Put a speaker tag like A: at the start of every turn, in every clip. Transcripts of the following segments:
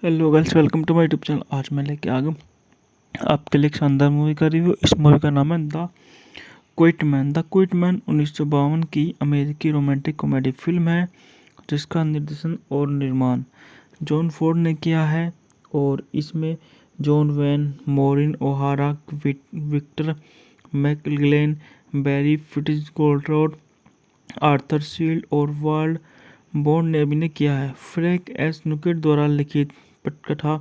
A: Hello girls, welcome to my YouTube channel. आज मैं लेके आ गया आपके लिए एक शानदार मूवी का रिव्यू। इस मूवी का नाम है the quit man. The quit man 1952 की अमेरिकी रोमांटिक कॉमेडी फिल्म है जिसका निर्देशन और निर्माण जॉन फोर्ड ने किया है। और इसमें John Wayne, Maureen O'Hara, Victor McLaglen, Barry Fitzgerald, Arthur Shields और वर्ल्ड बॉन्ड ने अभिनय किया है। फ्रैंक एस नुकेट द्वारा लिखित पटकथा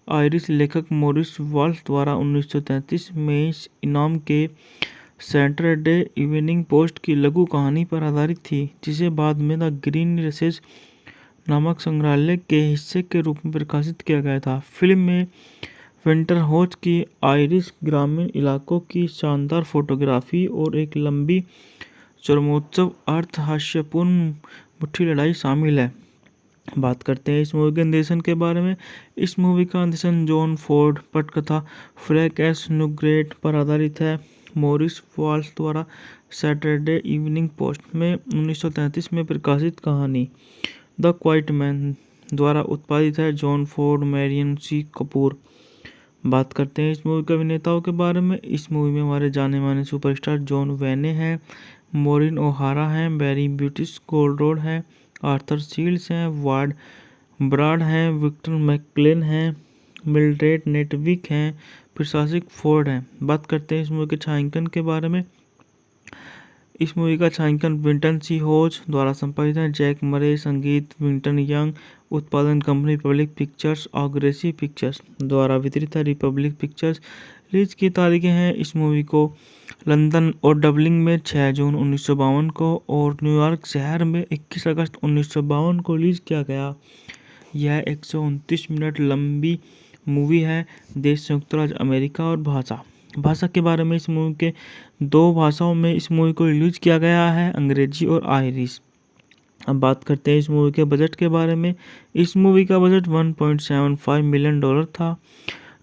A: आयरिश लेखक मॉरिस वाल्श द्वारा 1933 में इस इनाम के सैटरडे इवनिंग पोस्ट की लघु कहानी पर आधारित थी, जिसे बाद में द ग्रीन रेसेस नामक संग्रहालय के हिस्से के रूप में प्रकाशित किया गया था। फिल्म में विंटर हॉज की आयरिश ग्रामीण इलाकों की शानदार फोटोग्राफी और एक लंबी चरमोत्सव अर्थ हास्यपूर्ण मुट्ठी लड़ाई शामिल है। बात करते हैं इस मूवी के निर्देशन के बारे में। इस मूवी का निर्देशन जॉन फोर्ड, पटकथा फ्रैंक एस नुकेट पर आधारित है। मॉरिस वाल्श द्वारा सैटरडे इवनिंग पोस्ट में 1933 में प्रकाशित कहानी द क्वाइट मैन द्वारा उत्पादित है। जॉन फोर्ड, मैरियन सी कपूर। बात करते हैं इस मूवी के अभिनेताओं के बारे में। इस मूवी में हमारे जाने माने सुपरस्टार जॉन वेने हैं, मॉरिन ओहारा हैं, बैरी ब्यूटिस गोल्डरोड हैं, आर्थर शील्ड्स हैं, वार्ड ब्राड हैं, विक्टर मैकक्लेन हैं, मिल्ड्रेड नेटविक हैं, प्रशासक फोर्ड हैं। बात करते हैं इस मूवी के छायांकन के बारे में। इस मूवी का छायांकन विंटन सी होज द्वारा संपादित है। जैक मरे, संगीत विंटन यंग, उत्पादन कंपनी रिपब्लिक पिक्चर्स, ऑग्रेसिव पिक्चर्स द्वारा वितरित है। Republic pictures. रिलीज की तारीखें हैं इस मूवी को लंदन और डबलिन में 6 जून 1952 को और न्यूयॉर्क शहर में 21 अगस्त 1952 को रिलीज किया गया। यह 129 मिनट लंबी मूवी है। देश संयुक्त राज्य अमेरिका और भाषा के बारे में इस मूवी के 2 भाषाओं में इस मूवी को रिलीज किया गया है, अंग्रेजी और आयरिश। अब बात करते हैं इस मूवी के बजट के बारे में। इस मूवी का बजट $1.75 मिलियन था,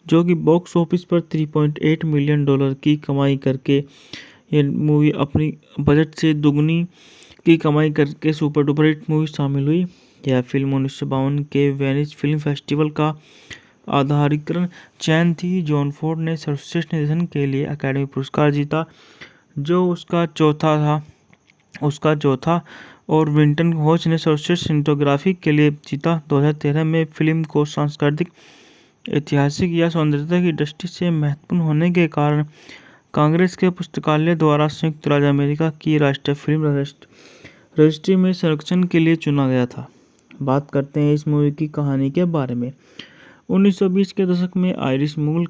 A: जो कि बॉक्स ऑफिस पर $3.8 मिलियन की कमाई करके ये मूवी अपनी बजट से दुगनी की कमाई करके सुपर डुपर हिट मूवी शामिल हुई। यह फिल्म 1952 के वेनिस फिल्म फेस्टिवल का आधारिकरण चयन थी। जॉन फोर्ड ने सर्वश्रेष्ठ निर्देशन के लिए अकादमी पुरस्कार जीता, जो उसका चौथा और विंटन हॉज ने सर्वश्रेष्ठ सिनेमेटोग्राफी के लिए जीता। 2013 में फिल्म को सांस्कृतिक, ऐतिहासिक या सौंदर्यता की दृष्टि से महत्वपूर्ण होने के कारण कांग्रेस के पुस्तकालय द्वारा संयुक्त राज्य अमेरिका की राष्ट्रीय फिल्म रजिस्ट्री में संरक्षण के लिए चुना गया था। बात करते हैं इस मूवी की कहानी के बारे में। 1920 के दशक में आयरिश मूल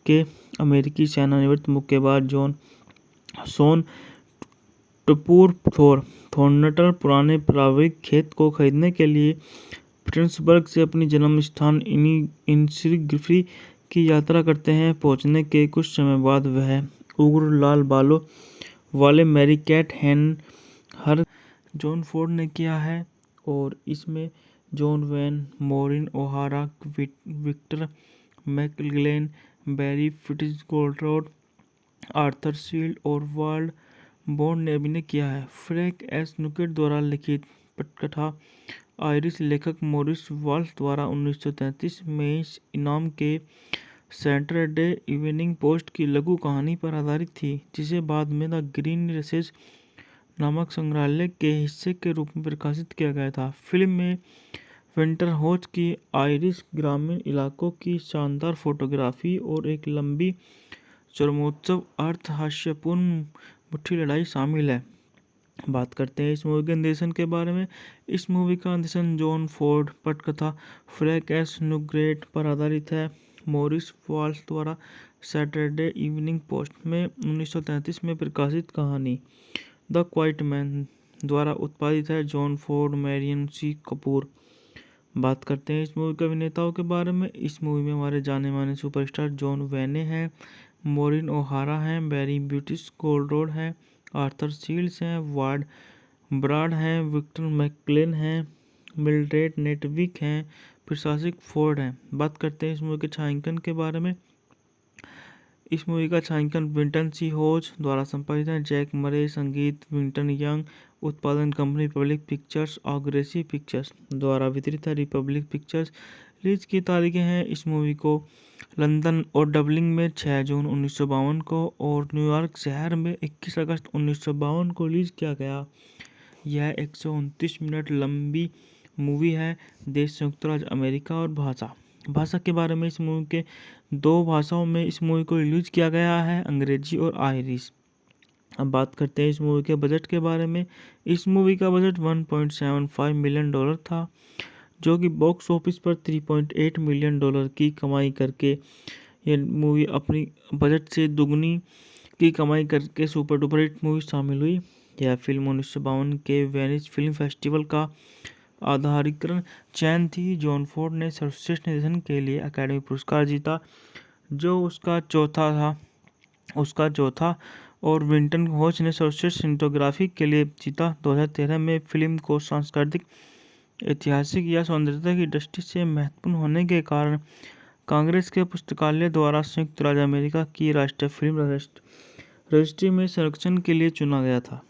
A: के अमेरिकी सेवानिवृत्त मुक्केबाज शॉन टूपुर थॉर्नटन पुराने पारिवारिक खेत को खरीदने के लिए पिट्सबर्ग से अपनी जन्म स्थान इनिग्री की यात्रा करते हैं। पहुंचने के कुछ समय बाद वह उग्र लाल बालों वाले मैरी कैट हर जॉन फोर्ड ने किया है। और इसमें John Wayne, Maureen O'Hara, Victor McLaglen, Barry Fitzgerald, Arthur Shields और वर्ल्ड बॉन्ड ने अभिनय किया है। फ्रैंक एस नुकेट द्वारा लिखित पटकथा आयरिश लेखक मॉरिस वाल्श द्वारा 1933 में इस इनाम के सैटरडे इवनिंग पोस्ट की लघु कहानी पर आधारित थी, जिसे बाद में द ग्रीन रेसेस नामक संग्रहालय के हिस्से के रूप में प्रकाशित किया गया था। फिल्म में विंटर हॉज की आयरिश ग्रामीण इलाकों की शानदार फोटोग्राफी और एक लंबी चरमोत्सव अर्थ हास्यपूर्ण मुट्ठी लड़ाई शामिल है। बात करते हैं इस मूवी के निर्देशन के बारे में। इस मूवी का निर्देशन जॉन फोर्ड, पटकथा फ्रैंक एस नुकेट पर आधारित है। मॉरिस वाल्श द्वारा सैटरडे इवनिंग पोस्ट में 1933 में प्रकाशित कहानी द क्वाइट मैन द्वारा उत्पादित है। जॉन फोर्ड, मैरियन सी कपूर। बात करते हैं इस मूवी के अभिनेताओं के बारे में। इस मूवी में हमारे जाने माने सुपरस्टार जॉन वेने हैं, मॉरिन ओहारा हैं, बैरी ब्यूटिस गोल्डरोड हैं, आर्थर शील्ड्स हैं, वार्ड ब्राड हैं, विक्टर मैकक्लेन हैं, मिल्ड्रेड नेटविक हैं, प्रशासक फोर्ड हैं। बात करते हैं इस मूवी के छायांकन के बारे में। इस मूवी का छायांकन विंटन सी होज द्वारा संपादित है। जैक मरे, संगीत विंटन यंग, उत्पादन कंपनी रिपब्लिक पिक्चर्स, ऑग्रेसिव पिक्चर्स द्वारा वितरित है। Republic pictures. रिलीज की तारीखें हैं इस मूवी को लंदन और डबलिन में 6 जून 1952 को और न्यूयॉर्क शहर में 21 अगस्त 1952 को रिलीज किया गया। यह 129 मिनट लंबी मूवी है। देश संयुक्त राज्य अमेरिका और भाषा के बारे में इस मूवी के 2 भाषाओं में इस मूवी को रिलीज किया गया है, अंग्रेजी और आयरिश। अब बात करते हैं इस मूवी के बजट के बारे में। इस मूवी का बजट $1.75 मिलियन था, जो कि बॉक्स ऑफिस पर $3.8 मिलियन की कमाई करके ये मूवी अपनी बजट से दुगनी की कमाई करके सुपर डुपर हिट मूवी शामिल हुई। यह फिल्म 1952 के वेनिस फिल्म फेस्टिवल का आधारिकरण चयन थी। जॉन फोर्ड ने सर्वश्रेष्ठ निर्देशन के लिए अकादमी पुरस्कार जीता, जो उसका चौथा और विंटन होच ने सर्वश्रेष्ठ सिनेमेटोग्राफी के लिए जीता। 2013 में फिल्म को सांस्कृतिक, ऐतिहासिक या सौंदर्यता की दृष्टि से महत्वपूर्ण होने के कारण कांग्रेस के पुस्तकालय द्वारा संयुक्त राज्य अमेरिका की राष्ट्रीय फिल्म रजिस्ट्री में संरक्षण के लिए चुना गया था।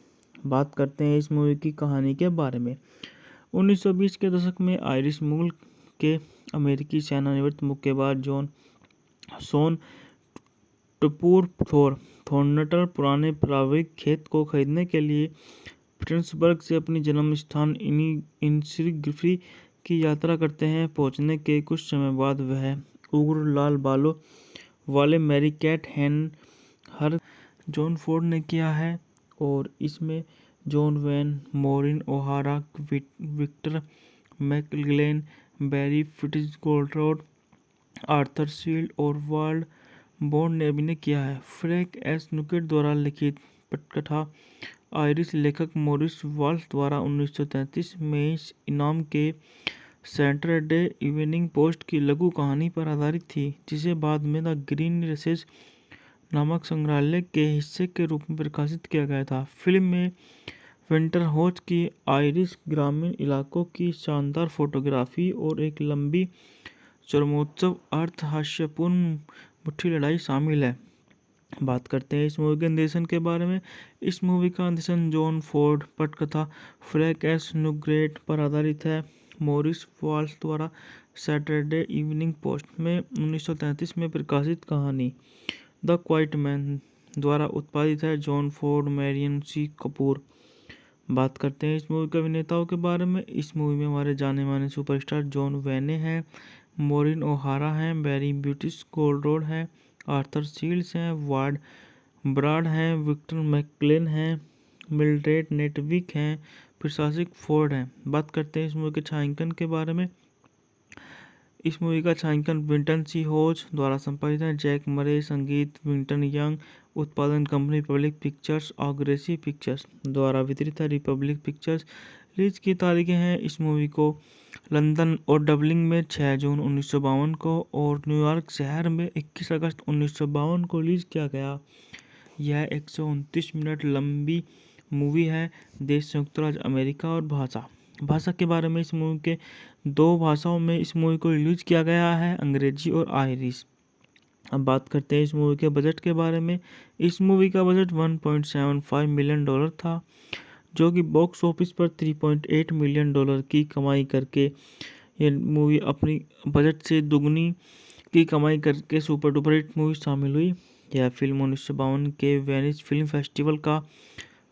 A: बात करते हैं इस मूवी की कहानी के बारे में। 1920 के दशक में आयरिश मूल के अमेरिकी सेनानिवृत्त मुक्केबाज शॉन टूपुर थॉर्नटन पुराने पारिवारिक खेत को खरीदने के लिए पिट्सबर्ग से अपनी जन्म स्थान इनिसग्रिफी की यात्रा करते हैं। पहुंचने के कुछ समय बाद वह उग्र लाल बालों वाले मैरी कैट हर जॉन फोर्ड ने किया है और इसमें John Wayne, Maureen O'Hara, Victor McLaglen, Barry Fitzgerald, Arthur Shields और वाल्ड बॉन्ड ने अभिनय किया है। फ्रैंक एस नुकेट द्वारा लिखित पटकथा आयरिश लेखक मॉरिस वाल्श द्वारा 1933 में इस इनाम के सैटरडे इवनिंग पोस्ट की लघु कहानी पर आधारित थी, जिसे बाद में द ग्रीन रेसेस नामक संग्रहालय के हिस्से के रूप में प्रकाशित किया गया था। फिल्म में विंटर होच की आयरिश ग्रामीण इलाकों की शानदार फोटोग्राफी और एक लंबी चरमोत्सव अर्थ-हास्यपूर्ण मुट्ठी लड़ाई शामिल है। बात करते हैं इस मूवी के निर्देशन के बारे में। इस मूवी का निर्देशन जॉन फोर्ड, पटकथा फ्रैंक एस नुकेट पर आधारित है। मॉरिस वाल्श द्वारा सैटरडे इवनिंग पोस्ट में 1933 में प्रकाशित कहानी द क्वाइट मैन द्वारा उत्पादित है। जॉन फोर्ड, मैरियन सी कपूर। बात करते हैं इस मूवी के अभिनेताओं के बारे में। इस मूवी में हमारे जाने माने सुपरस्टार जॉन वेने हैं, मॉरिन ओहारा हैं, बैरी फिट्जगेराल्ड हैं, आर्थर शील्ड्स हैं, वार्ड ब्राड हैं, विक्टर मैकलेन हैं, मिल्ड्रेड नेटविक हैं, प्रशासक फोर्ड हैं। बात करते हैं इस मूवी के छायांकन के बारे में। इस मूवी का छायांकन विंटन सी होच द्वारा संपादित है। जैक मरे, संगीत विंटन यंग, उत्पादन कंपनी रिपब्लिक पिक्चर्स और ग्रेसी पिक्चर्स द्वारा वितरित है। Republic pictures. रिलीज की तारीखें हैं इस मूवी को लंदन और डबलिन में 6 जून 1952 को और न्यूयॉर्क शहर में 21 अगस्त 1952 को रिलीज किया गया। यह 129 मिनट लंबी मूवी है। देश संयुक्त राज्य अमेरिका और भाषा के बारे में इस मूवी के 2 भाषाओं में इस मूवी को रिलीज किया गया है, अंग्रेजी और आयरिश। अब बात करते हैं इस मूवी के बजट के बारे में। इस मूवी का बजट $1.75 मिलियन था, जो कि बॉक्स ऑफिस पर $3.8 मिलियन की कमाई करके ये मूवी अपनी बजट से दुगनी की कमाई करके सुपर डुपर हिट मूवी शामिल हुई। यह फिल्म 1952 के वेनिस फिल्म फेस्टिवल का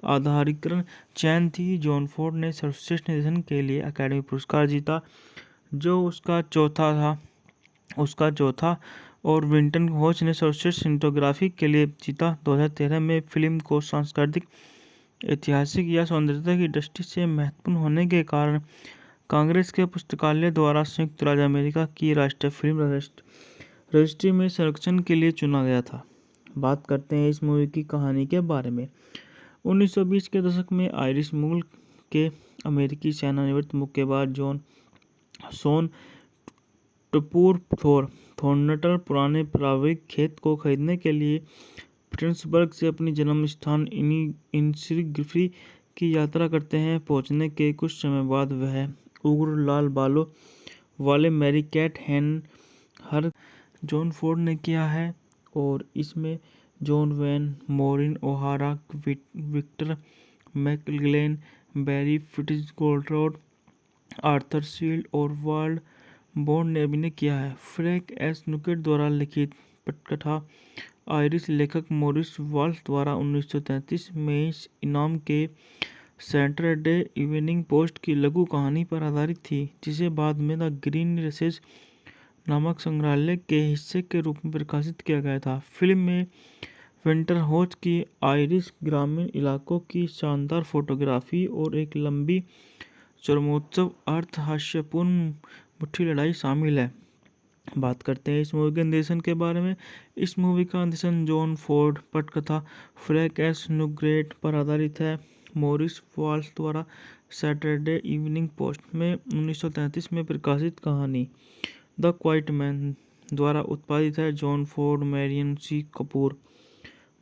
A: आधारिकरण चयन थी। जॉन फोर्ड ने सर्वश्रेष्ठ निर्देशन के लिए अकादमी पुरस्कार जीता, जो उसका चौथा और विंटन होच ने सर्वश्रेष्ठ सिनेमेटोग्राफी के लिए जीता। 2013 में फिल्म को सांस्कृतिक, ऐतिहासिक या सौंदर्यता की दृष्टि से महत्वपूर्ण होने के कारण कांग्रेस के पुस्तकालय द्वारा संयुक्त राज्य अमेरिका की राष्ट्रीय फिल्म रजिस्ट्री में संरक्षण के लिए चुना गया था। बात करते हैं इस मूवी की कहानी के बारे में। 1920 के दशक में आयरिश मूल के अमेरिकी सेनानिवृत्त मुक्केबाज शॉन टूपुर थॉर्नटन पुराने पारिवारिक खेत को खरीदने के लिए पिट्सबर्ग से अपनी जन्म स्थान इनिसग्रिफी की यात्रा करते हैं। पहुंचने के कुछ समय बाद वह उग्र लाल बालों वाले मैरी कैट हर जॉन फोर्ड ने किया है और इसमें John Wayne, Maureen O'Hara, Victor McLaglen, Barry Fitzgerald, Arthur Shields और वाल्ड बॉन्ड ने अभिनय किया है। फ्रैंक एस नुकेट द्वारा लिखित पटकथा आयरिश लेखक मॉरिस वाल्श द्वारा 1933 में इस इनाम के सैटरडे इवनिंग पोस्ट की लघु कहानी पर आधारित थी, जिसे बाद में द ग्रीन रेसेस नामक संग्रहालय के हिस्से के रूप में प्रकाशित किया गया था। फिल्म में विंटरहॉच की आयरिश ग्रामीण इलाकों की शानदार फोटोग्राफी और एक लंबी चरमोत्सव अर्थ हास्यपूर्ण मुट्ठी लड़ाई शामिल है। बात करते हैं इस मूवी के निर्देशन के बारे में। इस मूवी का निर्देशन जॉन फोर्ड पटकथा फ्रैंक एस नुग्रेट पर आधारित है। मॉरिस वाल्श द्वारा सैटरडे इवनिंग पोस्ट में 1933 में प्रकाशित कहानी द क्वाइट मैन द्वारा उत्पादित है। जॉन फोर्ड, मैरियन सी कपूर।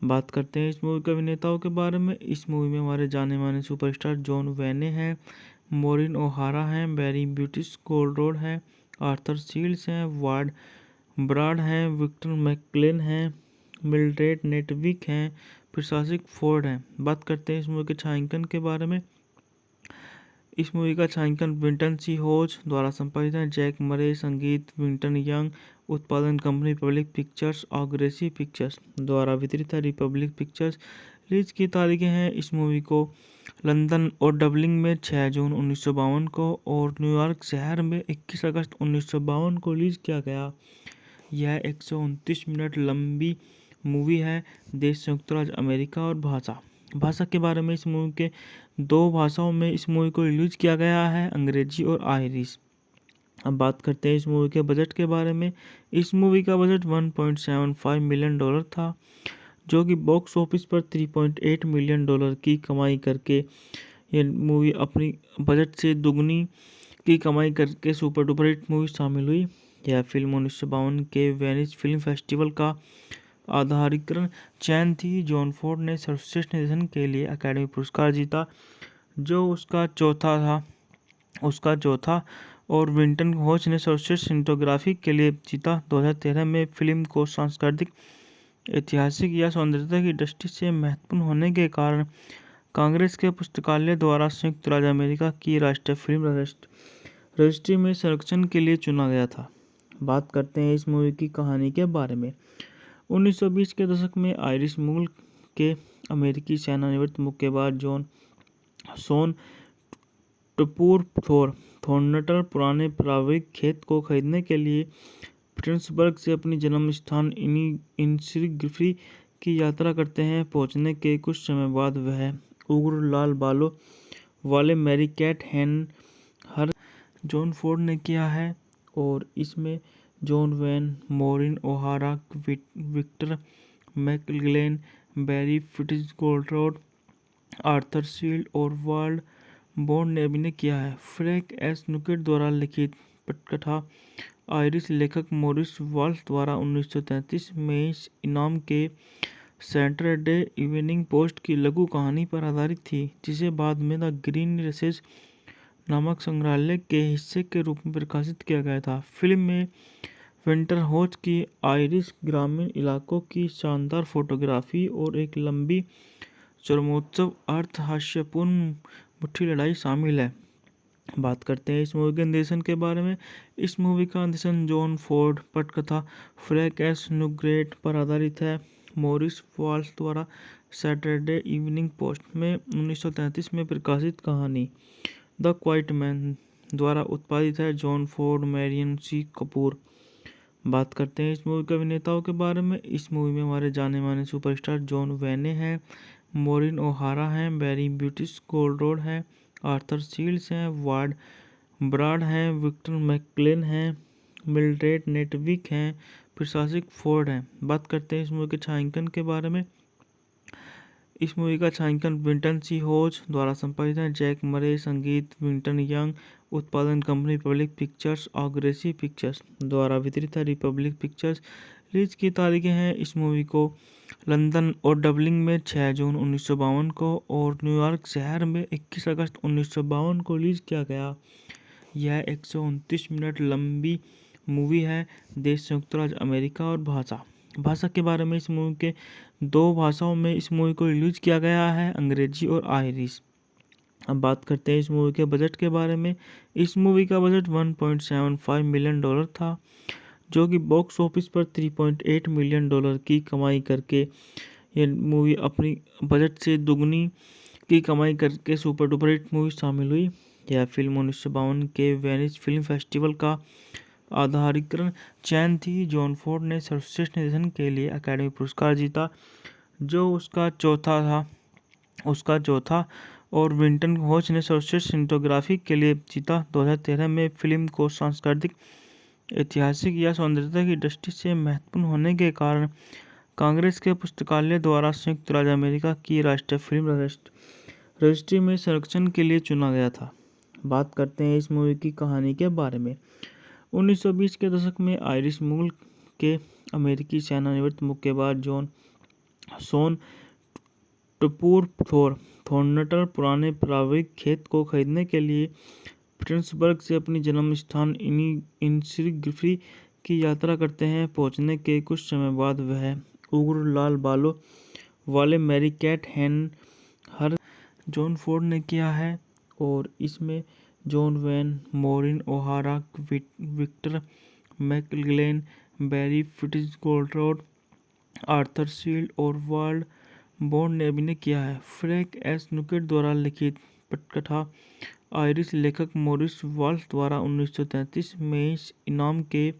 A: बात करते हैं इस मूवी के अभिनेताओं के बारे में। इस मूवी में हमारे जाने माने सुपरस्टार जॉन वेने हैं, मॉरिन ओहारा हैं, बैरी ब्यूटिस गोल्डरोड हैं, आर्थर शील्ड्स हैं, वार्ड ब्राड हैं, विक्टर मैकक्लेन हैं, मिल्ड्रेड नेटविक हैं, प्रशासक फोर्ड हैं। बात करते हैं इस मूवी के छायांकन के बारे में। इस मूवी का छायांकन विंटन सी होज द्वारा संपादित है। जैक मरे, संगीत विंटन यंग, उत्पादन कंपनी रिपब्लिक पिक्चर्स, ऑग्रेसी पिक्चर्स द्वारा वितरित है। Republic pictures. रिलीज की तारीखें हैं इस मूवी को लंदन और डबलिन में 6 जून 1952 को और न्यूयॉर्क शहर में 21 अगस्त 1952 को रिलीज किया गया। यह 129 मिनट लंबी मूवी है। देश संयुक्त राज्य अमेरिका और भाषा के बारे में इस मूवी के 2 भाषाओं में इस मूवी को रिलीज किया गया है, अंग्रेजी और आयरिश। अब बात करते हैं इस मूवी के बजट के बारे में। इस मूवी का बजट $1.75 मिलियन था, जो कि बॉक्स ऑफिस पर $3.8 मिलियन की कमाई करके ये मूवी अपनी बजट से दुगनी की कमाई करके सुपर डुपर हिट मूवी शामिल हुई। यह फिल्म 1952 के वेनिस फिल्म फेस्टिवल का आधारिकरण चयन थी। जॉन फोर्ड ने सर्वश्रेष्ठ निर्देशन के लिए अकादमी पुरस्कार जीता, जो उसका चौथा और विंटन हॉच ने सर्वश्रेष्ठ सिनेमेटोग्राफी के लिए जीता। 2013 में फिल्म को सांस्कृतिक, ऐतिहासिक या सौंदर्यता की दृष्टि से महत्वपूर्ण होने के कारण कांग्रेस के पुस्तकालय द्वारा संयुक्त राज्य अमेरिका की राष्ट्रीय फिल्म रजिस्ट्री में संरक्षण के लिए चुना गया था। बात करते हैं इस मूवी की कहानी के बारे में। 1920 के दशक में आयरिश मूल के अमेरिकी सेवानिवृत्त मुक्केबाज शॉन टूपुर थॉर्नटन पुराने पारिवारिक खेत को खरीदने के लिए पिट्सबर्ग से अपनी जन्म स्थान इनिसर्गी की यात्रा करते हैं। पहुंचने के कुछ समय बाद वह उग्र लाल बालों वाले मैरी कैट हर जॉन फोर्ड ने किया है और इसमें John Wayne, Maureen O'Hara, Victor McLaglen, Barry ब्यूटिस गोल्डरोड, आर्थर शील्ड और वार्ड बॉन्ड ने अभिनय किया है। फ्रैंक एस नुकेट द्वारा लिखित पटकथा आयरिश लेखक मॉरिस वाल्श द्वारा 1933 में इस इनाम के सैटरडे इवनिंग पोस्ट की लघु कहानी पर आधारित थी, जिसे बाद में द ग्रीन रेसेस नामक संग्रहालय के हिस्से के रूप में प्रकाशित किया गया था। फिल्म में विंटरहॉच की आयरिश ग्रामीण इलाकों की शानदार फोटोग्राफी और एक लंबी चरमोत्सव अर्थ हास्यपूर्ण मुट्ठी लड़ाई शामिल है। बात करते हैं इस मूवी के निर्देशन के बारे में। इस मूवी का निर्देशन जॉन फोर्ड पटकथा फ्रैंक एस नुग्रेट पर आधारित है। मॉरिस वाल्श द्वारा सैटरडे इवनिंग पोस्ट में 1933 में प्रकाशित कहानी द क्वाइट मैन द्वारा उत्पादित है। जॉन फोर्ड, मैरियन सी कपूर। बात करते हैं इस मूवी के अभिनेताओं के बारे में। इस मूवी में हमारे जाने माने सुपरस्टार जॉन वेने हैं, मॉरिन ओहारा हैं, बैरी ब्यूटिस गोल्डरोड हैं, आर्थर शील्ड्स हैं, वार्ड ब्राड हैं, विक्टर मैकक्लेन हैं, मिल्ड्रेड नेटविक हैं, प्रशासक फोर्ड हैं। बात करते हैं इस मूवी के छायांकन के बारे में। इस मूवी का छायांकन विंटन सी होज द्वारा संपादित है। जैक मरे, संगीत विंटन यंग, उत्पादन कंपनी रिपब्लिक पिक्चर्स, ऑग्रेसी पिक्चर्स द्वारा वितरित है। Republic pictures. रिलीज की तारीखें हैं इस मूवी को लंदन और डबलिन में 6 जून 1952 को और न्यूयॉर्क शहर में 21 अगस्त 1952 को रिलीज किया गया। यह 129 मिनट लंबी मूवी है। देश संयुक्त राज्य अमेरिका और भाषा के बारे में इस मूवी के 2 भाषाओं में इस मूवी को रिलीज किया गया है, अंग्रेजी और आयरिश। अब बात करते हैं इस मूवी के बजट के बारे में। इस मूवी का बजट 1.75 मिलियन डॉलर था, जो कि बॉक्स ऑफिस पर 3.8 मिलियन डॉलर की कमाई करके ये मूवी अपनी बजट से दुगनी की कमाई करके सुपर डुपर हिट मूवी शामिल हुई। यह फिल्म 1952 के वेनिस फिल्म फेस्टिवल का आधारिकरण चयन थी। जॉन फोर्ड ने सर्वश्रेष्ठ निर्देशन के लिए अकादमी पुरस्कार जीता, जो उसका चौथा और विंटन होच ने सर्वश्रेष्ठ सिनेमेटोग्राफी के लिए जीता। 2013 में फिल्म को सांस्कृतिक, ऐतिहासिक या सौंदर्यता की दृष्टि से महत्वपूर्ण होने के कारण कांग्रेस के पुस्तकालय द्वारा संयुक्त राज्य अमेरिका की राष्ट्रीय फिल्म रजिस्ट्री में संरक्षण के लिए चुना गया था। बात करते हैं इस मूवी की कहानी के बारे में। 1920 के दशक में आयरिश मूल के अमेरिकी सेवानिवृत्त मुक्केबाज शॉन टूपुर थॉर्नटन पुराने पारिवारिक खेत को खरीदने के लिए पिट्सबर्ग से अपनी जन्म स्थान इनिग्री की यात्रा करते हैं। पहुंचने के कुछ समय बाद वह उग्र लाल बालों वाले मैरी कैट हर जॉन फोर्ड ने किया है, और इसमें John Wayne, Maureen O'Hara, Victor McLaglen, Barry Fitzgerald, Arthur Shields और वाल्ड बॉन्ड ने अभिनय किया है। फ्रैंक एस नुकेट द्वारा लिखित पटकथा आयरिश लेखक मॉरिस वाल्श द्वारा 1933 में इस इनाम के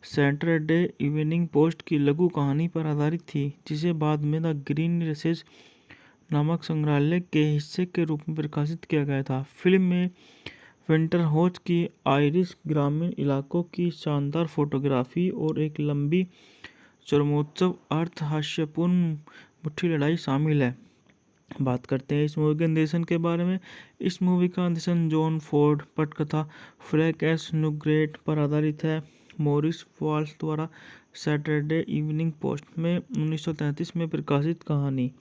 A: सैटरडे इवनिंग पोस्ट की लघु कहानी पर आधारित थी, जिसे बाद में द ग्रीन रेसेस नामक संग्रहालय के हिस्से के रूप में प्रकाशित किया गया था। फिल्म में विंटर होच की आयरिश ग्रामीण इलाकों की शानदार फोटोग्राफी और एक लंबी चरमोत्सव अर्थ हास्यपूर्ण मुट्ठी लड़ाई शामिल है। बात करते हैं इस मूवी के निर्देशन के बारे में। इस मूवी का निर्देशन जॉन फोर्ड पटकथा फ्रैंक एस नुकेट पर आधारित है। मॉरिस वाल्श द्वारा सैटरडे इवनिंग पोस्ट में 1933 में प्रकाशित कहानी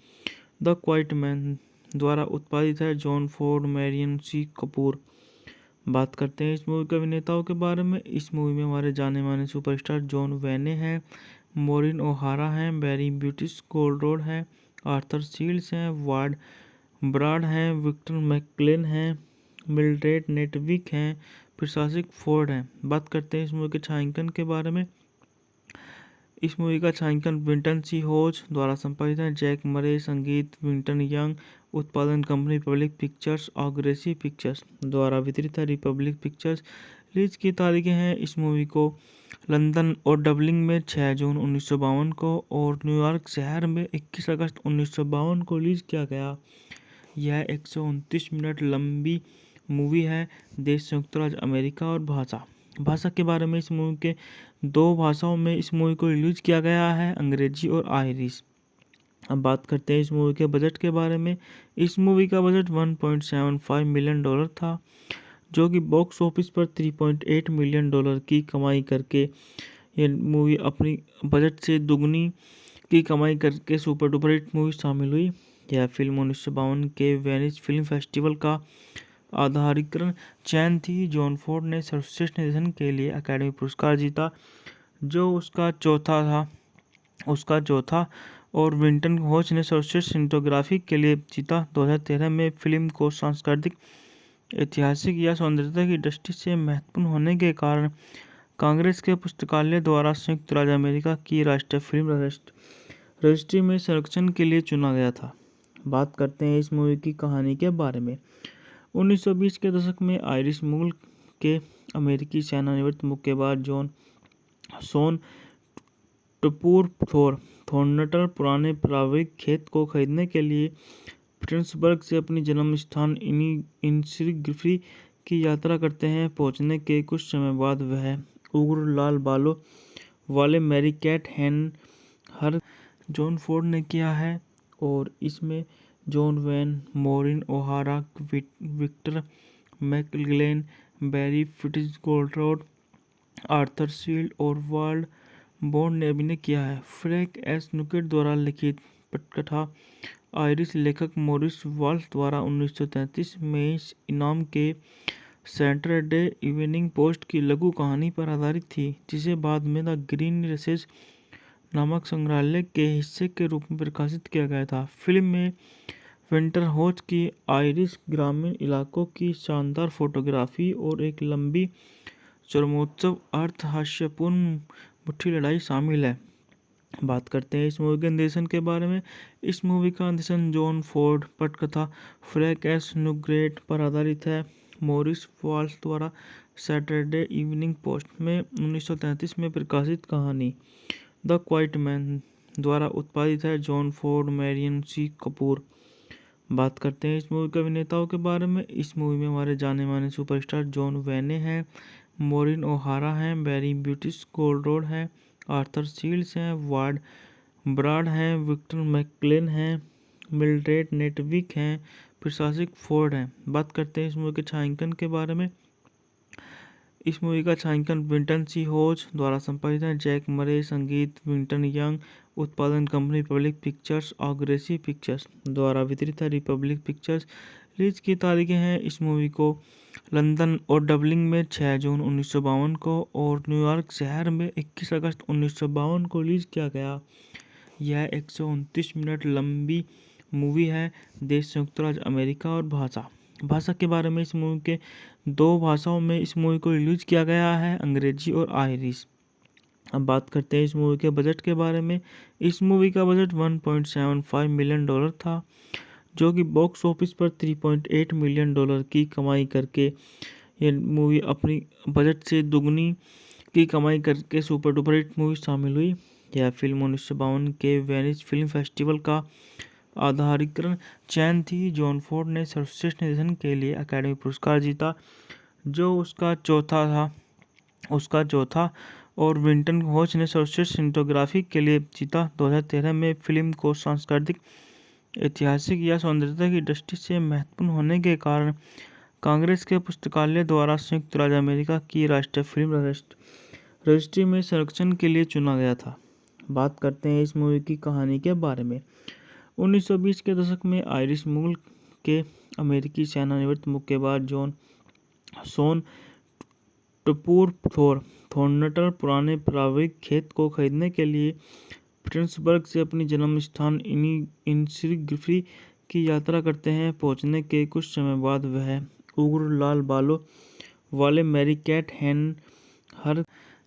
A: द क्वाइट मैन द्वारा उत्पादित है। जॉन फोर्ड, मैरियन सी कपूर। बात करते हैं इस मूवी के अभिनेताओं के बारे में। इस मूवी में हमारे जाने माने सुपरस्टार जॉन वेने हैं, मॉरिन ओहारा हैं, बैरी फिट्जगेराल्ड हैं, आर्थर शील्ड्स हैं, वार्ड ब्राड हैं, विक्टर मैकलेन हैं, मिल्ड्रेड नेटविक हैं, प्रशासक फोर्ड हैं। बात करते हैं इस मूवी के छायांकन के बारे में। इस मूवी का छायांकन विंटन सी होच द्वारा संपादित है। जैक मरे संगीत, विंटन यंग। उत्पादन कंपनी रिपब्लिक पिक्चर्स और ग्रेसी पिक्चर्स द्वारा वितरित है। Republic pictures. रिलीज की तारीखें हैं इस मूवी को लंदन और डबलिन में 6 जून 1952 को और न्यूयॉर्क शहर में 21 अगस्त 1952 को रिलीज किया गया। यह 129 मिनट लंबी मूवी है। देश संयुक्त राज्य अमेरिका और भाषा के बारे में इस मूवी के 2 भाषाओं में इस मूवी को रिलीज किया गया है, अंग्रेजी और आयरिश। अब बात करते हैं इस मूवी के बजट के बारे में। इस मूवी का बजट 1.75 मिलियन डॉलर था, जो कि बॉक्स ऑफिस पर 3.8 मिलियन डॉलर की कमाई करके ये मूवी अपनी बजट से दुगनी की कमाई करके सुपर डुपर हिट मूवी शामिल हुई। यह फिल्म 1952 के वेनिस फिल्म फेस्टिवल का आधारिकरण चयन थी। जॉन फोर्ड ने सर्वश्रेष्ठ निर्देशन के लिए अकादमी पुरस्कार जीता, जो उसका चौथा और विंटन होच ने सर्वश्रेष्ठ सिनेमेटोग्राफी के लिए जीता। 2013 में फिल्म को सांस्कृतिक, ऐतिहासिक या सौंदर्यता की दृष्टि से महत्वपूर्ण होने के कारण कांग्रेस के पुस्तकालय द्वारा संयुक्त राज्य अमेरिका की राष्ट्रीय फिल्म रजिस्ट्री में संरक्षण के लिए चुना गया था। बात करते हैं इस मूवी की कहानी के बारे में। 1920 के दशक में आयरिश मूल के अमेरिकी सेवानिवृत्त मुक्केबाज शॉन टूपुर थॉर्नटन पुराने पारिवारिक खेत को खरीदने के लिए पिट्सबर्ग से अपनी जन्म स्थान इनिग्री की यात्रा करते हैं। पहुंचने के कुछ समय बाद वह उग्र लाल बालों वाले मैरी कैट हर जॉन फोर्ड ने किया है, और इसमें John Wayne, Maureen O'Hara, Victor McLaglen, Barry Fitzgerald, Arthur Shields और वाल्ड बॉन्ड ने अभिनय किया है। फ्रैंक एस नुकेट द्वारा लिखित पटकथा आयरिश लेखक मॉरिस वाल्श द्वारा 1933 में इस इनाम के सैटरडे इवनिंग पोस्ट की लघु कहानी पर आधारित थी, जिसे बाद में द ग्रीन रेसेस नामक संग्रहालय के हिस्से के रूप में प्रकाशित किया गया था। फिल्म में विंटर होज की आयरिश ग्रामीण इलाकों की शानदार फोटोग्राफी और एक लंबी चरमोत्सव अर्थ हास्यपूर्ण मुट्ठी लड़ाई शामिल है। बात करते हैं इस मूवी के निर्देशन के बारे में। इस मूवी का निर्देशन जॉन फोर्ड, पटकथा फ्रैंक एस नुग्रेट पर आधारित है। मॉरिस वाल्स द्वारा सैटरडे इवनिंग पोस्ट में 1933 में प्रकाशित कहानी द क्वाइट मैन द्वारा उत्पादित है। जॉन फोर्ड, मैरियन सी कपूर। बात करते हैं इस मूवी के अभिनेताओं के बारे में। इस मूवी में हमारे जाने माने सुपरस्टार जॉन वेने हैं, मोरिन ओहारा हैं, बैरी ब्यूटिस गोल्डरोड हैं, आर्थर शील्ड्स हैं, वार्ड ब्राड हैं, विक्टर मैकक्लेन हैं, मिल्ड्रेड नेटविक हैं, प्रशासक फोर्ड हैं। बात करते हैं इस मूवी के छायांकन के बारे में। इस मूवी का छायांकन विंटन सी होज द्वारा संपादित है। जैक मरे, संगीत विंटन यंग, उत्पादन company Republic pictures, aggressive pictures द्वारा वितरित है। Republic pictures. रिलीज की तारीखें हैं इस मूवी को लंदन और डबलिन में 6 जून 1952 को और न्यूयॉर्क शहर में 21 अगस्त 1952 को रिलीज किया गया। यह 129 मिनट लंबी मूवी है। देश संयुक्त राज्य अमेरिका और भाषा के बारे में इस मूवी के 2 भाषाओं में इस मूवी को रिलीज किया गया है, अंग्रेजी और आयरिश। अब बात करते हैं इस मूवी के बजट के बारे में। इस मूवी का बजट $1.75 मिलियन था, जो कि बॉक्स ऑफिस पर $3.8 मिलियन की कमाई करके ये मूवी अपनी बजट से दुगनी की कमाई करके सुपर डुपर हिट मूवी शामिल हुई। यह फिल्म 1952 के वेनिस फिल्म फेस्टिवल का आधारिकरण चयन थी। जॉन फोर्ड ने सर्वश्रेष्ठ निर्देशन के लिए अकादमी पुरस्कार जीता, जो उसका चौथा और विंटन होज ने सर्वश्रेष्ठ सिनेमेटोग्राफी के लिए जीता। 2013 में फिल्म को सांस्कृतिक, ऐतिहासिक या सौंदर्यता की दृष्टि से महत्वपूर्ण होने के कारण कांग्रेस के पुस्तकालय द्वारा संयुक्त राज्य अमेरिका की राष्ट्रीय फिल्म रजिस्ट्री में संरक्षण के लिए चुना गया था। बात करते हैं इस मूवी की कहानी के बारे में। 1920 के दशक में आयरिश मूल के अमेरिकी सेवानिवृत्त मुक्केबाज शॉन टूपुर थॉर्नटन पुराने पारिवारिक खेत को खरीदने के लिए पिट्सबर्ग से अपनी जन्म स्थान इनिसर्गी की यात्रा करते हैं। पहुंचने के कुछ समय बाद वह उग्र लाल बालों वाले मैरी कैट हर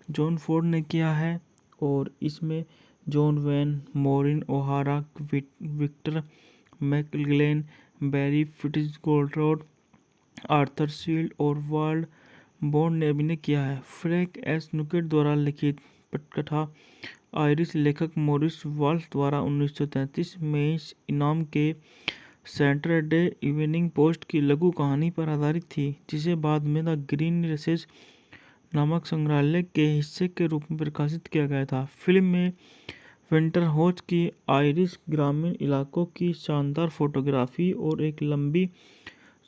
A: जॉन फोर्ड ने किया है और इसमें John Wayne, Maureen O'Hara, Victor McLaglen, Barry Fitzgerald, Arthur Shields और वार्ड बॉन्ड ने अभिनय किया है। फ्रैंक एस नुकेट द्वारा लिखित पटकथा आयरिश लेखक मॉरिस वाल्स द्वारा 1933 में इस इनाम के सैटरडे इवनिंग पोस्ट की लघु कहानी पर आधारित थी, जिसे बाद में द ग्रीन रेसेस नामक संग्रहालय के हिस्से के रूप में प्रकाशित किया गया था। फिल्म में विंटर होज की आयरिश ग्रामीण इलाकों की शानदार फोटोग्राफी और एक लंबी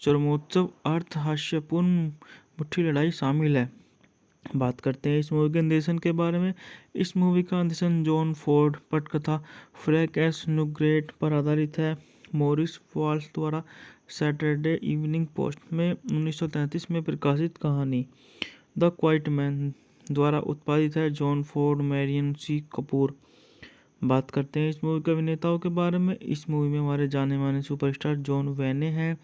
A: चरमोत्सव अर्थ हास्यपूर्ण मुट्ठी लड़ाई शामिल है। बात करते हैं इस मूवी के निर्देशन के बारे में। इस मूवी का निर्देशन जॉन फोर्ड, पटकथा फ्रैंक एस नुग्रेट पर आधारित है। मॉरिस वाल्स द्वारा सैटरडे इवनिंग पोस्ट में 1933 में प्रकाशित कहानी द क्वाइट मैन द्वारा उत्पादित है। जॉन फोर्ड, मैरियन सी कपूर। बात करते हैं इस मूवी के अभिनेताओं के बारे में। इस मूवी में हमारे जाने माने सुपरस्टार जॉन वेने हैं,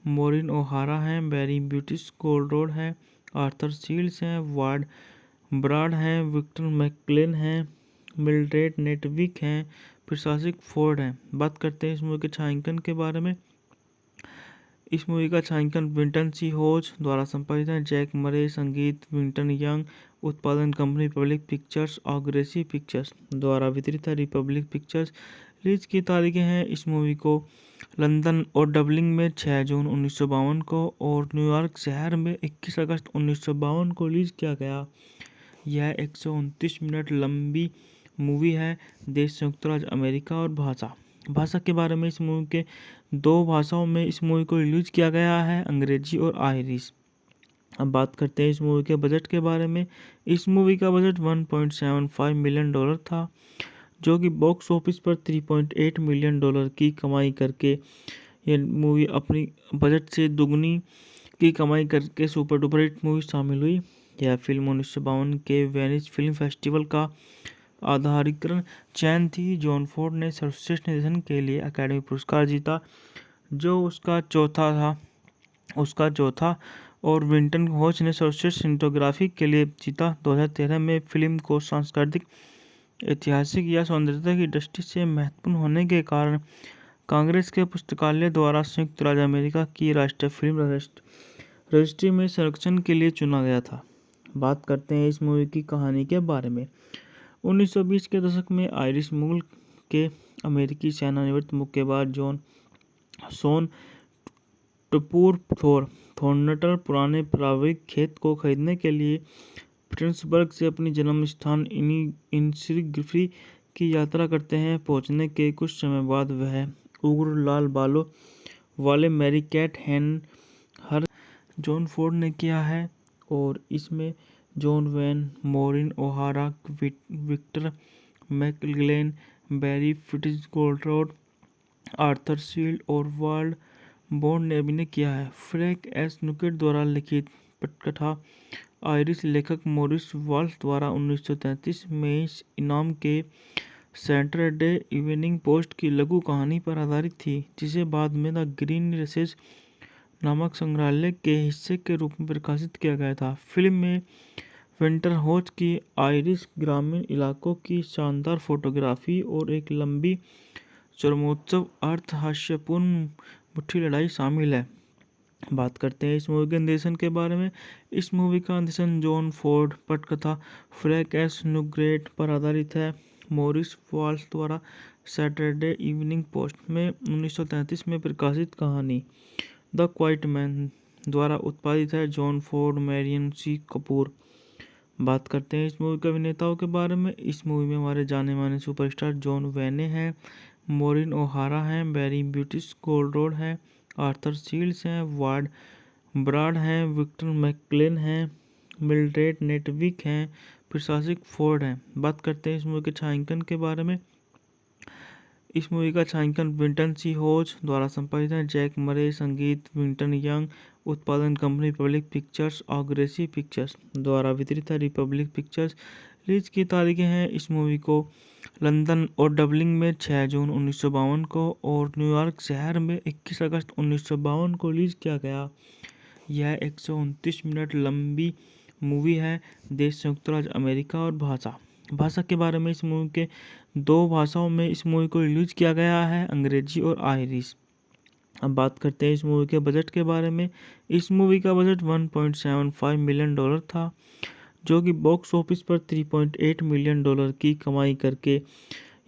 A: मोरिन ओहारा हैं, बैरी ब्यूटिस गोल्डरोड हैं, आर्थर शील्ड्स हैं, वार्ड ब्राड हैं, विक्टर मैकक्लेन हैं, मिल्ड्रेड नेटविक हैं, प्रशासक फोर्ड हैं। बात करते हैं इस मूवी के छायांकन के बारे में। इस मूवी का छायांकन विंटन सी होज द्वारा संपादित है। जैक मरे, संगीत विंटन यंग, उत्पादन company Republic pictures, aggressive pictures द्वारा वितरित है। Republic pictures. रिलीज की तारीखें हैं इस मूवी को लंदन और डबलिन में 6 जून 1952 को और न्यूयॉर्क शहर में 21 अगस्त 1952 को रिलीज किया गया। यह 129 मिनट लंबी मूवी है। देश संयुक्त राज्य अमेरिका और भाषा के बारे में इस मूवी के 2 भाषाओं में इस मूवी को रिलीज किया गया है, अंग्रेजी और आयरिश। अब बात करते हैं इस मूवी के बजट के बारे में। इस मूवी का बजट $1.75 मिलियन था, जो कि बॉक्स ऑफिस पर $3.8 मिलियन की कमाई करके ये मूवी अपनी बजट से दुगनी की कमाई करके सुपर डुपर हिट मूवी शामिल हुई। यह फिल्म 1952 के वेनिस फिल्म फेस्टिवल का आधारिकरण चयन थी। जॉन फोर्ड ने सर्वश्रेष्ठ निर्देशन के लिए अकादमी पुरस्कार जीता, जो उसका चौथा और विंटन घोष ने सर्वश्रेष्ठ सिनेमेटोग्राफी के लिए जीता। 2013 में फिल्म को सांस्कृतिक, ऐतिहासिक या सौंदर्यता की दृष्टि से महत्वपूर्ण होने के कारण कांग्रेस के पुस्तकालय द्वारा संयुक्त राज्य अमेरिका की राष्ट्रीय फिल्म रजिस्ट्री में संरक्षण के लिए चुना गया था। बात करते हैं इस मूवी की कहानी के बारे में। 1920 के दशक में आयरिश मूल के अमेरिकी सेनानिवृत्त मुक्केबाज शॉन टूपुर थॉर्नटर पुराने पारिवारिक खेत को खरीदने के लिए पिट्सबर्ग से अपनी जन्म स्थान इनिसग्री की यात्रा करते हैं। पहुंचने के कुछ समय बाद वह उग्र लाल बालों वाले मैरी कैट हर जॉन फोर्ड ने किया है, और इसमें John Wayne, Maureen O'Hara, Victor McLaglen, Barry Fitzgerald, Arthur Shields और वाल्ड बॉन्ड ने अभिनय किया है। फ्रैंक एस नुकेट द्वारा लिखित पटकथा आयरिश लेखक मॉरिस वाल्श द्वारा 1933 में इस इनाम के सैटरडे इवनिंग पोस्ट की लघु कहानी पर आधारित थी, जिसे बाद में द ग्रीन रेसेस नामक संग्रहालय के हिस्से के रूप में प्रकाशित किया गया था। फिल्म में विंटर होच की आयरिश ग्रामीण इलाकों की शानदार फोटोग्राफी और एक लंबी चरमोत्सव अर्थ हास्यपूर्ण मुट्ठी लड़ाई शामिल है। बात करते हैं इस मूवी के निर्देशन के बारे में। इस मूवी का निर्देशन जॉन फोर्ड पटकथा फ्रैंक एस नुकेट पर आधारित है। मॉरिस वाल्श द्वारा सैटरडे इवनिंग पोस्ट में 1933 में प्रकाशित कहानी द क्वाइट मैन द्वारा उत्पादित है। जॉन फोर्ड, मैरियन सी कपूर। बात करते हैं इस मूवी के अभिनेताओं के बारे में। इस मूवी में हमारे जाने माने सुपरस्टार जॉन वेने हैं, मॉरिन ओहारा हैं, बैरी फिट्जगेराल्ड हैं, आर्थर शील्ड्स हैं, वार्ड ब्राड हैं, विक्टर मैकलेन हैं, मिल्ड्रेड नेटविक हैं, प्रशासक फोर्ड हैं। बात करते हैं इस मूवी के छायांकन के बारे में। इस मूवी का छायांकन विंटन सी होच द्वारा संपादित है। जैक मरे, संगीत विंटन यंग, उत्पादन company Republic pictures, aggressive pictures द्वारा वितरित है। Republic pictures. रिलीज की तारीखें हैं इस मूवी को लंदन और डबलिन में 6 जून 1952 को और न्यूयॉर्क शहर में 21 अगस्त 1952 को रिलीज किया गया। यह 129 मिनट लंबी मूवी है। देश संयुक्त राज्य अमेरिका और भाषा के बारे में इस मूवी के 2 भाषाओं में इस मूवी को रिलीज किया गया है, अंग्रेजी और आयरिश। अब बात करते हैं इस मूवी के बजट के बारे में। इस मूवी का बजट $1.75 मिलियन था, जो कि बॉक्स ऑफिस पर $3.8 मिलियन की कमाई करके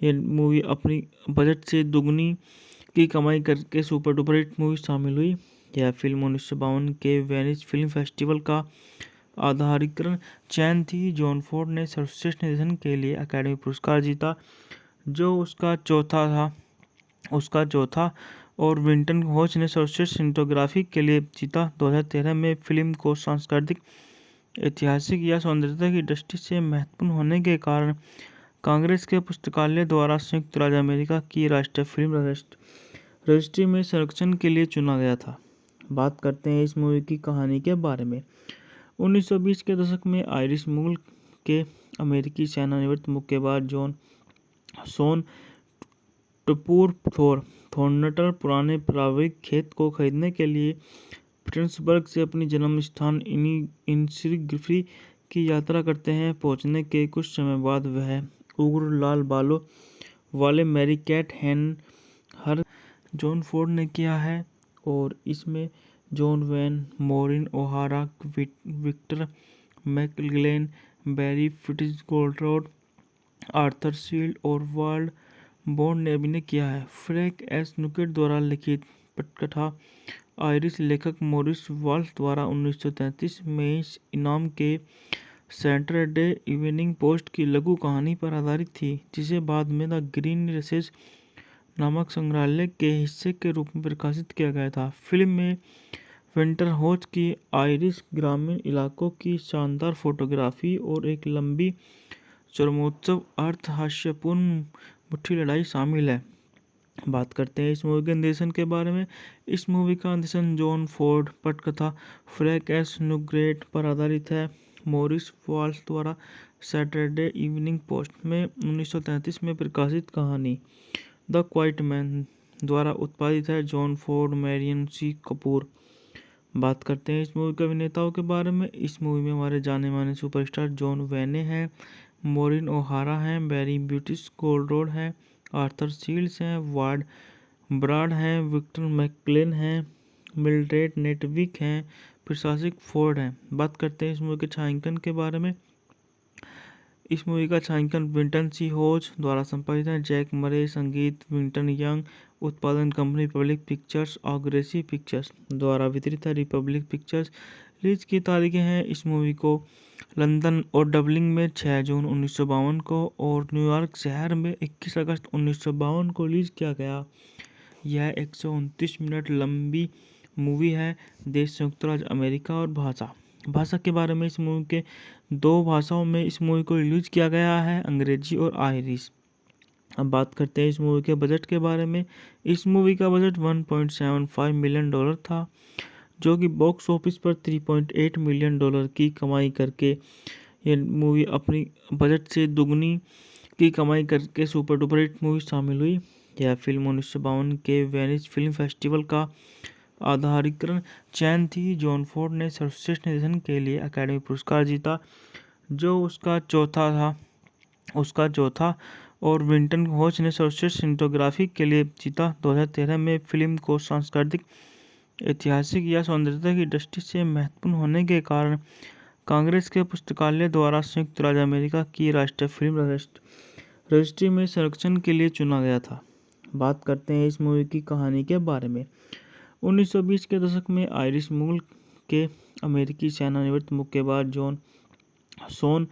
A: ये मूवी अपनी बजट से दुगनी की कमाई करके सुपर डुपर हिट मूवी शामिल हुई। यह फिल्म 1952 के वेनिस फिल्म फेस्टिवल का आधारिकरण चयन थी। जॉन फोर्ड ने सर्वश्रेष्ठ निर्देशन के लिए अकादमी पुरस्कार जीता, जो उसका चौथा और विंटन घोष ने सर्वश्रेष्ठ सिनेमेटोग्राफी के लिए जीता। 2013 में फिल्म को सांस्कृतिक, ऐतिहासिक या सौंदर्यता की दृष्टि से महत्वपूर्ण होने के कारण कांग्रेस के पुस्तकालय द्वारा संयुक्त राज्य अमेरिका की राष्ट्रीय फिल्म रजिस्ट्री में संरक्षण के लिए चुना गया था। बात करते हैं इस मूवी की कहानी के बारे में। 1920 के दशक में आयरिश मूल के अमेरिकी सेनानिवृत्त मुक्केबाज शॉन टूपुर थॉर्नटर पुराने पारिवारिक खेत को खरीदने के लिए पिट्सबर्ग से अपनी जन्म स्थान इनिसग्री की यात्रा करते हैं। पहुंचने के कुछ समय बाद वह उग्र लाल बालों वाले मैरी कैट हर जॉन फोर्ड ने किया है, और इसमें John Wayne, Maureen O'Hara, Victor McLaglen, Barry Fitzgerald, Arthur Shields और वाल्ड बॉन्ड ने अभिनय किया है। फ्रैंक एस नुकेट द्वारा लिखित पटकथा आयरिश लेखक मॉरिस वाल्श द्वारा 1933 में इस इनाम के सैटरडे इवनिंग पोस्ट की लघु कहानी पर आधारित थी, जिसे बाद में द ग्रीन रेसेस नामक संग्रहालय के हिस्से के रूप में प्रकाशित किया गया था। फिल्म में विंटर होच की आयरिश ग्रामीण इलाकों की शानदार फोटोग्राफी और एक लंबी चरमोत्सव अर्थ हास्यपूर्ण मुट्ठी लड़ाई शामिल है। बात करते हैं इस मूवी के निर्देशन के बारे में। इस मूवी का निर्देशन जॉन फोर्ड पटकथा फ्रैंक एस नुकेट पर आधारित है। मॉरिस वाल्श द्वारा सैटरडे इवनिंग पोस्ट में 1933 में प्रकाशित कहानी द क्वाइट मैन द्वारा उत्पादित है। जॉन फोर्ड, मैरियन सी कपूर। बात करते हैं इस मूवी के अभिनेताओं के बारे में। इस मूवी में हमारे जाने माने सुपरस्टार जॉन वेने हैं, मोरिन ओहारा हैं, बैरी ब्यूटिस गोल्डरोड हैं, आर्थर शील्ड्स हैं, वार्ड ब्राड हैं, विक्टर मैकक्लेन हैं, मिल्ड्रेड नेटविक हैं, प्रशासक फोर्ड हैं। बात करते हैं इस मूवी के छायांकन के बारे में। इस मूवी का छायांकन विंटन सी होज द्वारा संपादित है। जैक मरे, संगीत विंटन यंग, उत्पादन कंपनी रिपब्लिक पिक्चर्स, ऑग्रेसिव पिक्चर्स द्वारा वितरित है। Republic pictures. रिलीज की तारीखें हैं इस मूवी को लंदन और डबलिन में 6 जून 1952 को और न्यूयॉर्क शहर में 21 अगस्त 1952 को रिलीज किया गया। यह 129 मिनट लंबी मूवी है। देश संयुक्त राज्य अमेरिका और भाषा के बारे में इस मूवी के 2 भाषाओं में इस मूवी को रिलीज किया गया है, अंग्रेजी और आयरिश। अब बात करते हैं इस मूवी के बजट के बारे में। इस मूवी का बजट $1.75 मिलियन था, जो कि बॉक्स ऑफिस पर $3.8 मिलियन की कमाई करके ये मूवी अपनी बजट से दुगनी की कमाई करके सुपर डुपर हिट मूवी शामिल हुई। यह फिल्म 1952 के वेनिस फिल्म फेस्टिवल का आधारिकरण चयन थी। जॉन फोर्ड ने सर्वश्रेष्ठ निर्देशन के लिए अकादमी पुरस्कार जीता, जो उसका चौथा और विंटन होच ने सर्वश्रेष्ठ सिनेमेटोग्राफी के लिए जीता। 2013 में फिल्म को सांस्कृतिक, ऐतिहासिक या सौंदर्यता की दृष्टि से महत्वपूर्ण होने के कारण कांग्रेस के पुस्तकालय द्वारा संयुक्त राज्य अमेरिका की राष्ट्रीय फिल्म रजिस्ट्री में संरक्षण के लिए चुना गया था। बात करते हैं इस मूवी की कहानी के बारे में। 1920 के दशक में आयरिश मूल के अमेरिकी सेवानिवृत्त मुक्केबाज शॉन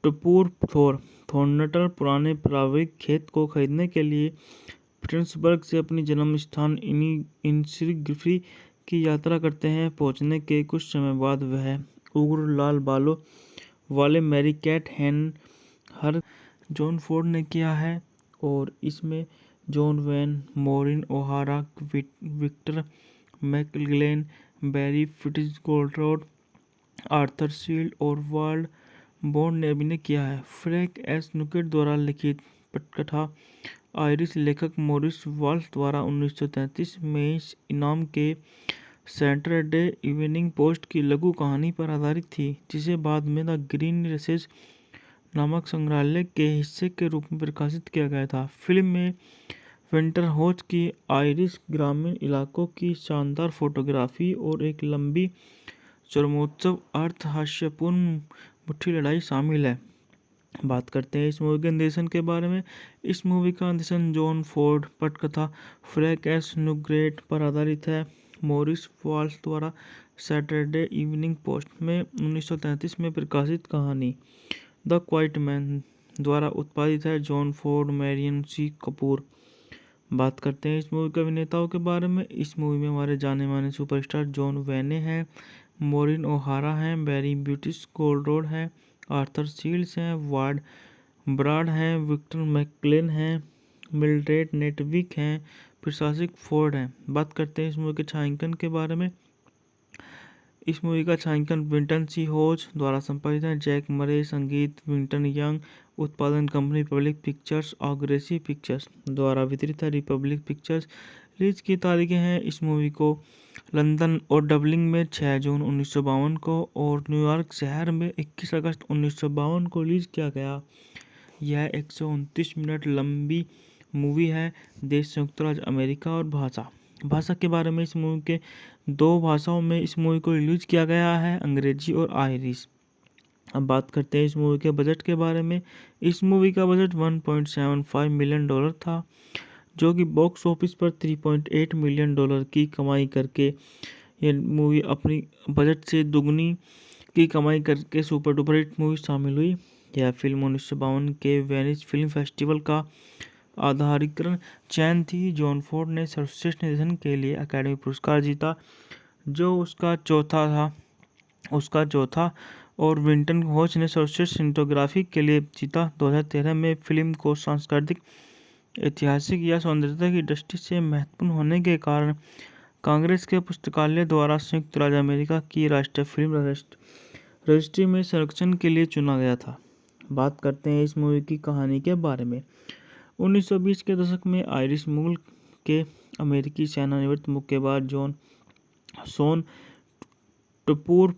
A: टूपुर थॉर्नटन पुराने पारिवारिक खेत को खरीदने के लिए पिट्सबर्ग से अपनी जन्म स्थान इनिग्री की यात्रा करते हैं। पहुंचने के कुछ समय बाद वह उग्र लाल बालों वाले मैरी कैट हर जॉन फोर्ड ने किया है और इसमें John Wayne, Maureen O'Hara, Victor McLaglen, Barry Fitzgerald, Arthur Shields और वार्ड बॉन्ड ने अभिनय किया है। फ्रैंक एस नुकेट द्वारा लिखित पटकथा आयरिश लेखक मॉरिस वाल्श द्वारा 1933 में इस इनाम के सैटरडे इवनिंग पोस्ट की लघु कहानी पर आधारित थी, जिसे बाद में द ग्रीन रेसेस नामक संग्रहालय के हिस्से के रूप में प्रकाशित किया गया था। फिल्म में विंटर होच की आयरिश ग्रामीण इलाकों की शानदार फोटोग्राफी और एक लंबी चरमोत्सव अर्थ हास्यपूर्ण मुट्ठी लड़ाई शामिल है। बात करते हैं इस मूवी के निर्देशन के बारे में। इस मूवी का निर्देशन जॉन फोर्ड पटकथा फ्रैंक एस नुकेट पर आधारित है। मॉरिस वाल्श द्वारा सैटरडे इवनिंग पोस्ट में 1933 में प्रकाशित कहानी द क्वाइट मैन द्वारा उत्पादित है। जॉन फोर्ड, मैरियन सी कपूर। बात करते हैं इस मूवी के अभिनेताओं के बारे में। इस मूवी में हमारे जाने माने सुपरस्टार जॉन वेने हैं, मोरिन ओहारा हैं, बैरी ब्यूटिस गोल्डरोड हैं, आर्थर शील्ड्स हैं, वार्ड ब्राड हैं, विक्टर मैकक्लेन हैं, मिल्ड्रेड नेटविक हैं, प्रशासक फोर्ड हैं। बात करते हैं इस मूवी के छायांकन के बारे में। इस मूवी का छायांकन विंटन सी होज द्वारा संपादित है। जैक मरे, संगीत विंटन यंग, उत्पादन कंपनी रिपब्लिक पिक्चर्स, ऑग्रेसिव पिक्चर्स द्वारा वितरित है। Republic pictures. रिलीज की तारीखें हैं इस मूवी को लंदन और डबलिन में 6 जून 1952 को और न्यूयॉर्क शहर में 21 अगस्त 1952 को रिलीज किया गया। यह 129 मिनट लंबी मूवी है। देश संयुक्त राज्य अमेरिका और भाषा के बारे में इस मूवी के 2 भाषाओं में इस मूवी को रिलीज किया गया है, अंग्रेजी और आयरिश। अब बात करते हैं इस मूवी के बजट के बारे में। इस मूवी का बजट $1.75 मिलियन था, जो कि बॉक्स ऑफिस पर $3.8 मिलियन की कमाई करके ये मूवी अपनी बजट से दुगनी की कमाई करके सुपर डुपर हिट मूवी शामिल हुई। यह फिल्म 1952 के वेनिस फिल्म फेस्टिवल का आधारिकरण चयन थी। जॉन फोर्ड ने सर्वश्रेष्ठ निर्देशन के लिए अकादमी पुरस्कार जीता, जो उसका चौथा और विंटन होच ने सर्वश्रेष्ठ सिनेमेटोग्राफी के लिए जीता। 2013 में फिल्म को सांस्कृतिक, ऐतिहासिक या सौंदर्यता की दृष्टि से महत्वपूर्ण होने के कारण कांग्रेस के पुस्तकालय द्वारा संयुक्त राज्य अमेरिका की राष्ट्रीय फिल्म रजिस्ट्री में संरक्षण के लिए चुना गया था। बात करते हैं इस मूवी की कहानी के बारे में। 1920 के दशक में आयरिश मूल के अमेरिकी सेवानिवृत्त मुक्केबाज शॉन टूपुर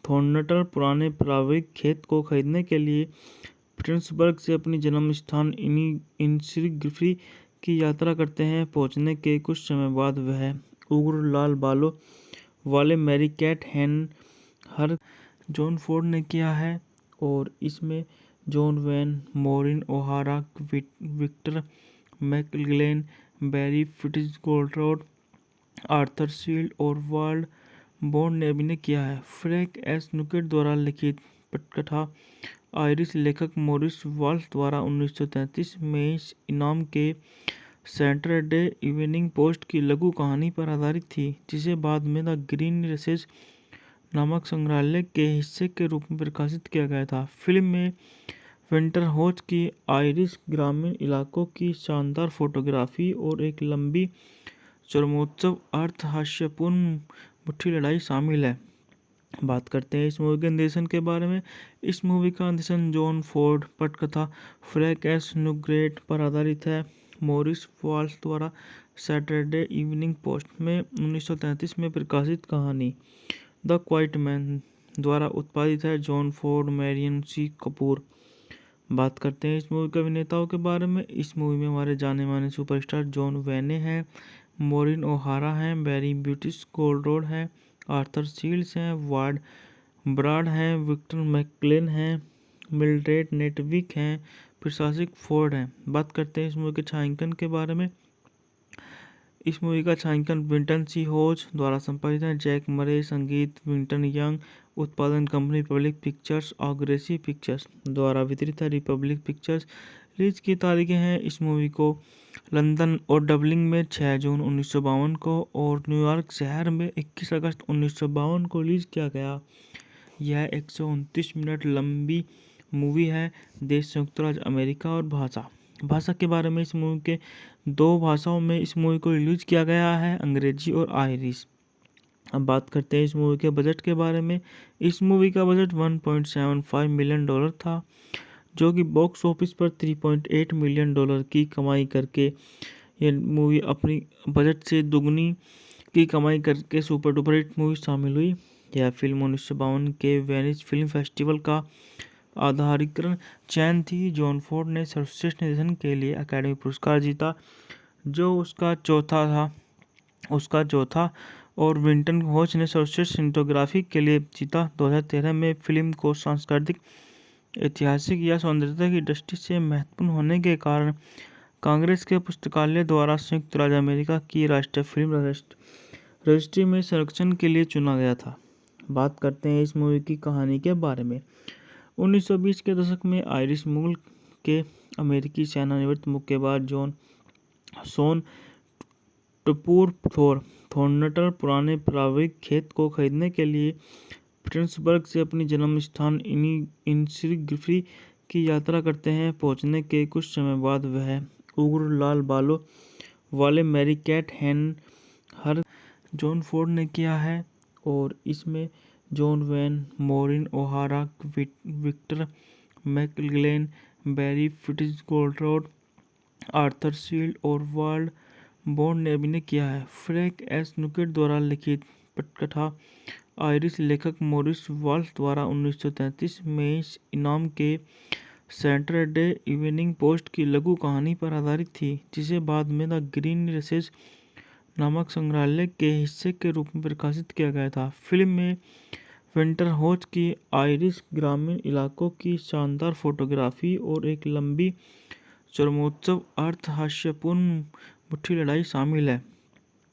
A: थॉर्नटर पुराने पारिवारिक खेत को खरीदने के लिए पिट्सबर्ग से अपनी जन्म स्थान इनिसग्री की यात्रा करते हैं। पहुंचने के कुछ समय बाद वह उग्र लाल बालों वाले मैरी कैट हर जॉन फोर्ड ने किया है और इसमें John Wayne, Maureen O'Hara, Victor McLaglen, Barry Fitzgerald, Arthur Shields और वाल्ड बॉन्ड ने अभिनय किया है। फ्रैंक एस नुकेट द्वारा लिखित पटकथा आयरिश लेखक मॉरिस वाल्श द्वारा 1933 में इस इनाम के सैटरडे इवनिंग पोस्ट की लघु कहानी पर आधारित थी, जिसे बाद में द ग्रीन रेसेस नामक संग्रहालय के हिस्से के रूप में प्रकाशित किया गया था। फिल्म में विंटरहॉच की आयरिश ग्रामीण इलाकों की शानदार फोटोग्राफी और एक लंबी चरमोत्सव अर्थ हास्यपूर्ण मुट्ठी लड़ाई शामिल है। बात करते हैं इस मूवी के निर्देशन के बारे में। इस मूवी का निर्देशन जॉन फोर्ड पटकथा फ्रैंक एस नुकेट पर आधारित है। मॉरिस वाल्श द्वारा सैटरडे इवनिंग पोस्ट में 1933 में प्रकाशित कहानी द क्वाइट मैन द्वारा उत्पादित है। जॉन फोर्ड, मैरियन सी कपूर। बात करते हैं इस मूवी के अभिनेताओं के बारे में। इस मूवी में हमारे जाने माने सुपरस्टार जॉन वेने हैं, मॉरिन ओहारा हैं, बैरी फिट्जगेराल्ड हैं, आर्थर शील्ड्स हैं, वार्ड ब्राड हैं, विक्टर मैकलेन हैं, मिल्ड्रेड नेटविक हैं, प्रशासक फोर्ड हैं। बात करते हैं इस मूवी के छायांकन के बारे में। इस मूवी का छायांकन विंटन सी होज द्वारा संपादित है। जैक मरे, संगीत विंटन यंग, उत्पादन कंपनी रिपब्लिक पिक्चर्स और ग्रेसी पिक्चर्स द्वारा वितरित है। Republic pictures. रिलीज की तारीखें हैं इस मूवी को लंदन और डबलिन में 6 जून 1952 को और न्यूयॉर्क शहर में 21 अगस्त 1952 को रिलीज किया गया। यह 129 मिनट लंबी मूवी है। देश संयुक्त राज्य अमेरिका और भाषा के बारे में इस मूवी के 2 भाषाओं में इस मूवी को रिलीज किया गया है, अंग्रेजी और आयरिश। अब बात करते हैं इस मूवी के बजट के बारे में। इस मूवी का बजट $1.75 मिलियन था, जो कि बॉक्स ऑफिस पर $3.8 मिलियन की कमाई करके यह मूवी अपनी बजट से दुगनी की कमाई करके सुपर डुपर हिट मूवी शामिल हुई। यह फिल्म 1952 के वेनिस फिल्म फेस्टिवल का आधारिकरण चयन थी। जॉन फोर्ड ने सर्वश्रेष्ठ निर्देशन के लिए अकादमी पुरस्कार जीता, जो उसका चौथा और विंटन हॉच ने सर्वश्रेष्ठ सिनेमेटोग्राफी के लिए जीता। 2013 में फिल्म को सांस्कृतिक, ऐतिहासिक या सौंदर्यता की दृष्टि से महत्वपूर्ण होने के कारण कांग्रेस के पुस्तकालय द्वारा संयुक्त राज्य अमेरिका की राष्ट्रीय फिल्म रजिस्ट्री में संरक्षण के लिए चुना गया था। बात करते हैं इस मूवी की कहानी के बारे में। 1920 के दशक में आयरिश मूल के अमेरिकी सेवानिवृत्त मुक्केबाज शॉन टूपुर थॉर्नटर पुराने पारिवारिक खेत को खरीदने के लिए पिट्सबर्ग से अपनी जन्म स्थान इनिसग्री की यात्रा करते हैं। पहुंचने के कुछ समय बाद वह उग्र लाल बालों वाले मैरी कैट हर जॉन फोर्ड ने किया है और इसमें John Wayne, Maureen O'Hara, Victor McLaglen, Barry Fitzgerald, Arthur Shields और वाल्ड बॉन्ड ने अभिनय किया है। फ्रैंक एस नुकेट द्वारा लिखित पटकथा आयरिश लेखक मॉरिस वाल्श द्वारा 1933 में इस इनाम के सैटरडे इवनिंग पोस्ट की लघु कहानी पर आधारित थी, जिसे बाद में द ग्रीन रेसेस नामक संग्रहालय के हिस्से के रूप में प्रकाशित किया गया था। फिल्म में विंटरहॉच की आयरिश ग्रामीण इलाकों की शानदार फोटोग्राफी और एक लंबी चरमोत्सव अर्थ हास्यपूर्ण मुट्ठी लड़ाई शामिल है।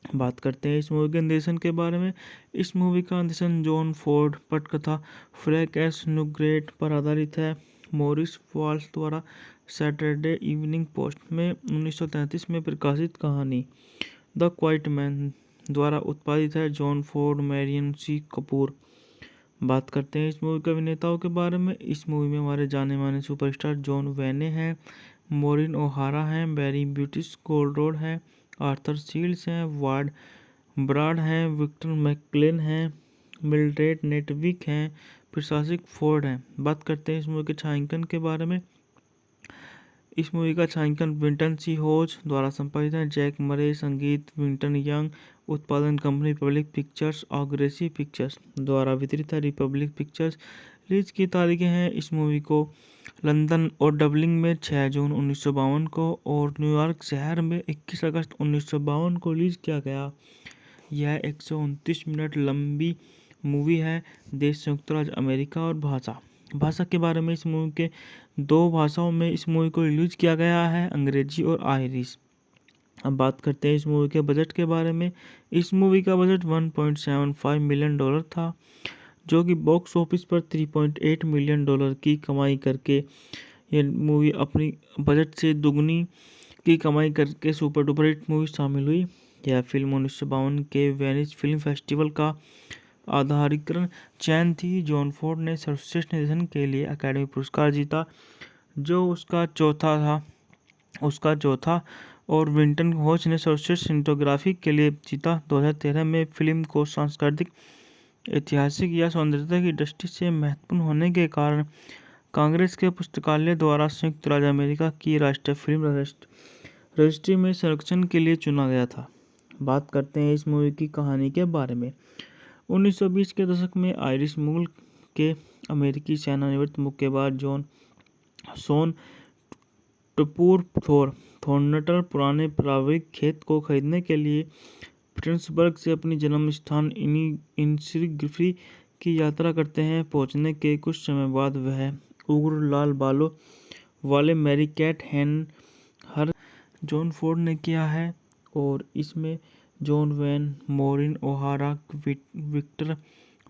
A: बात करते हैं इस मूवी के निर्देशन के बारे में। इस मूवी का निर्देशन जॉन फोर्ड पटकथा फ्रैंक एस नुकेट पर आधारित है। मॉरिस वाल्श द्वारा सैटरडे इवनिंग पोस्ट में 1933 में प्रकाशित कहानी द क्वाइट मैन द्वारा उत्पादित है। जॉन फोर्ड, मैरियन सी कपूर। बात करते हैं इस मूवी के अभिनेताओं के बारे में। इस मूवी में हमारे जाने माने सुपरस्टार जॉन वेने हैं, मॉरिन ओहारा हैं, बैरी फिट्जगेराल्ड हैं, आर्थर शील्ड्स हैं, वार्ड ब्राड हैं, विक्टर मैकलेन हैं, मिल्ड्रेड नेटविक हैं, प्रशासक फोर्ड हैं। बात करते हैं इस मूवी के छायांकन के बारे में। इस मूवी का छायांकन विंटन सी होज द्वारा संपादित है। जैक मरे, संगीत विंटन यंग, उत्पादन कंपनी रिपब्लिक पिक्चर्स और ग्रेसी पिक्चर्स द्वारा वितरित है। Republic pictures. रिलीज की तारीखें हैं इस मूवी को लंदन और डबलिन में 6 जून 1952 को और न्यूयॉर्क शहर में 21 अगस्त 1952 को रिलीज किया गया। यह 129 मिनट लंबी मूवी है। देश संयुक्त राज्य अमेरिका और भाषा के बारे में इस मूवी के 2 भाषाओं में इस मूवी को रिलीज किया गया है, अंग्रेजी और आयरिश। अब बात करते हैं इस मूवी के बजट के बारे में। इस मूवी का बजट $1.75 मिलियन था, जो कि बॉक्स ऑफिस पर $3.8 मिलियन की कमाई करके ये मूवी अपनी बजट से दुगनी की कमाई करके सुपर डुपर हिट मूवी शामिल हुई। यह फिल्म 1952 के वेनिस फिल्म फेस्टिवल का आधारिकरण चयन थी। जॉन फोर्ड ने सर्वश्रेष्ठ निर्देशन के लिए अकादमी पुरस्कार जीता, जो उसका चौथा और विंटन होच ने सर्वश्रेष्ठ सिनेमेटोग्राफी के लिए जीता। 2013 में फिल्म को सांस्कृतिक, ऐतिहासिक या सौंदर्यता की दृष्टि से महत्वपूर्ण होने के कारण कांग्रेस के पुस्तकालय द्वारा संयुक्त राज्य अमेरिका की राष्ट्रीय फिल्म रजिस्ट्री में संरक्षण के लिए चुना गया था। बात करते हैं इस मूवी की कहानी के बारे में। 1920 के दशक में आयरिश मूल के अमेरिकी सेनानिवृत्त मुक्केबाज शॉन टूपुर थॉर्नटन पुराने पारिवारिक खेत को खरीदने के लिए पिट्सबर्ग से अपनी जन्म स्थान इनिसग्रिफी की यात्रा करते हैं। पहुंचने के कुछ समय बाद वह उग्र लाल बालों वाले मैरी कैट हर जॉन फोर्ड ने किया है और इसमें John Wayne, Maureen O'Hara, Victor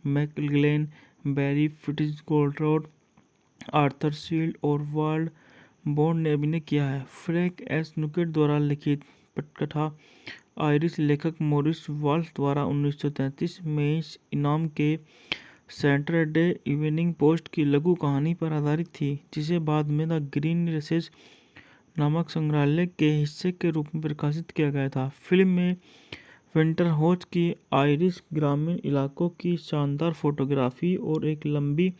A: McLaglen, Barry Fitzgerald, Arthur Shields और वर्ल्ड बॉन्ड ने अभिनय किया है। फ्रैंक एस नुकेट द्वारा लिखित पटकथा आयरिश लेखक मॉरिस वाल्श द्वारा 1933 में इस इनाम के सैटरडे इवनिंग पोस्ट की लघु कहानी पर आधारित थी, जिसे बाद में द ग्रीन रेसेस नामक संग्रहालय के हिस्से के रूप में प्रकाशित किया गया था। फिल्म में विंटर होच की आयरिश ग्रामीण इलाकों की शानदार फोटोग्राफी और एक लंबी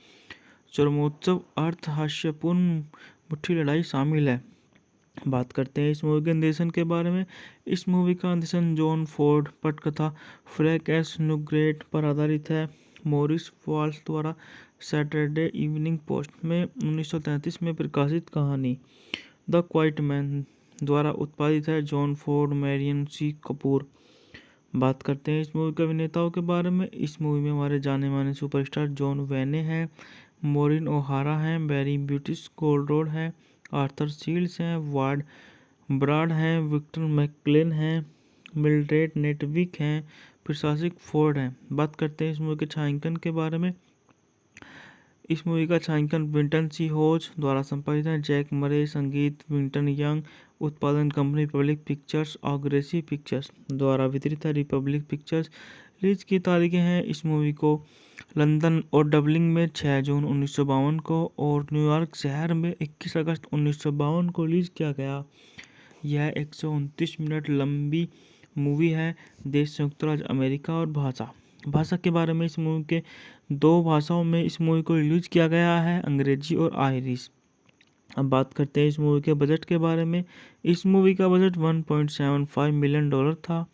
A: चरमोत्सव अर्थ हास्यपूर्ण मुट्ठी लड़ाई शामिल है। बात करते हैं इस मूवी के निर्देशन के बारे में। इस मूवी का निर्देशन जॉन फोर्ड पटकथा फ्रैंक एस नुकेट पर आधारित है। मॉरिस वाल्श द्वारा सैटरडे इवनिंग पोस्ट में 1933 में प्रकाशित कहानी द क्वाइट मैन द्वारा उत्पादित है। जॉन फोर्ड, मैरियन सी कपूर। बात करते हैं इस मूवी के अभिनेताओं के बारे में। इस मूवी में हमारे जाने माने सुपरस्टार जॉन वेने हैं, मॉरिन ओहारा हैं, बैरी फिट्जगेराल्ड हैं, आर्थर शील्ड्स हैं, वार्ड ब्राड हैं, विक्टर मैकलेन हैं, मिल्ड्रेड नेटविक हैं, प्रशासक फोर्ड हैं। बात करते हैं इस मूवी के छायांकन के बारे में। इस मूवी का छायांकन विंटन सी होज द्वारा संपादित है। जैक मरे, संगीत विंटन यंग, उत्पादन कंपनी रिपब्लिक पिक्चर्स और ग्रेसी पिक्चर्स द्वारा वितरित है। Republic pictures. रिलीज की तारीखें हैं इस मूवी को लंदन और डबलिन में 6 जून 1952 को और न्यूयॉर्क शहर में 21 अगस्त 1952 को रिलीज किया गया। यह 129 मिनट लंबी मूवी है। देश संयुक्त राज्य अमेरिका और भाषा के बारे में इस मूवी के 2 भाषाओं में इस मूवी को रिलीज किया गया है, अंग्रेजी और आयरिश। अब बात करते हैं इस मूवी के बजट के बारे में। इस मूवी का बजट $1.75 मिलियन था,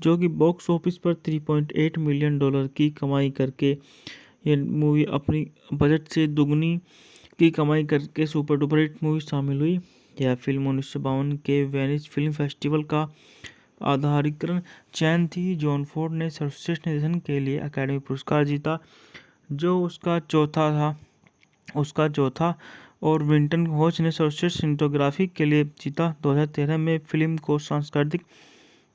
A: जो कि बॉक्स ऑफिस पर $3.8 मिलियन की कमाई करके ये मूवी अपनी बजट से दुगनी की कमाई करके सुपर डुपर हिट मूवी शामिल हुई। यह फिल्म 1952 के वेनिस फिल्म फेस्टिवल का आधारिकरण चयन थी। जॉन फोर्ड ने सर्वश्रेष्ठ निर्देशन के लिए अकादमी पुरस्कार जीता, जो उसका चौथा और विंटन होच ने सर्वश्रेष्ठ सिनेमेटोग्राफी के लिए जीता। 2013 में फिल्म को सांस्कृतिक,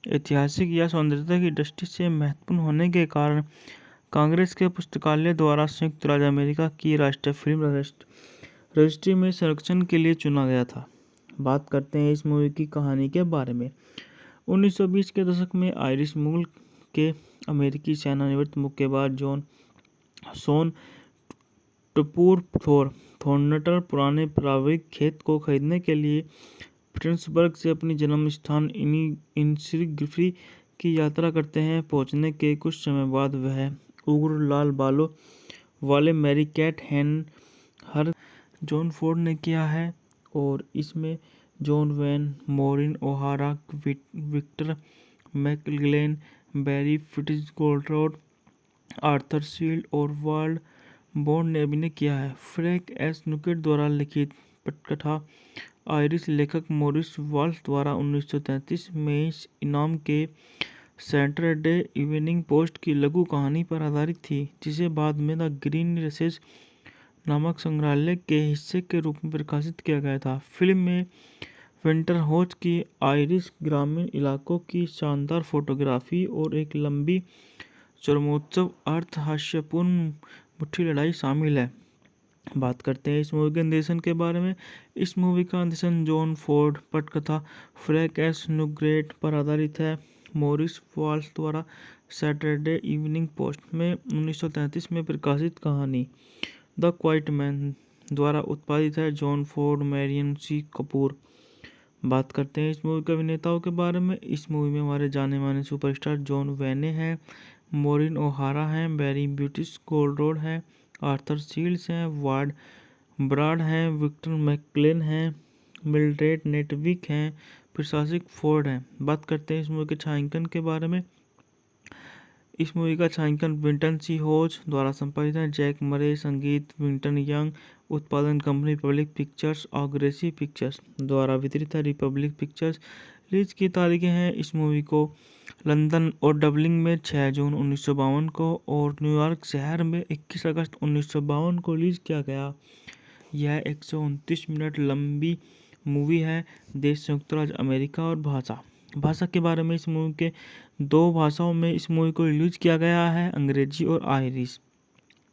A: ऐतिहासिक या सौंदर्यता की दृष्टि से महत्वपूर्ण होने के कारण कांग्रेस के पुस्तकालय द्वारा संयुक्त राज्य अमेरिका की राष्ट्रीय फिल्म रजिस्ट्री में संरक्षण के लिए चुना गया था। बात करते हैं इस मूवी की कहानी के बारे में। 1920 के दशक में आयरिश मूल के अमेरिकी सेनानिवृत्त मुक्केबाज शॉन टूपुर थॉर्नटन पुराने पारिवारिक खेत को खरीदने के लिए पिट्सबर्ग से अपनी जन्म स्थान इनिसग्रिफी की यात्रा करते हैं। पहुंचने के कुछ समय बाद वह उग्र लाल बालों वाले मैरी कैट हर जॉन फोर्ड ने किया है और इसमें John Wayne, Maureen O'Hara, Victor McLaglen, Barry Fitzgerald, Arthur Shields और वाल्ड बॉन्ड ने अभिनय किया है। फ्रैंक एस नुकेट द्वारा लिखित पटकथा आयरिश लेखक मॉरिस वाल्श द्वारा 1933 में इस इनाम के सैटरडे इवनिंग पोस्ट की लघु कहानी पर आधारित थी, जिसे बाद में द ग्रीन रेसेस नामक संग्रहालय के हिस्से के रूप में प्रकाशित किया गया था। फिल्म में विंटरहॉच की आयरिश ग्रामीण इलाकों की शानदार फोटोग्राफी और एक लंबी चरमोत्सव अर्थ हास्यपूर्ण मुट्ठी लड़ाई शामिल है। बात करते हैं इस मूवी के निर्देशन के बारे में। इस मूवी का निर्देशन जॉन फोर्ड, पटकथा फ्रैंक एस नुकेट पर आधारित है। मॉरिस वाल्श द्वारा सैटरडे इवनिंग पोस्ट में 1933 में प्रकाशित कहानी द क्वाइट मैन द्वारा उत्पादित है। जॉन फोर्ड, मैरियन सी कपूर। बात करते हैं इस मूवी के अभिनेताओं के बारे में। इस मूवी में हमारे जाने माने सुपरस्टार जॉन वेने हैं, मॉरिन ओहारा हैं, बैरी फिट्जगेराल्ड हैं, आर्थर शील्ड्स हैं, वार्ड ब्राड हैं, विक्टर मैकलेन हैं, मिल्ड्रेड नेटविक हैं, प्रशासक फोर्ड हैं। बात करते हैं इस मूवी के छायांकन के बारे में। इस मूवी का छायांकन विंटन सी होज द्वारा संपादित है। जैक मरे, संगीत विंटन यंग, उत्पादन कंपनी रिपब्लिक पिक्चर्स और ग्रेसी पिक्चर्स द्वारा वितरित है। Republic pictures. रिलीज की तारीखें हैं इस मूवी को लंदन और डबलिन में 6 जून 1952 को और न्यूयॉर्क शहर में 21 अगस्त 1952 को रिलीज किया गया। यह 129 मिनट लंबी मूवी है। देश संयुक्त राज्य अमेरिका और भाषा के बारे में इस मूवी के 2 भाषाओं में इस मूवी को रिलीज किया गया है, अंग्रेजी और आयरिश।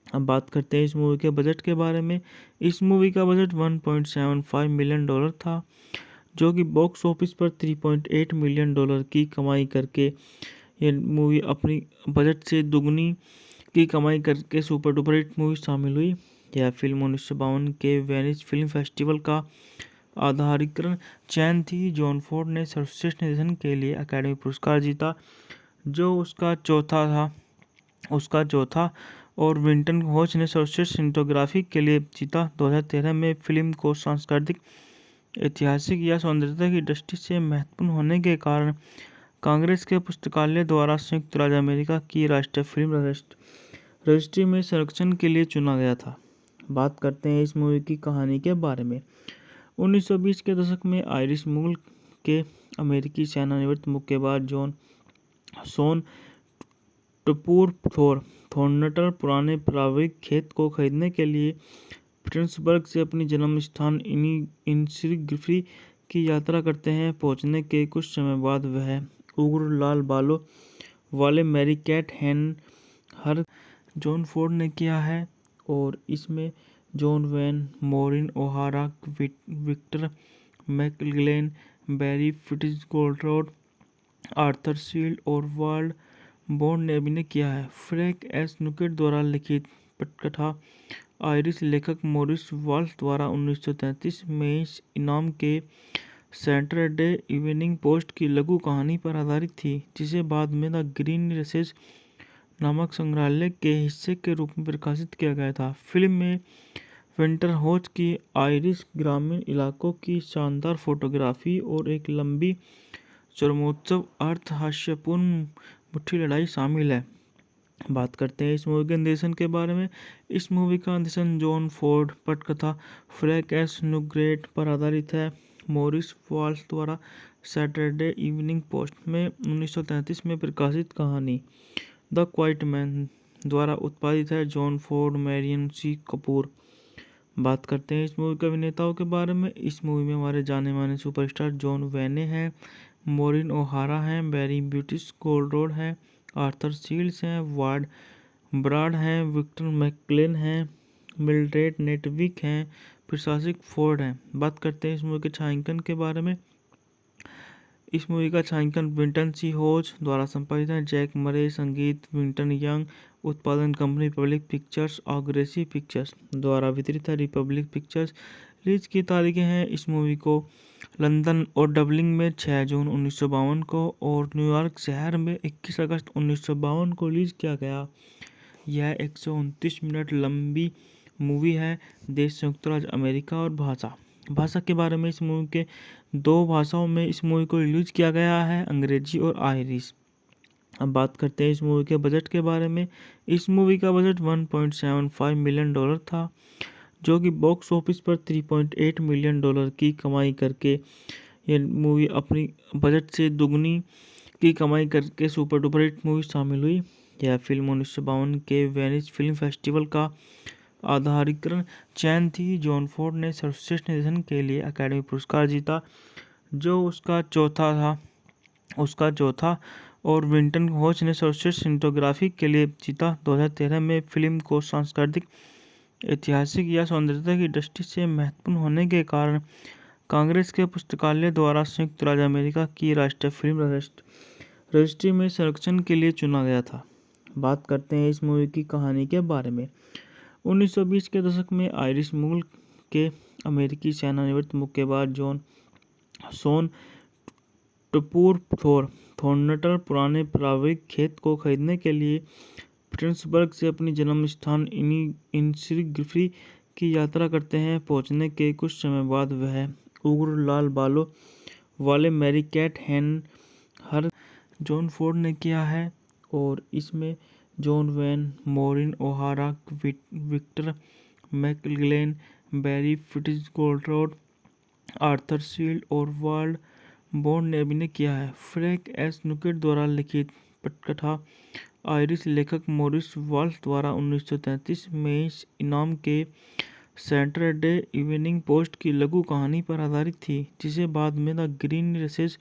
A: अब बात करते हैं इस मूवी के बजट के बारे में। इस मूवी का बजट $1.75 मिलियन था, जो कि बॉक्स ऑफिस पर $3.8 मिलियन की कमाई करके ये मूवी अपनी बजट से दुगनी की कमाई करके सुपर डुपर हिट मूवी शामिल हुई। यह फिल्म 1952 के वेनिस फिल्म फेस्टिवल का आधारिकरण चयन थी। जॉन फोर्ड ने सर्वश्रेष्ठ निर्देशन के लिए अकादमी पुरस्कार जीता, जो उसका चौथा और विंटन हॉच ने सर्वश्रेष्ठ सिनेमेटोग्राफी के लिए जीता। 2013 में फिल्म को सांस्कृतिक, ऐतिहासिक या सौंदर्यता की दृष्टि से महत्वपूर्ण होने के कारण कांग्रेस के पुस्तकालय द्वारा संयुक्त राज्य अमेरिका की राष्ट्रीय फिल्म रजिस्ट्री में संरक्षण के लिए चुना गया था। बात करते हैं इस मूवी की कहानी के बारे में। 1920 के दशक में आयरिश मूल के अमेरिकी सेवानिवृत्त मुक्केबाज शॉन टूपुर थॉर्नटन पुराने पारिवारिक खेत को खरीदने के लिए पिट्सबर्ग से अपनी जन्म स्थान इनिग्री की यात्रा करते हैं। पहुंचने के कुछ समय बाद वह उग्र लाल बालों वाले मैरी कैट हर जॉन फोर्ड ने किया है और इसमें John Wayne, Maureen O'Hara, Victor McLaglen, Barry Fitzgerald, Arthur Shields और वाल्ड बॉन्ड ने अभिनय किया है। फ्रैंक एस नुकेट द्वारा लिखित पटकथा आयरिश लेखक मॉरिस वाल्श द्वारा 1933 में इस इनाम के सैटरडे इवनिंग पोस्ट की लघु कहानी पर आधारित थी, जिसे बाद में द ग्रीन रेसेस नामक संग्रहालय के हिस्से के रूप में प्रकाशित किया गया था। फिल्म में विंटरहॉच की आयरिश ग्रामीण इलाकों की शानदार फोटोग्राफी और एक लंबी चरमोत्सव अर्थ हास्यपूर्ण मुट्ठी लड़ाई शामिल है। बात करते हैं इस मूवी के निर्देशन के बारे में। इस मूवी का निर्देशन जॉन फोर्ड, पटकथा फ्रैंक एस नुकेट पर आधारित है। मॉरिस वाल्श द्वारा सैटरडे इवनिंग पोस्ट में 1933 में प्रकाशित कहानी द क्वाइट मैन द्वारा उत्पादित है। जॉन फोर्ड, मैरियन सी कपूर। बात करते हैं इस मूवी के अभिनेताओं के बारे में। इस मूवी में हमारे जाने माने सुपरस्टार जॉन वेने हैं, मॉरिन ओहारा हैं, बैरी फिट्जगेराल्ड हैं, आर्थर शील्ड्स हैं, वार्ड ब्राड हैं, विक्टर मैकलेन हैं, मिल्ड्रेड नेटविक हैं, प्रशासक फोर्ड हैं। बात करते हैं इस मूवी के छायांकन के बारे में। इस मूवी का छायांकन विंटन सी होज द्वारा संपादित है। जैक मरे, संगीत विंटन यंग, उत्पादन कंपनी रिपब्लिक पिक्चर्स और ग्रेसी पिक्चर्स द्वारा वितरित है। Republic pictures. रिलीज की तारीखें हैं इस मूवी को लंदन और डबलिन में 6 जून 1952 को और न्यूयॉर्क शहर में 21 अगस्त 1952 को रिलीज किया गया। यह 129 मिनट लंबी मूवी है। देश संयुक्त राज्य अमेरिका और भाषा के बारे में इस मूवी के दो भाषाओं में इस मूवी को रिलीज किया गया है, अंग्रेजी और आयरिश। अब बात करते हैं इस मूवी के बजट के बारे में। इस मूवी का बजट 1.75 मिलियन डॉलर था, जो कि बॉक्स ऑफिस पर 3.8 मिलियन डॉलर की कमाई करके ये मूवी अपनी बजट से दुगनी की कमाई करके सुपर डुपर हिट मूवी शामिल हुई। यह फिल्म 1952 के वेनिस फिल्म फेस्टिवल का आधारिकरण चैन थी। जॉन फोर्ड ने सर्वश्रेष्ठ निर्देशन के लिए अकादमी पुरस्कार जीता, जो उसका चौथा और विंटन होच ने सर्वश्रेष्ठ सिनेमेटोग्राफी के लिए जीता। 2013 में फिल्म को सांस्कृतिक, ऐतिहासिक या सौंदर्यता की दृष्टि से महत्वपूर्ण होने के कारण कांग्रेस के पुस्तकालय द्वारा संयुक्त राज्य अमेरिका की राष्ट्रीय फिल्म रजिस्ट्री में संरक्षण के लिए चुना गया था। बात करते हैं इस मूवी की कहानी के बारे में। 1920 के दशक में आयरिश मूल के अमेरिकी सेनानिवृत्त मुक्केबाज जॉन शॉन टपूर थॉर्नटन पुराने पारिवारिक खेत को खरीदने के लिए पिट्सबर्ग से अपनी जन्म स्थान इनिसग्रिफी की यात्रा करते हैं। पहुंचने के कुछ समय बाद वह उग्र लाल बालों वाले मैरी कैट हर जॉन फोर्ड ने किया है, और इसमें John Wayne, Maureen O'Hara, Victor McLaglen, Barry Fitzgerald, Arthur Shields और वाल्ड बॉन्ड ने अभिनय किया है। फ्रैंक एस नुकेट द्वारा लिखित पटकथा आयरिश लेखक मॉरिस वाल्श द्वारा 1933 में इस इनाम के सैटरडे इवनिंग पोस्ट की लघु कहानी पर आधारित थी, जिसे बाद में द ग्रीन रेसेस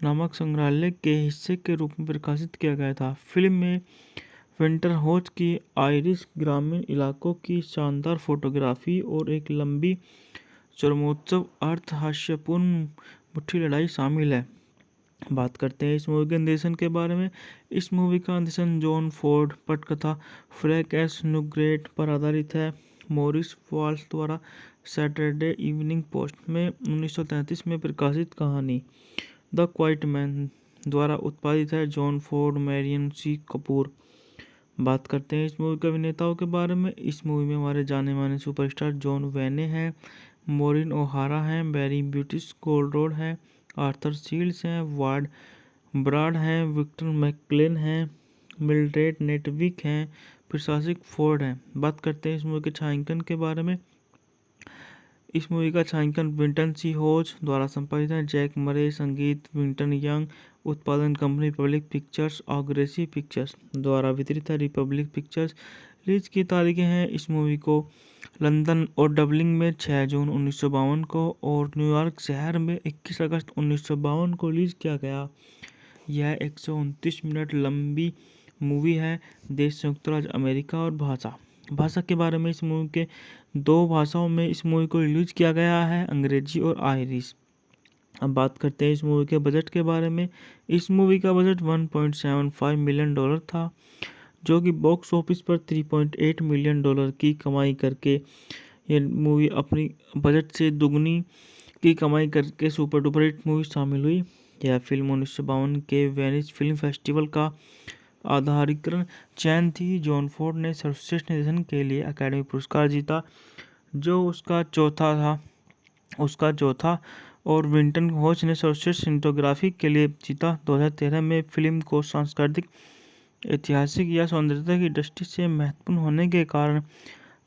A: नामक संग्रहालय के हिस्से के रूप में प्रकाशित किया गया था। फिल्म में विंटर होच की आयरिश ग्रामीण इलाकों की शानदार फोटोग्राफी और एक लंबी चरमोत्सव अर्थ हास्यपूर्ण मुट्ठी लड़ाई शामिल है। बात करते हैं इस मूवी के निर्देशन के बारे में। इस मूवी का निर्देशन जॉन फोर्ड पटकथा फ्रैंक एस नुकेट पर आधारित है। मॉरिस वाल्श द्वारा सैटरडे इवनिंग पोस्ट में 1933 में प्रकाशित कहानी द क्वाइट मैन द्वारा उत्पादित है। जॉन फोर्ड, मैरियन सी कपूर। बात करते हैं इस मूवी के अभिनेताओं के बारे में। इस मूवी में हमारे जाने माने सुपरस्टार जॉन वेने हैं, मॉरिन ओहारा हैं, बैरी ब्यूटिस गोल्डरोड हैं, आर्थर शील्ड्स हैं, वार्ड ब्राड हैं, विक्टर मैकक्लेन हैं, मिल्ड्रेड नेटविक हैं, प्रशासक फोर्ड हैं। बात करते हैं इस मूवी के छायांकन के बारे में। इस मूवी का छायांकन विंटन सी होच द्वारा संपादित है। जैक मरे संगीत, विंटन यंग। उत्पादन कंपनी रिपब्लिक पिक्चर्स और ग्रेसी पिक्चर्स द्वारा वितरित है। Republic pictures. रिलीज की तारीखें हैं इस मूवी को लंदन और डबलिन में 6 जून 1952 को और न्यूयॉर्क शहर में 21 अगस्त 1952 को रिलीज किया गया। यह 129 मिनट लंबी मूवी है। देश संयुक्त राज्य अमेरिका और भाषा के बारे में इस मूवी के दो भाषाओं में इस मूवी को रिलीज किया गया है, अंग्रेजी और आयरिश। अब बात करते हैं इस मूवी के बजट के बारे में। इस मूवी का बजट 1.75 मिलियन डॉलर था, जो कि बॉक्स ऑफिस पर 3.8 मिलियन डॉलर की कमाई करके ये मूवी अपनी बजट से दुगनी की कमाई करके सुपर डुपर हिट मूवी शामिल हुई। यह फिल्म 1952 के वेनिस फिल्म फेस्टिवल का आधारिकरण चैन थी। जॉन फोर्ड ने सर्वश्रेष्ठ निर्देशन के लिए अकादमी पुरस्कार जीता, जो उसका चौथा और विंटन होच ने सर्वश्रेष्ठ सिनेमेटोग्राफी के लिए जीता। 2013 में फिल्म को सांस्कृतिक, ऐतिहासिक या सौंदर्यता की दृष्टि से महत्वपूर्ण होने के कारण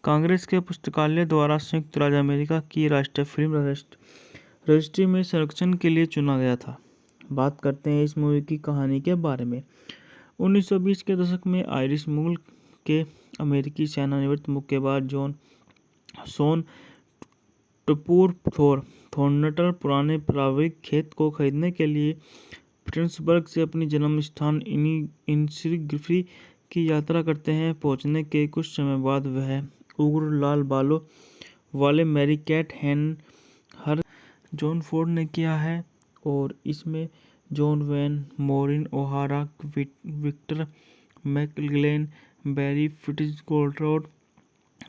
A: कांग्रेस के पुस्तकालय द्वारा संयुक्त राज्य अमेरिका की राष्ट्रीय फिल्म रजिस्ट्री में संरक्षण के लिए चुना गया था। बात करते हैं इस मूवी की कहानी के बारे में। 1920 के दशक में आयरिश मूल के अमेरिकी सेनानिवृत्त मुक्केबाज जॉन शॉन टपूर थॉर्नटन पुराने पारिवारिक खेत को खरीदने के लिए पिट्सबर्ग से अपनी जन्म स्थान इनिसग्रिफी की यात्रा करते हैं। पहुंचने के कुछ समय बाद वह उग्र लाल बालों वाले मैरी कैट हर जॉन फोर्ड ने किया है, और इसमें John Wayne, Maureen O'Hara, Victor McLaglen, Barry Fitzgerald,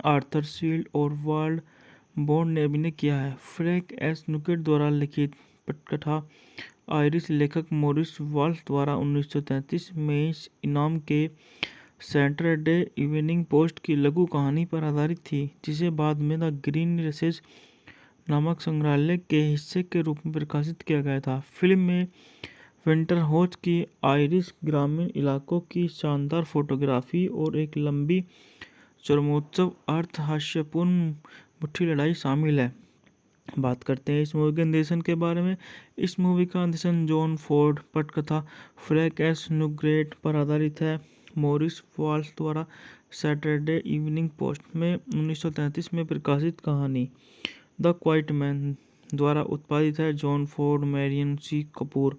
A: Arthur Shields और वाल्ड बॉन्ड ने अभिनय किया है। फ्रैंक एस नुकेट द्वारा लिखित पटकथा आयरिश लेखक मॉरिस वाल्श द्वारा 1933 में इस इनाम के सैटरडे इवनिंग पोस्ट की लघु कहानी पर आधारित थी, जिसे बाद में द ग्रीन रेसेस नामक संग्रहालय के हिस्से के रूप में प्रकाशित किया गया था। फिल्म में विंटरहॉच की आयरिश ग्रामीण इलाकों की शानदार फोटोग्राफी और एक लंबी चरमोत्सव अर्थ हास्यपूर्ण मुट्ठी लड़ाई शामिल है। बात करते हैं इस मूवी के निर्देशन के बारे में। इस मूवी का निर्देशन जॉन फोर्ड, पटकथा फ्रैंक एस न्यूग्रेट पर आधारित है। मॉरिस वाल्स द्वारा सैटरडे इवनिंग पोस्ट में 1933 में प्रकाशित कहानी द क्वाइट मैन द्वारा उत्पादित है। जॉन फोर्ड, मैरियन सी कपूर।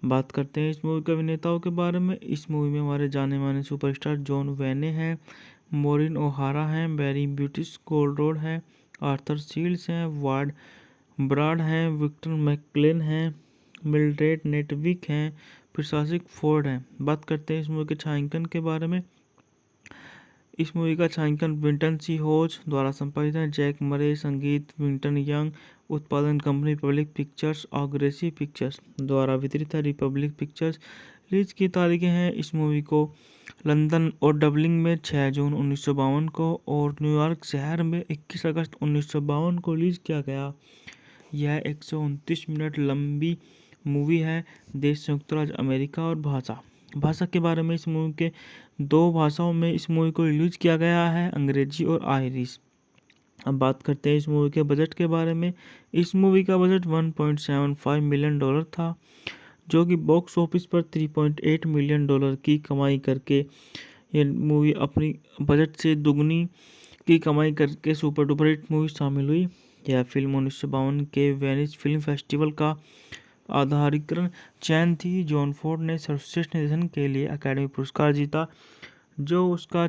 A: बात करते हैं इस मूवी के अभिनेताओं के बारे में। इस मूवी में हमारे जाने माने सुपरस्टार जॉन वेने हैं, मोरिन ओहारा हैं, बैरी ब्यूटिस गोल्डरोड है, आर्थर शील्ड्स हैं, वार्ड ब्राड हैं, विक्टर मैकक्लेन हैं, मिल्ड्रेड नेटविक हैं, प्रशासक फोर्ड हैं। बात करते हैं इस मूवी के छायांकन के बारे में। इस मूवी का छायांकन विंटन सी होज द्वारा संपादित है। जैक मरे, संगीत विंटन यंग, उत्पादन company Republic pictures, aggressive pictures द्वारा वितरित है। Republic pictures. रिलीज की तारीखें हैं इस मूवी को लंदन और डबलिन में 6 जून 1952 को और न्यूयॉर्क शहर में 21 अगस्त 1952 को रिलीज किया गया। यह 129 मिनट लंबी मूवी है। देश संयुक्त राज्य अमेरिका और भाषा के बारे में इस मूवी के 2 भाषाओं में इस मूवी को रिलीज किया गया है, अंग्रेजी और आयरिश। अब बात करते हैं इस मूवी के बजट के बारे में। इस मूवी का बजट $1.75 मिलियन था, जो कि बॉक्स ऑफिस पर $3.8 मिलियन की कमाई करके ये मूवी अपनी बजट से दुगनी की कमाई करके सुपर डुपर हिट मूवी शामिल हुई। यह फिल्म 1952 के वेनिस फिल्म फेस्टिवल का आधारिकरण चयन थी। जॉन फोर्ड ने सर्वश्रेष्ठ निर्देशन के लिए अकादमी पुरस्कार जीता, जो उसका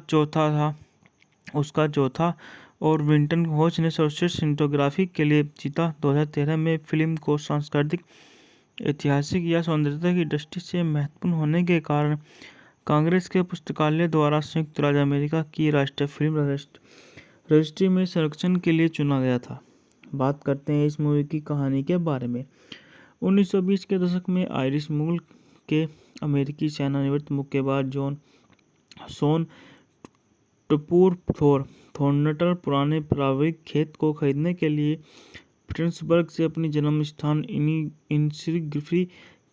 A: चौथा और विंटन हॉच ने सर्वश्रेष्ठ सिनेमेटोग्राफी के लिए जीता। 2013 में फिल्म को सांस्कृतिक, ऐतिहासिक या सौंदर्यता की दृष्टि से महत्वपूर्ण होने के कारण कांग्रेस के पुस्तकालय द्वारा संयुक्त राज्य अमेरिका की राष्ट्रीय फिल्म रजिस्ट्री में संरक्षण के लिए चुना गया था। बात करते हैं इस मूवी की कहानी के बारे में। 1920 के दशक में आयरिश मूल के अमेरिकी सेनानिवृत्त मुक्केबाज शॉन टूपुर थॉर्नटर पुराने पारिवारिक खेत को खरीदने के लिए पिट्सबर्ग से अपनी जन्म स्थान इनिसग्री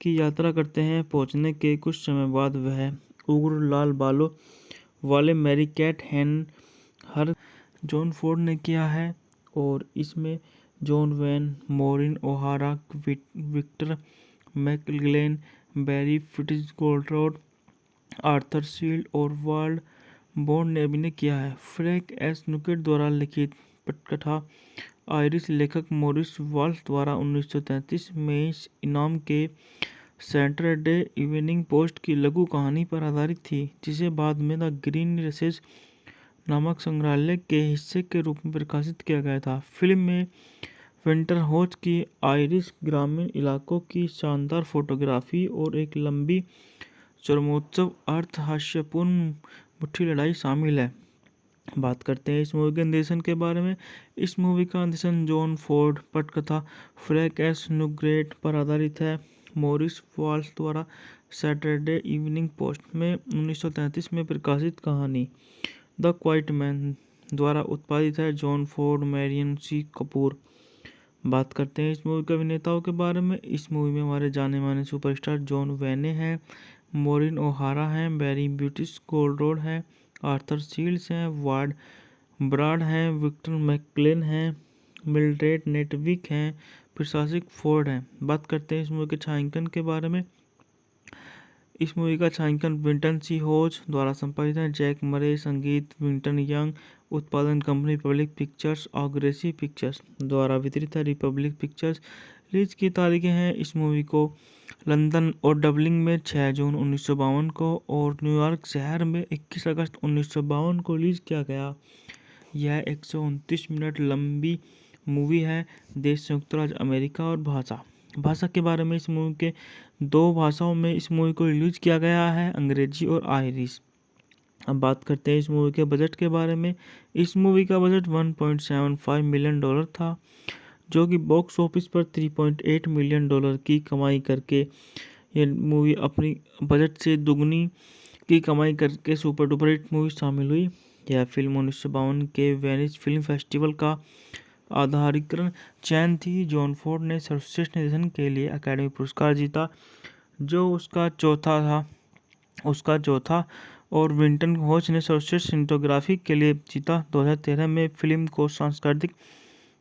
A: की यात्रा करते हैं। पहुंचने के कुछ समय बाद वह उग्र लाल बालों वाले मैरी कैट हर जॉन फोर्ड ने किया है और इसमें John Wayne, Maureen O'Hara, Victor McLaglen, Barry Fitzgerald, Arthur Shields और वार्ड बॉन्ड ने अभिनय किया है। फ्रैंक एस न्यूग्रेट द्वारा लिखित पटकथा आयरिश लेखक मॉरिस वाल्स द्वारा 1933 में इस इनाम के सैटरडे इवनिंग पोस्ट की लघु कहानी पर आधारित थी, जिसे बाद में द ग्रीन रेसेस नामक संग्रहालय के हिस्से के रूप में प्रकाशित किया गया था। फिल्म में विंटरहॉच की आयरिश ग्रामीण इलाकों की शानदार फोटोग्राफी और एक लंबी चरमोत्सव अर्थ हास्यपूर्ण मुट्ठी लड़ाई शामिल है। बात करते हैं इस मूवी के निर्देशन के बारे में। इस मूवी का निर्देशन जॉन फोर्ड, पटकथा फ्रैंक एस न्यूग्रेट पर आधारित है। मॉरिस वाल्स द्वारा सैटरडे इवनिंग पोस्ट में 1933 में प्रकाशित कहानी द क्वाइट मैन द्वारा उत्पादित है। जॉन फोर्ड, मैरियन सी कपूर। बात करते हैं इस मूवी के अभिनेताओं के बारे में। इस मूवी में हमारे जाने माने सुपरस्टार जॉन वेने हैं, मोरिन ओहारा हैं, बैरी ब्यूटिस गोल्डरोड है, आर्थर शील्ड्स हैं, वार्ड ब्राड हैं, विक्टर मैकक्लेन हैं, मिल्ड्रेड नेटविक हैं, प्रशासक फोर्ड हैं। बात करते हैं इस मूवी के छायांकन के बारे में। इस मूवी का छायांकन विंटन सी होज द्वारा संपादित है। जैक मरे, संगीत विंटन यंग, उत्पादन company Republic pictures, aggressive pictures द्वारा वितरित है। Republic pictures. रिलीज की तारीखें हैं इस मूवी को लंदन और डबलिन में 6 जून 1952 को और न्यूयॉर्क शहर में 21 अगस्त 1952 को रिलीज किया गया। यह 129 मिनट लंबी मूवी है। देश संयुक्त राज्य अमेरिका और भाषा के बारे में इस मूवी के 2 भाषाओं में इस मूवी को रिलीज किया गया है, अंग्रेजी और आयरिश। अब बात करते हैं इस मूवी के बजट के बारे में। इस मूवी का बजट $1.75 मिलियन था, जो कि बॉक्स ऑफिस पर $3.8 मिलियन की कमाई करके ये मूवी अपनी बजट से दुगनी की कमाई करके सुपर डुपर हिट मूवी शामिल हुई। यह फिल्म 1952 के वेनिस फिल्म फेस्टिवल का आधारिकरण चयन थी। जॉन फोर्ड ने सर्वश्रेष्ठ निर्देशन के लिए अकादमी पुरस्कार जीता, जो उसका चौथा और विंटन होच ने सर्वश्रेष्ठ सिनेमेटोग्राफी के लिए जीता। 2013 में फिल्म को सांस्कृतिक,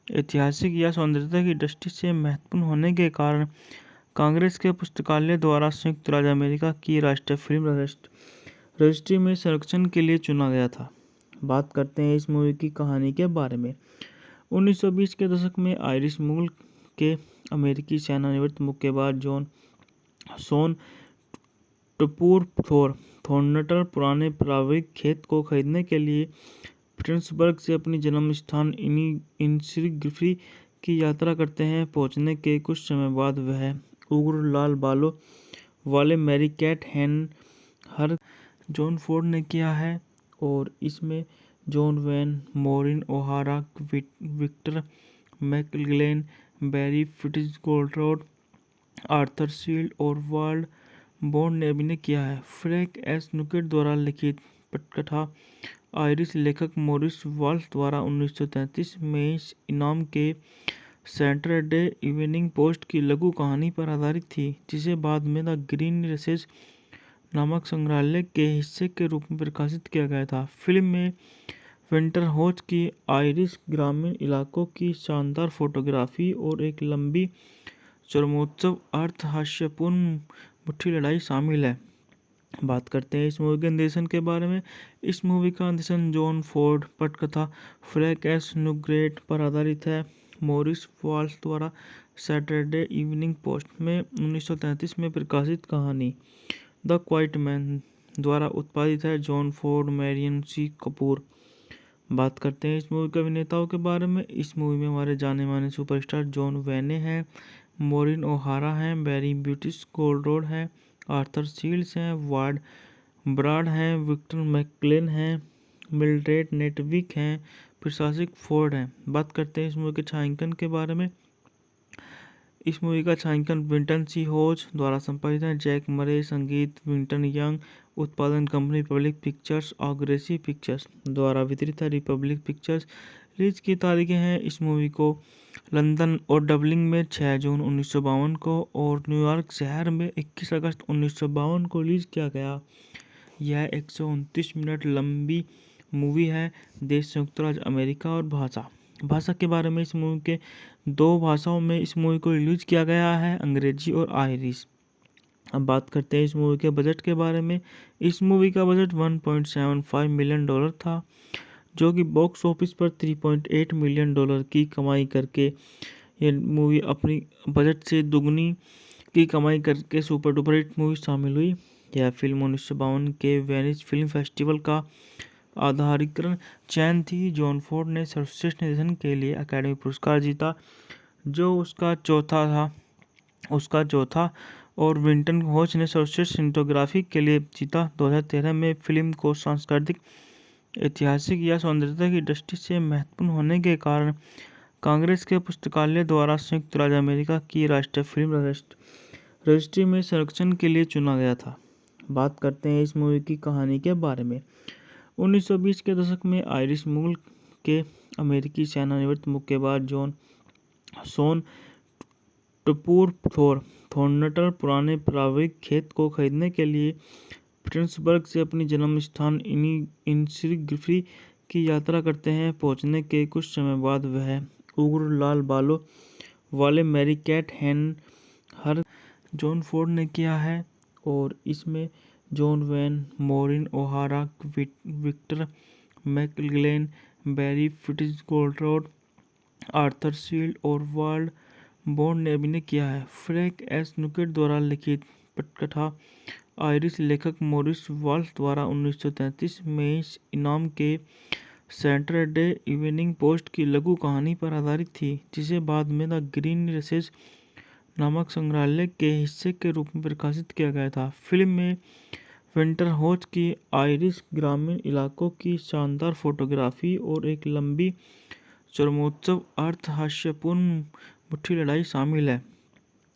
A: ऐतिहासिक या सौंदर्यता की दृष्टि से महत्वपूर्ण होने के कारण कांग्रेस के पुस्तकालय द्वारा संयुक्त राज्य अमेरिका की राष्ट्रीय फिल्म रजिस्ट्री में संरक्षण के लिए चुना गया था। बात करते हैं इस मूवी की कहानी के बारे में। 1920 के दशक में आयरिश मूल के अमेरिकी सेवानिवृत्त मुक्केबाज शॉन टूपुर थॉर्नटन पुराने पारिवारिक खेत को खरीदने के लिए पिट्सबर्ग से अपनी जन्म स्थान इंग्रिफ्री की यात्रा करते हैं। पहुंचने के कुछ समय बाद वह उग्र लाल बालों वाले मैरी कैट हर जॉन फोर्ड ने किया है, और इसमें John Wayne, Maureen O'Hara, Victor McLaglen, Barry Fitzgerald, Arthur Shields और वाल्ड बॉन्ड ने अभिनय किया है। फ्रैंक एस नुकेट द्वारा लिखित पटकथा आयरिश लेखक मॉरिस वाल्श द्वारा 1933 में इस इनाम के सैटरडे इवनिंग पोस्ट की लघु कहानी पर आधारित थी, जिसे बाद में द ग्रीन रेसेस नामक संग्रहालय के हिस्से के रूप में प्रकाशित किया गया था। फिल्म में विंटर होच की आयरिश ग्रामीण इलाकों की शानदार फोटोग्राफी और एक लंबी चरमोत्सव अर्थ हास्यपूर्ण मुट्ठी लड़ाई शामिल है। बात करते हैं इस मूवी के निर्देशन के बारे में। इस मूवी का निर्देशन जॉन फोर्ड पटकथा फ्रैंक एस नुकेट पर आधारित है। मॉरिस वाल्श द्वारा सैटरडे इवनिंग पोस्ट में 1933 में प्रकाशित कहानी द क्वाइट मैन द्वारा उत्पादित है। जॉन फोर्ड, मैरियन सी कपूर। बात करते हैं इस मूवी के अभिनेताओं के बारे में। इस मूवी में हमारे जाने माने सुपरस्टार जॉन वेने हैं, मॉरिन ओहारा हैं, बैरी फिट्जगेराल्ड हैं, आर्थर शील्ड्स हैं, वार्ड ब्राड हैं, विक्टर मैकलेन हैं, मिल्ड्रेड नेटविक हैं, प्रशासक फोर्ड हैं। बात करते हैं इस मूवी के छायांकन के बारे में। इस मूवी का छायांकन विंटन सी होच द्वारा संपादित है। जैक मरे, संगीत विंटन यंग, उत्पादन company Republic pictures, aggressive pictures द्वारा वितरित है। Republic pictures. रिलीज की तारीखें हैं इस मूवी को लंदन और डबलिन में 6 जून 1952 को और न्यूयॉर्क शहर में 21 अगस्त 1952 को रिलीज किया गया। यह 129 मिनट लंबी मूवी है। देश संयुक्त राज्य अमेरिका और भाषा के बारे में इस मूवी के 2 भाषाओं में इस मूवी को रिलीज किया गया है, अंग्रेजी और आयरिश। अब बात करते हैं इस मूवी के बजट के बारे में। इस मूवी का बजट $1.75 मिलियन था, जो कि बॉक्स ऑफिस पर $3.8 मिलियन की कमाई करके ये मूवी अपनी बजट से दुगनी की कमाई करके सुपर डुपर हिट मूवी शामिल हुई। यह फिल्म 1952 के वेनिस फिल्म फेस्टिवल का आधारिकरण चयन थी। जॉन फोर्ड ने सर्वश्रेष्ठ निर्देशन के लिए अकादमी पुरस्कार जीता, जो उसका चौथा और विंटन होच ने सर्वश्रेष्ठ सिनेमेटोग्राफी के लिए जीता। 2013 में फिल्म को सांस्कृतिक, ऐतिहासिक या सौंदर्यता की दृष्टि से महत्वपूर्ण होने के कारण कांग्रेस के पुस्तकालय द्वारा संयुक्त राज्य अमेरिका की राष्ट्रीय फिल्म रजिस्ट्री में संरक्षण के लिए चुना गया था। बात करते हैं इस मूवी की कहानी के बारे में। 1920 के दशक में आयरिश मूल के अमेरिकी सेवानिवृत्त मुक्केबाज शॉन टूपुर थॉर्नटन पुराने पारिवारिक खेत को खरीदने के लिए पिट्सबर्ग से अपनी जन्म स्थान इंग्रिफ्री की यात्रा करते हैं। पहुंचने के कुछ समय बाद वह उग्र लाल बालों वाले मैरी कैट हर जॉन फोर्ड ने किया है, और इसमें John Wayne, Maureen O'Hara, Victor McLaglen, Barry Fitzgerald, Arthur Shields और वाल्ड बॉन्ड ने अभिनय किया है। फ्रैंक एस नुकेट द्वारा लिखित पटकथा आयरिश लेखक मॉरिस वाल्श द्वारा 1933 में इस इनाम के सैटरडे इवनिंग पोस्ट की लघु कहानी पर आधारित थी, जिसे बाद में द ग्रीन रेसेस नामक संग्रहालय के हिस्से के रूप में प्रकाशित किया गया था। फिल्म में विंटर होच की आयरिश ग्रामीण इलाकों की शानदार फोटोग्राफी और एक लंबी चरमोत्सव अर्थ हास्यपूर्ण मुट्ठी लड़ाई शामिल है।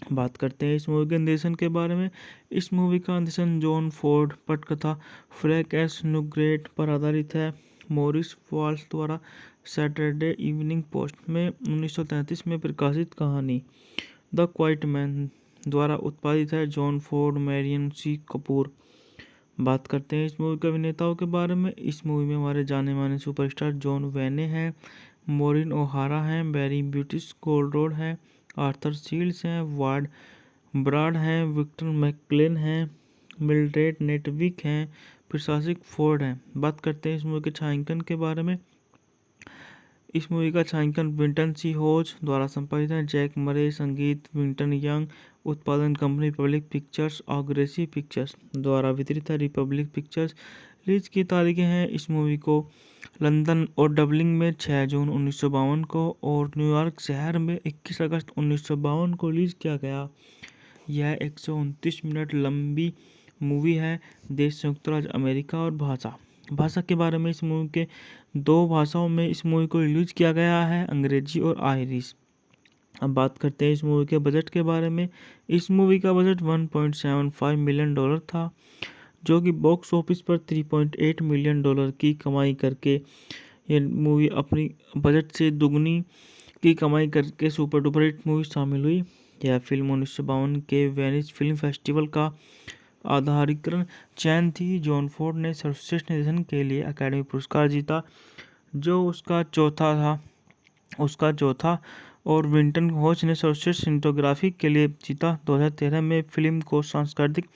A: बात करते हैं इस मूवी के निर्देशन के बारे में। इस मूवी का निर्देशन जॉन फोर्ड पटकथा फ्रैंक एस नुकेट पर आधारित है। मॉरिस वॉल्श द्वारा सैटरडे इवनिंग पोस्ट में 1933 में प्रकाशित कहानी। द क्वाइट मैन द्वारा उत्पादित है, जॉन फोर्ड, मैरियन सी कपूर। बात करते हैं इस मूवी के अभिनेताओं के बारे में। इस मूवी में हमारे जाने माने सुपरस्टार जॉन वेने हैं, मोरिन ओहारा हैं, बैरी ब्यूटिस गोल्डरोड हैं, आर्थर शील्ड्स हैं, वार्ड ब्राड हैं, विक्टर मैकक्लेन हैं, मिल्ड्रेड नेटविक हैं, प्रशासक फोर्ड हैं। बात करते हैं इस मूवी के छायांकन के बारे में। इस मूवी का छायांकन विंटन सी होज द्वारा संपादित है, जैक मरे, संगीत विंटन यंग, उत्पादन कंपनी रिपब्लिक पिक्चर्स, ऑग्रेसी पिक्चर्स द्वारा वितरित है, रिपब्लिक पिक्चर्स। रिलीज की तारीखें हैं इस मूवी को लंदन और डबलिन में 6 जून 1952 को और न्यूयॉर्क शहर में 21 अगस्त 1952 को रिलीज किया गया। यह 129 मिनट लंबी मूवी है। देश संयुक्त राज्य अमेरिका और भाषा के बारे में इस मूवी के 2 भाषाओं में इस मूवी को रिलीज किया गया है, अंग्रेजी और आयरिश। अब बात करते हैं इस मूवी के बजट के बारे में। इस मूवी का बजट $1.75 मिलियन था, जो कि बॉक्स ऑफिस पर $3.8 मिलियन की कमाई करके ये मूवी अपनी बजट से दुगनी की कमाई करके सुपर डुपर हिट मूवी शामिल हुई। यह फिल्म 1952 के वेनिस फिल्म फेस्टिवल का आधारिकरण चयन थी। जॉन फोर्ड ने सर्वश्रेष्ठ निर्देशन के लिए अकादमी पुरस्कार जीता, जो उसका चौथा और विंटन होच ने सर्वश्रेष्ठ सिनेमेटोग्राफी के लिए जीता। 2013 में फिल्म को सांस्कृतिक,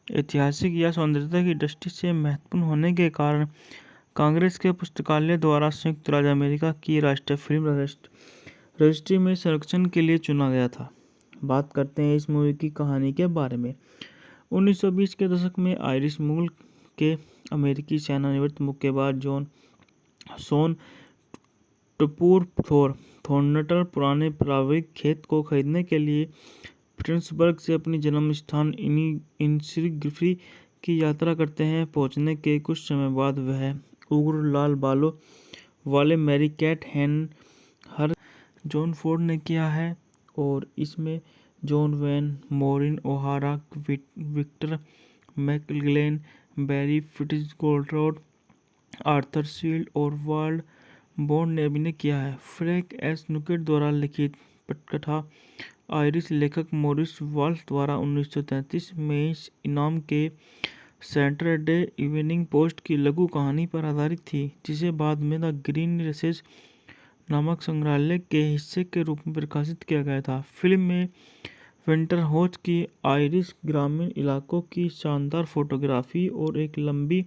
A: ऐतिहासिक या सौंदर्यता की दृष्टि से महत्वपूर्ण होने के कारण कांग्रेस के पुस्तकालय द्वारा संयुक्त राज्य अमेरिका की राष्ट्रीय फिल्म रजिस्ट्री में संरक्षण के लिए चुना गया था। बात करते हैं इस मूवी की कहानी के बारे में। 1920 के दशक में आयरिश मूल के अमेरिकी सेनानिवृत्त मुक्केबाज शॉन टूपुर थॉर्नटन पुराने पारिवारिक खेत को खरीदने के लिए प्रिंसबर्ग से अपनी जन्म स्थान इनिग्री की यात्रा करते हैं। पहुंचने के कुछ समय बाद वह उग्र लाल बालों वाले मैरी कैट हर जॉन फोर्ड ने किया है और इसमें John Wayne, Maureen O'Hara, Victor McLaglen, Barry Fitzgerald, Arthur Shields और वार्ड बॉन्ड ने अभिनय किया है। फ्रैंक एस नुकेट द्वारा लिखित पटकथा आयरिश लेखक मॉरिस वॉल्श द्वारा 1933 में इस इनाम के सैटरडे इवनिंग पोस्ट की लघु कहानी पर आधारित थी, जिसे बाद में द ग्रीन रेसेस नामक संग्रहालय के हिस्से के रूप में प्रकाशित किया गया था। फिल्म में विंटर होच की आयरिश ग्रामीण इलाकों की शानदार फोटोग्राफी और एक लंबी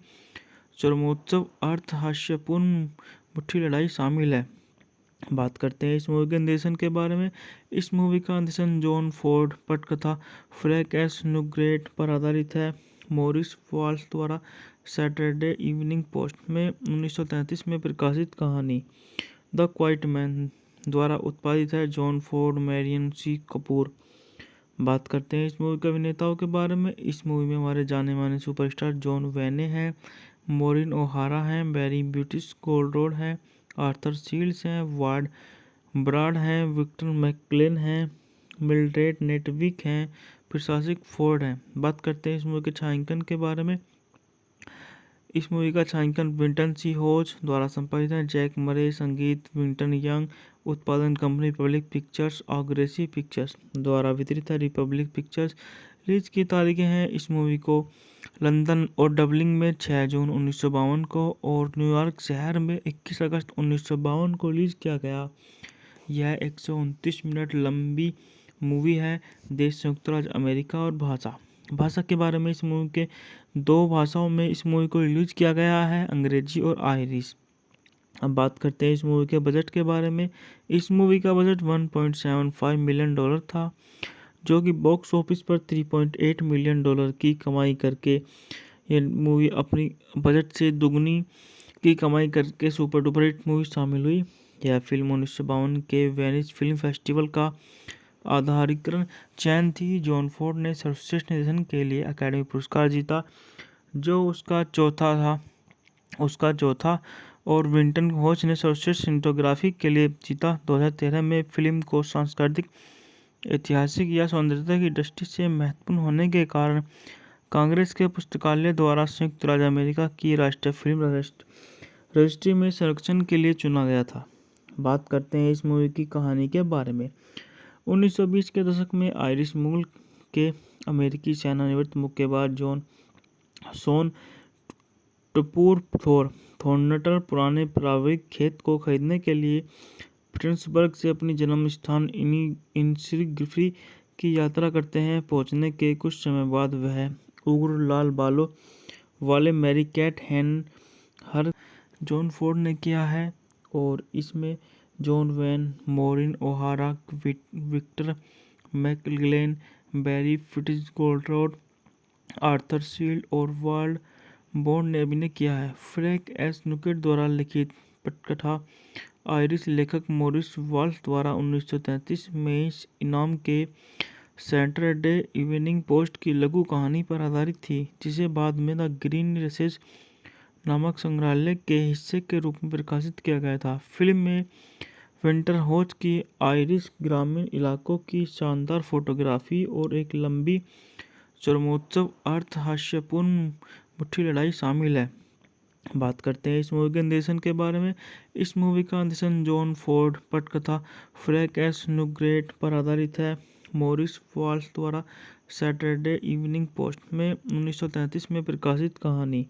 A: चरमोत्सव अर्ध-हास्यपूर्ण मुट्ठी लड़ाई शामिल है। बात करते हैं इस मूवी के निर्देशन के बारे में। इस मूवी का निर्देशन जॉन फोर्ड, पटकथा फ्रैंक एस नुकेट पर आधारित है, मॉरिस वॉल्श द्वारा सैटरडे इवनिंग पोस्ट में 1933 में प्रकाशित कहानी। द क्वाइट मैन द्वारा उत्पादित है, जॉन फोर्ड, मैरियन सी कपूर। बात करते हैं इस मूवी के अभिनेताओं के बारे में। इस मूवी में हमारे जाने माने सुपरस्टार जॉन वेने हैं, मोरिन ओहारा हैं, बैरी ब्यूटिस गोल्डरोड हैं, आर्थर शील्ड्स हैं, वार्ड ब्राड हैं, विक्टर मैकक्लेन हैं, मिल्ड्रेड नेटविक हैं, प्रशासक फोर्ड हैं। बात करते हैं इस मूवी के छायांकन के बारे में। इस मूवी का छायांकन विंटन सी होज द्वारा संपादित है, जैक मरे, संगीत विंटन यंग, उत्पादन कंपनी रिपब्लिक पिक्चर्स, ऑग्रेसी पिक्चर्स द्वारा वितरित है, रिपब्लिक पिक्चर्स। रिलीज की तारीखें हैं इस मूवी को लंदन और डबलिन में 6 जून 1952 को और न्यूयॉर्क शहर में 21 अगस्त 1952 को रिलीज किया गया। यह 129 मिनट लंबी मूवी है। देश संयुक्त राज्य अमेरिका और भाषा के बारे में इस मूवी के 2 भाषाओं में इस मूवी को रिलीज किया गया है, अंग्रेजी और आयरिश। अब बात करते हैं इस मूवी के बजट के बारे में। इस मूवी का बजट $1.75 मिलियन था, जो कि बॉक्स ऑफिस पर $3.8 मिलियन की कमाई करके ये मूवी अपनी बजट से दुगनी की कमाई करके सुपर डुपर हिट मूवी शामिल हुई। यह फिल्म 1952 के वेनिस फिल्म फेस्टिवल का आधारिकरण चयन थी। जॉन फोर्ड ने सर्वश्रेष्ठ निर्देशन के लिए अकादमी पुरस्कार जीता, जो उसका चौथा और विंटन होच ने सर्वश्रेष्ठ सिनेमेटोग्राफी के लिए जीता। 2013 में फिल्म को सांस्कृतिक, ऐतिहासिक या सौंदर्यता की दृष्टि से महत्वपूर्ण होने के कारण कांग्रेस के पुस्तकालय द्वारा संयुक्त राज्य अमेरिका की राष्ट्रीय फिल्म रजिस्ट्री में संरक्षण के लिए चुना गया था। बात करते हैं इस मूवी की कहानी के बारे में। 1920 के दशक में आयरिश मूल के अमेरिकी सेवानिवृत्त मुक्केबाज शॉन टूपुर थॉर्नटन पुराने पारिवारिक खेत को खरीदने के लिए पिट्सबर्ग से अपनी जन्म स्थान इनिग्री की यात्रा करते हैं। पहुंचने के कुछ समय बाद वह उग्र लाल बालों वाले मैरी कैट हर जॉन फोर्ड ने किया है, और इसमें John Wayne, Maureen O'Hara, Victor McLaglen, Barry Fitzgerald, Arthur Shields और वाल्ड बॉन्ड ने अभिनय किया है। फ्रैंक एस नुकेट द्वारा लिखित पटकथा आयरिश लेखक मॉरिस वाल्श द्वारा 1933 में इस इनाम के सैटरडे इवनिंग पोस्ट की लघु कहानी पर आधारित थी, जिसे बाद में द ग्रीन रेसेस नामक संग्रहालय के हिस्से के रूप में प्रकाशित किया गया था। फिल्म में विंटर होज की आयरिश ग्रामीण इलाकों की शानदार फोटोग्राफी और एक लंबी चरमोत्सव अर्थ हास्यपूर्ण मुट्ठी लड़ाई शामिल है। बात करते हैं इस मूवी के निर्देशन के बारे में। इस मूवी का निर्देशन जॉन फोर्ड पटकथा फ्रैंक एस नुकेट पर आधारित है। मॉरिस वाल्श द्वारा सैटरडे इवनिंग पोस्ट में 1933 में प्रकाशित कहानी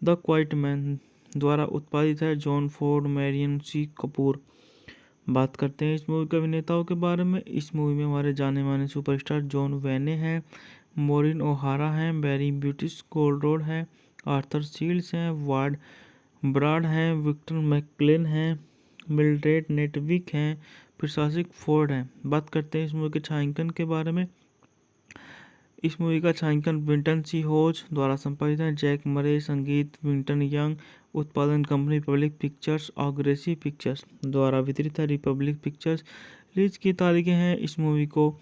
A: द क्वाइट मैन द्वारा उत्पादित है। जॉन फोर्ड, मैरियन सी कपूर। बात करते हैं इस मूवी के अभिनेताओं के बारे में। इस मूवी में हमारे जाने माने सुपरस्टार जॉन वेने हैं, मॉरिन ओहारा हैं, बैरी फिट्जगेराल्ड हैं, आर्थर शील्ड्स हैं, वार्ड ब्राड हैं, विक्टर मैकलेन हैं, मिल्ड्रेड नेटविक हैं, प्रशासक फोर्ड हैं। बात करते हैं इस मूवी के छायांकन के बारे में। इस मूवी का छायांकन विंटन सी होज द्वारा संपादित है। जैक मरे, संगीत विंटन यंग, उत्पादन company Republic pictures, aggressive pictures द्वारा वितरित है। Republic pictures. रिलीज की तारीखें हैं इस मूवी को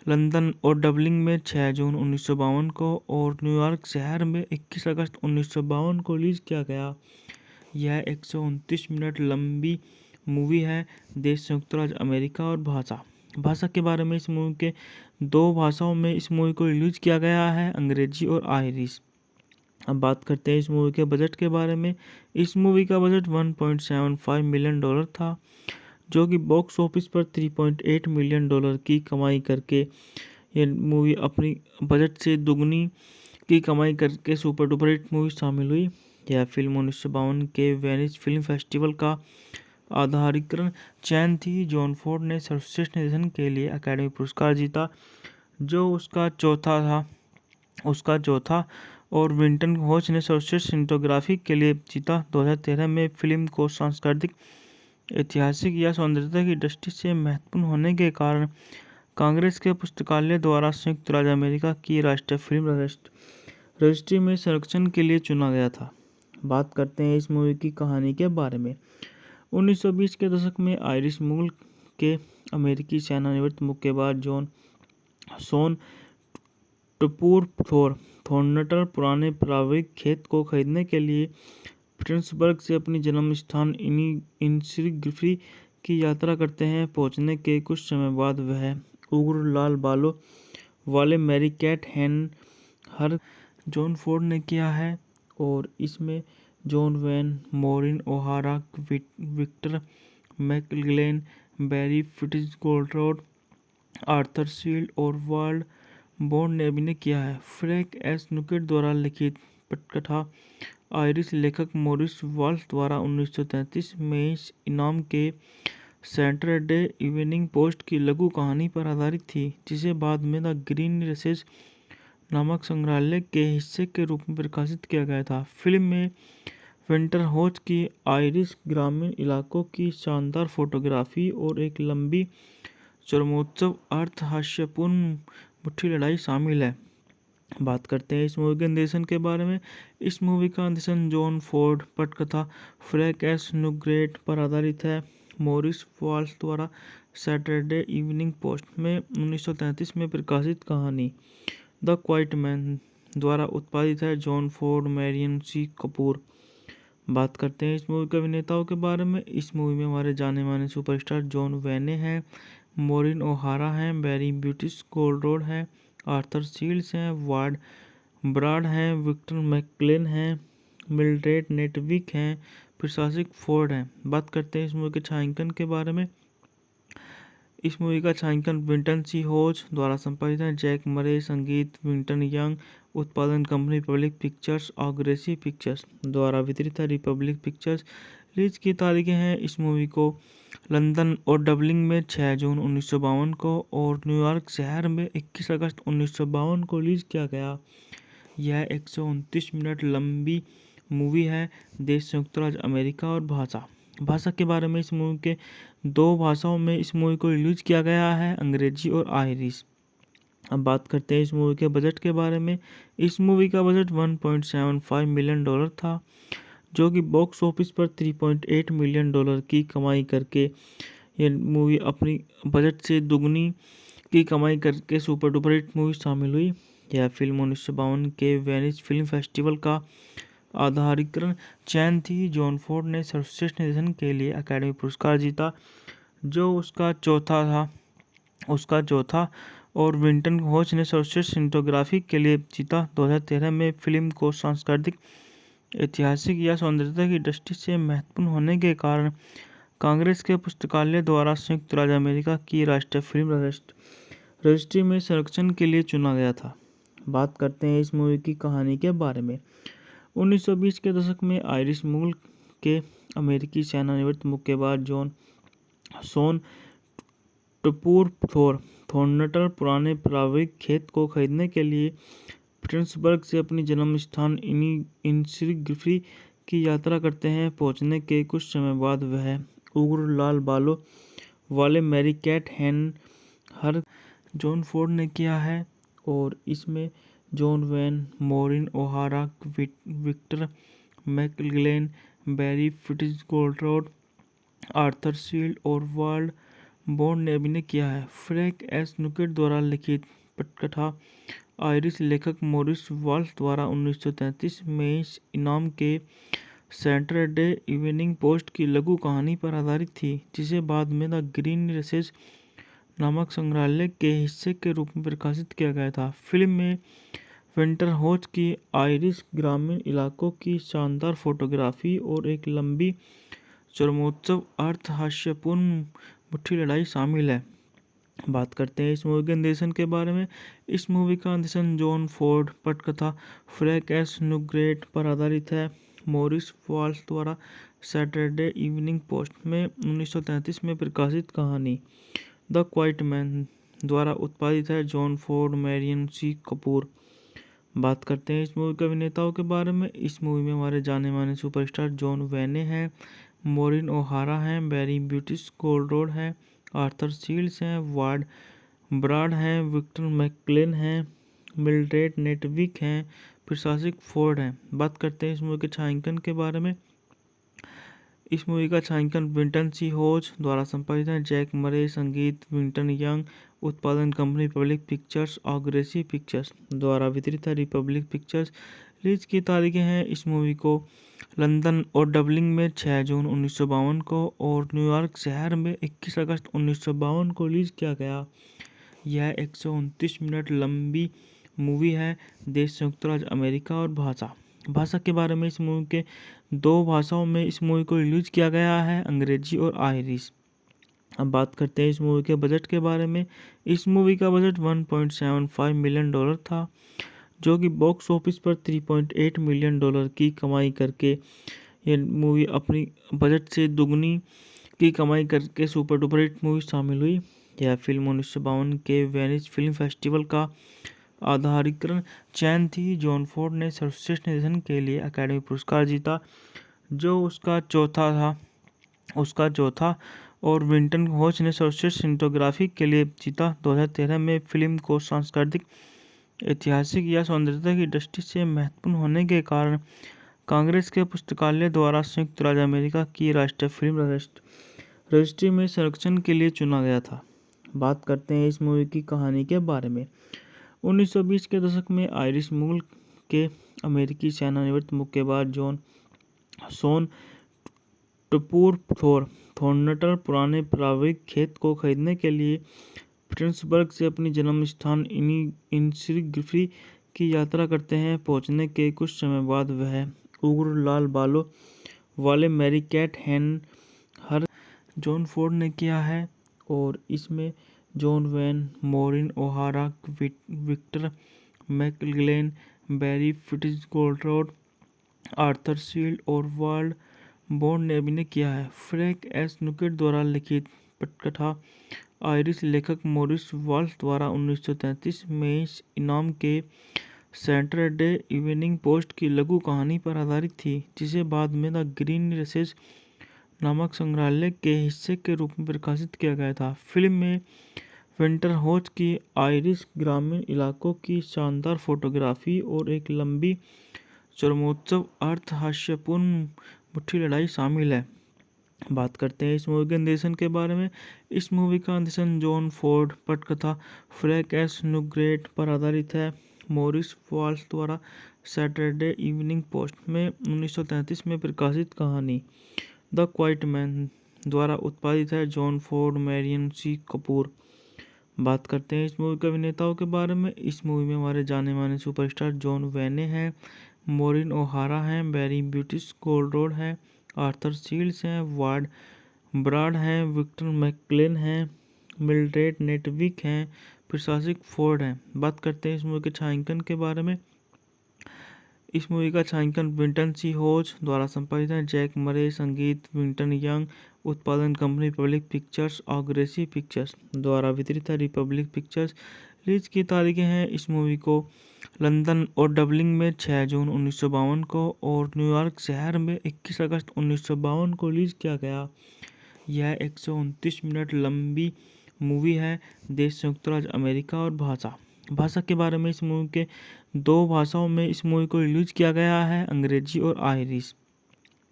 A: लंदन और डबलिन में 6 जून 1952 को और न्यूयॉर्क शहर में 21 अगस्त 1952 को रिलीज किया गया। यह 129 मिनट लंबी मूवी है। देश संयुक्त राज्य अमेरिका और भाषा के बारे में इस मूवी के 2 भाषाओं में इस मूवी को रिलीज किया गया है, अंग्रेजी और आयरिश। अब बात करते हैं इस मूवी के बजट के बारे में। इस मूवी का बजट $1.75 मिलियन था, जो कि बॉक्स ऑफिस पर $3.8 मिलियन की कमाई करके ये मूवी अपनी बजट से दुगनी की कमाई करके सुपर डुपर हिट मूवी शामिल हुई। यह फिल्म 1952 के वेनिस फिल्म फेस्टिवल का आधारिकरण चयन थी। जॉन फोर्ड ने सर्वश्रेष्ठ निर्देशन के लिए अकादमी पुरस्कार जीता, जो उसका चौथा और विंटन होज ने सर्वश्रेष्ठ सिनेमेटोग्राफी के लिए जीता। 2013 में फिल्म को सांस्कृतिक, ऐतिहासिक या सौंदर्यता की दृष्टि से महत्वपूर्ण होने के कारण कांग्रेस के पुस्तकालय द्वारा संयुक्त राज्य अमेरिका की राष्ट्रीय फिल्म रजिस्ट्री में संरक्षण के लिए चुना गया था। बात करते हैं इस मूवी की कहानी के बारे में। 1920 के दशक में आयरिश मूल के अमेरिकी सेवानिवृत्त मुक्केबाज शॉन टूपुर थॉर्नटन पुराने पारिवारिक खेत को खरीदने के लिए पिट्सबर्ग से अपनी जन्म स्थान इनिग्री की यात्रा करते हैं। पहुंचने के कुछ समय बाद वह उग्र लाल बालों वाले मैरी कैट हर जॉन फोर्ड ने किया है, और इसमें John Wayne, Maureen O'Hara, Victor McLaglen, Barry Fitzgerald, Arthur Shields और वाल्ड बॉन्ड ने अभिनय किया है। फ्रैंक एस नुकेट द्वारा लिखित पटकथा आयरिश लेखक मॉरिस वाल्श द्वारा 1933 में इस इनाम के सैटरडे इवनिंग पोस्ट की लघु कहानी पर आधारित थी, जिसे बाद में द ग्रीन रेसेस नामक संग्रहालय के हिस्से के रूप में प्रकाशित किया गया था। फिल्म में विंटर होज की आयरिश ग्रामीण इलाकों की शानदार फोटोग्राफी और एक लंबी चरमोत्सव अर्थ हास्यपूर्ण मुट्ठी लड़ाई शामिल है। बात करते हैं इस मूवी के निर्देशन के बारे में। इस मूवी का निर्देशन जॉन फोर्ड पटकथा फ्रैंक एस नुकेट पर आधारित है। मॉरिस वाल्श द्वारा सैटरडे इवनिंग पोस्ट में 1933 में प्रकाशित कहानी द क्वाइट मैन द्वारा उत्पादित है। जॉन फोर्ड, मैरियन सी कपूर। बात करते हैं इस मूवी के अभिनेताओं के बारे में। इस मूवी में हमारे जाने माने सुपरस्टार जॉन वेने हैं, मॉरिन ओहारा हैं, बैरी फिट्जगेराल्ड हैं, आर्थर शील्ड्स हैं, वार्ड ब्राड हैं, विक्टर मैकलेन हैं, मिल्ड्रेड नेटविक हैं, प्रशासक फोर्ड हैं। बात करते हैं इस मूवी के छायांकन के बारे में। इस मूवी का छायांकन विंटन सी होज द्वारा संपादित है। जैक मरे संगीत विंटन यंग, उत्पादन कंपनी रिपब्लिक पिक्चर्स और ग्रेसी पिक्चर्स द्वारा वितरित है। Republic pictures. रिलीज की तारीखें हैं इस मूवी को लंदन और डबलिन में 6 जून 1952 को और न्यूयॉर्क शहर में 21 अगस्त 1952 को रिलीज किया गया। यह 129 मिनट लंबी मूवी है। देश संयुक्त राज्य अमेरिका और भाषा के बारे में इस मूवी के 2 भाषाओं में इस मूवी को रिलीज किया गया है, अंग्रेजी और आयरिश। अब बात करते हैं इस मूवी के बजट के बारे में। इस मूवी का बजट $1.75 मिलियन था, जो कि बॉक्स ऑफिस पर $3.8 मिलियन की कमाई करके ये मूवी अपनी बजट से दुगनी की कमाई करके सुपर डुपर हिट मूवी शामिल हुई। यह फिल्म 1952 के वेनिस फिल्म फेस्टिवल का आधारिकरण चयन थी। जॉन फोर्ड ने सर्वश्रेष्ठ निर्देशन के लिए अकादमी पुरस्कार जीता, जो उसका चौथा और विंटन होच ने सर्वश्रेष्ठ सिनेमेटोग्राफी के लिए जीता। 2013 में फिल्म को सांस्कृतिक, ऐतिहासिक या सौंदर्यता की दृष्टि से महत्वपूर्ण होने के कारण कांग्रेस के पुस्तकालय द्वारा संयुक्त राज्य अमेरिका की राष्ट्रीय फिल्म रजिस्ट्री में संरक्षण के लिए चुना गया था। बात करते हैं इस मूवी की कहानी के बारे में। 1920 के दशक में आयरिश मूल के अमेरिकी सेवानिवृत्त मुक्केबाज शॉन टूपुर थॉर्नटन पुराने पारिवारिक खेत को खरीदने के लिए पिट्सबर्ग से अपनी जन्म स्थान इनिग्री की यात्रा करते हैं। पहुंचने के कुछ समय बाद वह उग्र लाल बालों वाले मैरी कैट हर जॉन फोर्ड ने किया है और इसमें John Wayne, Maureen O'Hara, Victor McLaglen, Barry Fitzgerald, Arthur Shields और वाल्ड बॉन्ड ने अभिनय किया है। फ्रैंक एस नुकेट द्वारा लिखित पटकथा आयरिश लेखक मॉरिस वाल्श द्वारा 1933 में इस इनाम के सैटरडे इवनिंग पोस्ट की लघु कहानी पर आधारित थी, जिसे बाद में द ग्रीन रेसेस नामक संग्रहालय के हिस्से के रूप में प्रकाशित किया गया था। फिल्म में विंटर होच की आयरिश ग्रामीण इलाकों की शानदार फोटोग्राफी और एक लंबी चरमोत्सव अर्थ हास्यपूर्ण मुट्ठी लड़ाई शामिल है। बात करते हैं इस मूवी के निर्देशन के बारे में। इस मूवी का निर्देशन जॉन फोर्ड पटकथा फ्रैंक एस नुकेट पर आधारित है। मॉरिस वाल्श द्वारा सैटरडे इवनिंग पोस्ट में 1933 में प्रकाशित कहानी द क्वाइट मैन द्वारा उत्पादित है। जॉन फोर्ड, मैरियन सी कपूर। बात करते हैं इस मूवी के अभिनेताओं के बारे में। इस मूवी में हमारे जाने माने सुपरस्टार जॉन वेने हैं, मॉरिन ओहारा हैं, बैरी फिट्जगेराल्ड हैं, आर्थर शील्ड्स हैं, वार्ड ब्राड हैं, विक्टर मैकलेन हैं, मिल्ड्रेड नेटविक हैं, प्रशासक फोर्ड हैं। बात करते हैं इस मूवी के छायांकन के बारे में। इस मूवी का छायांकन विंटन सी होज द्वारा संपादित है। जैक मरे संगीत विंटन यंग, उत्पादन कंपनी रिपब्लिक पिक्चर्स और ग्रेसी पिक्चर्स द्वारा वितरित है। Republic pictures. रिलीज की तारीखें हैं इस मूवी को लंदन और डबलिन में 6 जून 1952 को और न्यूयॉर्क शहर में 21 अगस्त 1952 को रिलीज किया गया। यह 129 मिनट लंबी मूवी है। देश संयुक्त राज्य अमेरिका और भाषा के बारे में इस मूवी के 2 भाषाओं में इस मूवी को रिलीज किया गया है, अंग्रेजी और आयरिश। अब बात करते हैं इस मूवी के बजट के बारे में। इस मूवी का बजट $1.75 मिलियन था, जो कि बॉक्स ऑफिस पर $3.8 मिलियन की कमाई करके ये मूवी अपनी बजट से दुगनी की कमाई करके सुपर डुपर हिट मूवी शामिल हुई। यह फिल्म 1952 के वेनिस फिल्म फेस्टिवल का आधारिकरण चयन थी। जॉन फोर्ड ने सर्वश्रेष्ठ निर्देशन के लिए अकादमी पुरस्कार जीता, जो उसका चौथा और विंटन होच ने सर्वश्रेष्ठ सिनेमेटोग्राफी के लिए जीता। 2013 में फिल्म को सांस्कृतिक, ऐतिहासिक या सौंदर्यता की दृष्टि से महत्वपूर्ण होने के कारण कांग्रेस के पुस्तकालय द्वारा संयुक्त राज्य अमेरिका की राष्ट्रीय फिल्म रजिस्ट्री में संरक्षण के लिए चुना गया था। बात करते हैं इस मूवी की कहानी के बारे में। 1920 के दशक में आयरिश मूल के अमेरिकी सेवानिवृत्त मुक्केबाज शॉन टूपुर थॉर्नटन पुराने पारिवारिक खेत को खरीदने के लिए पिट्सबर्ग से अपनी जन्म स्थान इनिग्री की यात्रा करते हैं। पहुंचने के कुछ समय बाद वह उग्र लाल बालों वाले मैरी कैट हर जॉन फोर्ड ने किया है और इसमें John Wayne, Maureen O'Hara, Victor McLaglen, Barry Fitzgerald, Arthur Shields और वर्ल्ड बॉन्ड ने अभिनय किया है। फ्रैंक एस नुकेट द्वारा लिखित पटकथा आयरिश लेखक मॉरिस वाल्श द्वारा 1933 में इस इनाम के सैटरडे इवनिंग पोस्ट की लघु कहानी पर आधारित थी, जिसे बाद में द ग्रीन रेसेस नामक संग्रहालय के हिस्से के रूप में प्रकाशित किया गया था। फिल्म में विंटरहॉच की आयरिश ग्रामीण इलाकों की शानदार फोटोग्राफी और एक लंबी चरमोत्सव अर्थ हास्यपूर्ण मुट्ठी लड़ाई शामिल है। बात करते हैं इस मूवी के निर्देशन के बारे में। इस मूवी का निर्देशन जॉन फोर्ड पटकथा फ्रैंक एस नुकेट पर आधारित है। मॉरिस वाल्श द्वारा सैटरडे इवनिंग पोस्ट में 1933 में प्रकाशित कहानी द क्वाइट मैन द्वारा उत्पादित है। जॉन फोर्ड, मैरियन सी कपूर। बात करते हैं इस मूवी के अभिनेताओं के बारे में। इस मूवी में हमारे जाने माने सुपरस्टार जॉन वैने हैं, मॉरिन ओहारा हैं, बैरी फिट्जगेराल्ड हैं, आर्थर शील्ड्स हैं, वार्ड ब्राड हैं, विक्टर मैकलेन हैं, मिल्ड्रेड नेटविक हैं, प्रशासक फोर्ड हैं। बात करते हैं इस मूवी के छायांकन के बारे में। इस मूवी का छायांकन विंटन सी होज द्वारा संपादित है। जैक मरे, संगीत विंटन यंग, उत्पादन company Republic pictures, aggressive pictures द्वारा वितरित है। Republic pictures. रिलीज की तारीखें हैं इस मूवी को लंदन और डबलिन में 6 जून 1952 को और न्यूयॉर्क शहर में 21 अगस्त 1952 को रिलीज किया गया। यह 129 मिनट लंबी मूवी है। देश संयुक्त राज्य अमेरिका और भाषा के बारे में इस मूवी के 2 भाषाओं में इस मूवी को रिलीज किया गया है, अंग्रेजी और आयरिश।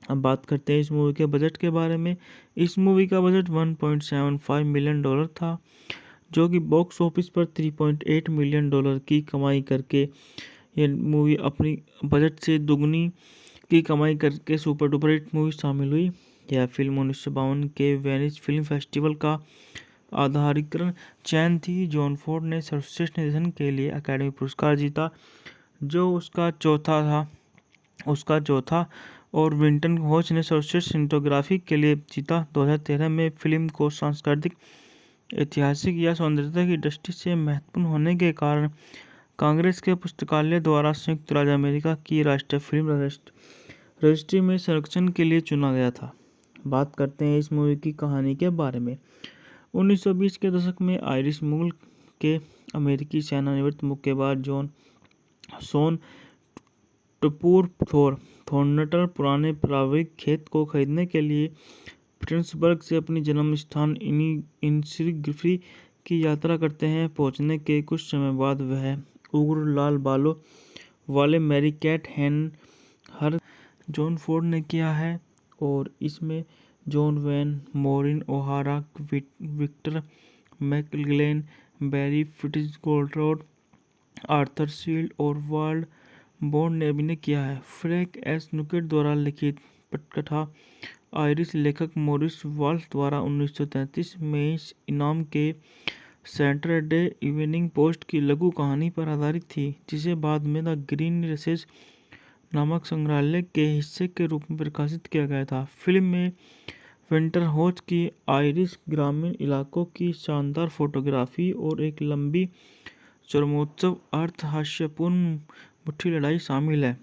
A: अब बात करते हैं इस मूवी के बजट के बारे में। इस मूवी का बजट $1.75 मिलियन था, जो कि बॉक्स ऑफिस पर $3.8 मिलियन की कमाई करके यह मूवी अपनी बजट से दुगनी की कमाई करके सुपर डुपर हिट मूवी शामिल हुई। यह फिल्म 1952 के वेनिस फिल्म फेस्टिवल का आधारिकरण चयन थी। जॉन फोर्ड ने सर्वश्रेष्ठ निर्देशन के लिए अकादमी पुरस्कार जीता, जो उसका चौथा और विंटन हॉच ने सर्वश्रेष्ठ सिनेमेटोग्राफी के लिए जीता। 2013 में फिल्म को सांस्कृतिक, ऐतिहासिक या सौंदर्यता की दृष्टि से महत्वपूर्ण होने के कारण कांग्रेस के पुस्तकालय द्वारा संयुक्त राज्य अमेरिका की राष्ट्रीय फिल्म रजिस्ट्री में संरक्षण के लिए चुना गया था। बात करते हैं इस मूवी की कहानी के बारे में। 1920 के दशक में आयरिश मूल के अमेरिकी सेवानिवृत्त मुक्केबाज शॉन टूपुर थॉर्नटन पुराने पारिवारिक खेत को खरीदने के लिए पिट्सबर्ग से अपनी जन्म स्थान इनिग्री की यात्रा करते हैं। पहुंचने के कुछ समय बाद वह उग्र लाल बालों वाले मैरी कैट हर जॉन फोर्ड ने किया है और इसमें John Wayne, Maureen O'Hara, Victor McLaglen, Barry Fitzgerald, Arthur Shields और वर्ल्ड बॉन्ड ने अभिनय किया है। फ्रैंक एस नुकेट द्वारा लिखित पटकथा आयरिश लेखक मॉरिस वाल्श द्वारा 1933 में इस इनाम के सैटरडे इवनिंग पोस्ट की लघु कहानी पर आधारित थी, जिसे बाद में द ग्रीन रेसेस नामक संग्रहालय के हिस्से के रूप में प्रकाशित किया गया था। फिल्म में विंटरहॉच की आयरिश ग्रामीण इलाकों की शानदार फोटोग्राफी और एक लंबी चरमोत्सव अर्थ हास्यपूर्ण मुट्ठी लड़ाई शामिल है।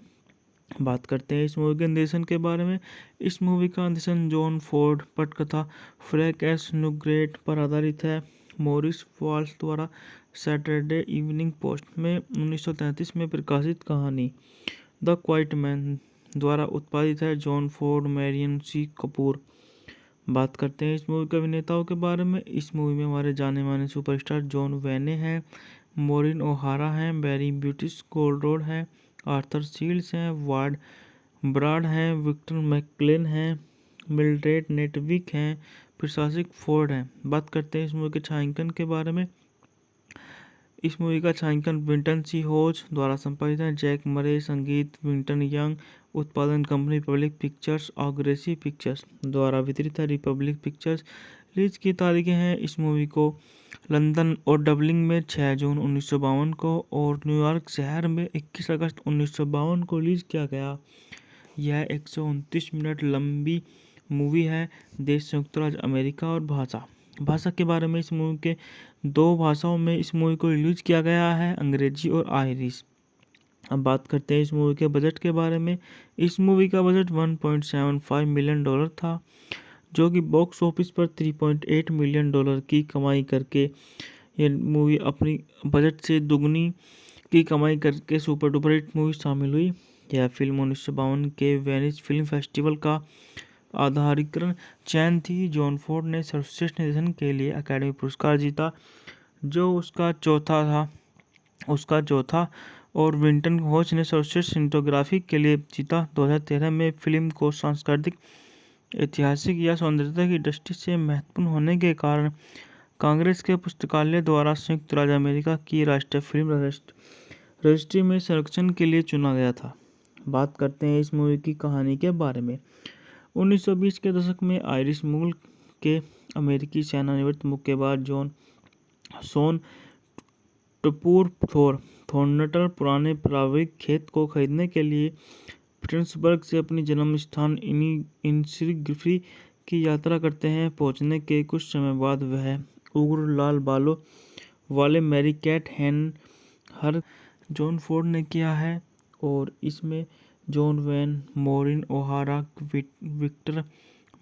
A: बात करते हैं इस मूवी के निर्देशन के बारे में। इस मूवी का निर्देशन जॉन फोर्ड पटकथा फ्रैंक एस नुकेट पर आधारित है। मॉरिस वाल्श द्वारा सैटरडे इवनिंग पोस्ट में 1933 में प्रकाशित कहानी द क्वाइट मैन द्वारा उत्पादित है। जॉन फोर्ड, मैरियन सी कपूर। बात करते हैं इस मूवी के अभिनेताओं के बारे में। इस मूवी में हमारे जाने माने सुपरस्टार जॉन वैने हैं, मॉरिन ओहारा हैं, बैरी फिट्जगेराल्ड हैं, आर्थर शील्ड्स हैं, वार्ड ब्राड हैं, विक्टर मैकलेन हैं, मिल्ड्रेड नेटविक हैं, प्रशासक फोर्ड हैं। बात करते हैं इस मूवी के छायांकन के बारे में। इस मूवी का छायांकन विंटन सी होज द्वारा संपादित है। जैक मरे, संगीत विंटन यंग, उत्पादन company Republic pictures, aggressive pictures द्वारा वितरित है। Republic pictures. रिलीज की तारीखें हैं इस मूवी को लंदन और डबलिन में 6 जून 1952 को और न्यूयॉर्क शहर में 21 अगस्त 1952 को रिलीज किया गया। यह 129 मिनट लंबी मूवी है। देश संयुक्त राज्य अमेरिका और भाषा के बारे में इस मूवी के 2 भाषाओं में इस मूवी को रिलीज किया गया है, अंग्रेजी और आयरिश। अब बात करते हैं इस मूवी के बजट के बारे में। इस मूवी का बजट $1.75 मिलियन था, जो कि बॉक्स ऑफिस पर $3.8 मिलियन की कमाई करके ये मूवी अपनी बजट से दुगनी की कमाई करके सुपर डुपर हिट मूवी शामिल हुई। यह फिल्म 1952 के वेनिस फिल्म फेस्टिवल का आधारिकरण चयन थी। जॉन फोर्ड ने सर्वश्रेष्ठ निर्देशन के लिए अकादमी पुरस्कार जीता, जो उसका चौथा और विंटन घोष ने सर्वश्रेष्ठ सिनेमेटोग्राफी के लिए जीता। 2013 में फिल्म को सांस्कृतिक, ऐतिहासिक या सौंदर्यता की दृष्टि से महत्वपूर्ण होने के कारण कांग्रेस के पुस्तकालय द्वारा संयुक्त राज्य अमेरिका की राष्ट्रीय फिल्म रजिस्ट्री में संरक्षण के लिए चुना गया था। बात करते हैं इस मूवी की कहानी के बारे में। 1920 के दशक में आयरिश मूल के अमेरिकी सेवानिवृत्त मुक्केबाज शॉन टूपुर थॉर्नटन पुराने पारिवारिक खेत को खरीदने के लिए पिट्सबर्ग से अपनी जन्म स्थान इनिग्री की यात्रा करते हैं। पहुंचने के कुछ समय बाद वह उग्र लाल बालों वाले मैरी कैट हर जॉन फोर्ड ने किया है, और इसमें John Wayne, Maureen O'Hara, Victor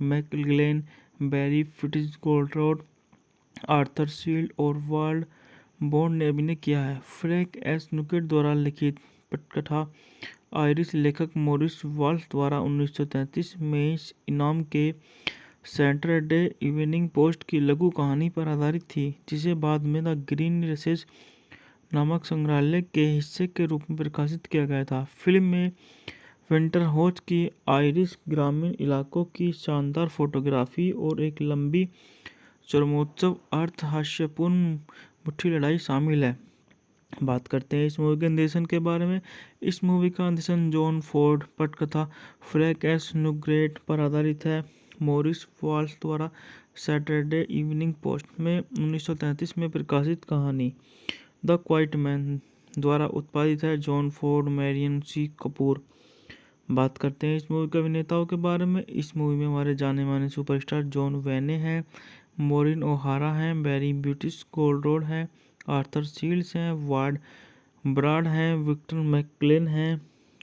A: McLaglen, Barry Fitzgerald, Arthur Shields और वर्ल्ड बॉन्ड ने अभिनय किया है। फ्रैंक एस नुकेट द्वारा लिखित पटकथा आयरिश लेखक मॉरिस वाल्श द्वारा 1933 में इस इनाम के सैटरडे इवनिंग पोस्ट की लघु कहानी पर आधारित थी, जिसे बाद में द ग्रीन रेसेस नामक संग्रहालय के हिस्से के रूप में प्रकाशित किया गया था। फिल्म में विंटर होच की आयरिश ग्रामीण इलाकों की शानदार फोटोग्राफी और एक लंबी चरमोत्सव अर्थ हास्यपूर्ण मुट्ठी लड़ाई शामिल है। बात करते हैं इस मूवी के निर्देशन के बारे में। इस मूवी का निर्देशन जॉन फोर्ड पटकथा फ्रैंक एस नुकेट पर आधारित है। मॉरिस वाल्श द्वारा सैटरडे इवनिंग पोस्ट में 1933 में प्रकाशित कहानी द क्वाइट मैन द्वारा उत्पादित है। जॉन फोर्ड, मैरियन सी कपूर। बात करते हैं इस मूवी के अभिनेताओं के बारे में। इस मूवी में हमारे जाने माने सुपरस्टार जॉन वेने हैं, मॉरिन ओहारा हैं, बैरी फिट्जगेराल्ड हैं, आर्थर शील्ड्स हैं, वार्ड ब्राड हैं, विक्टर मैकलेन हैं,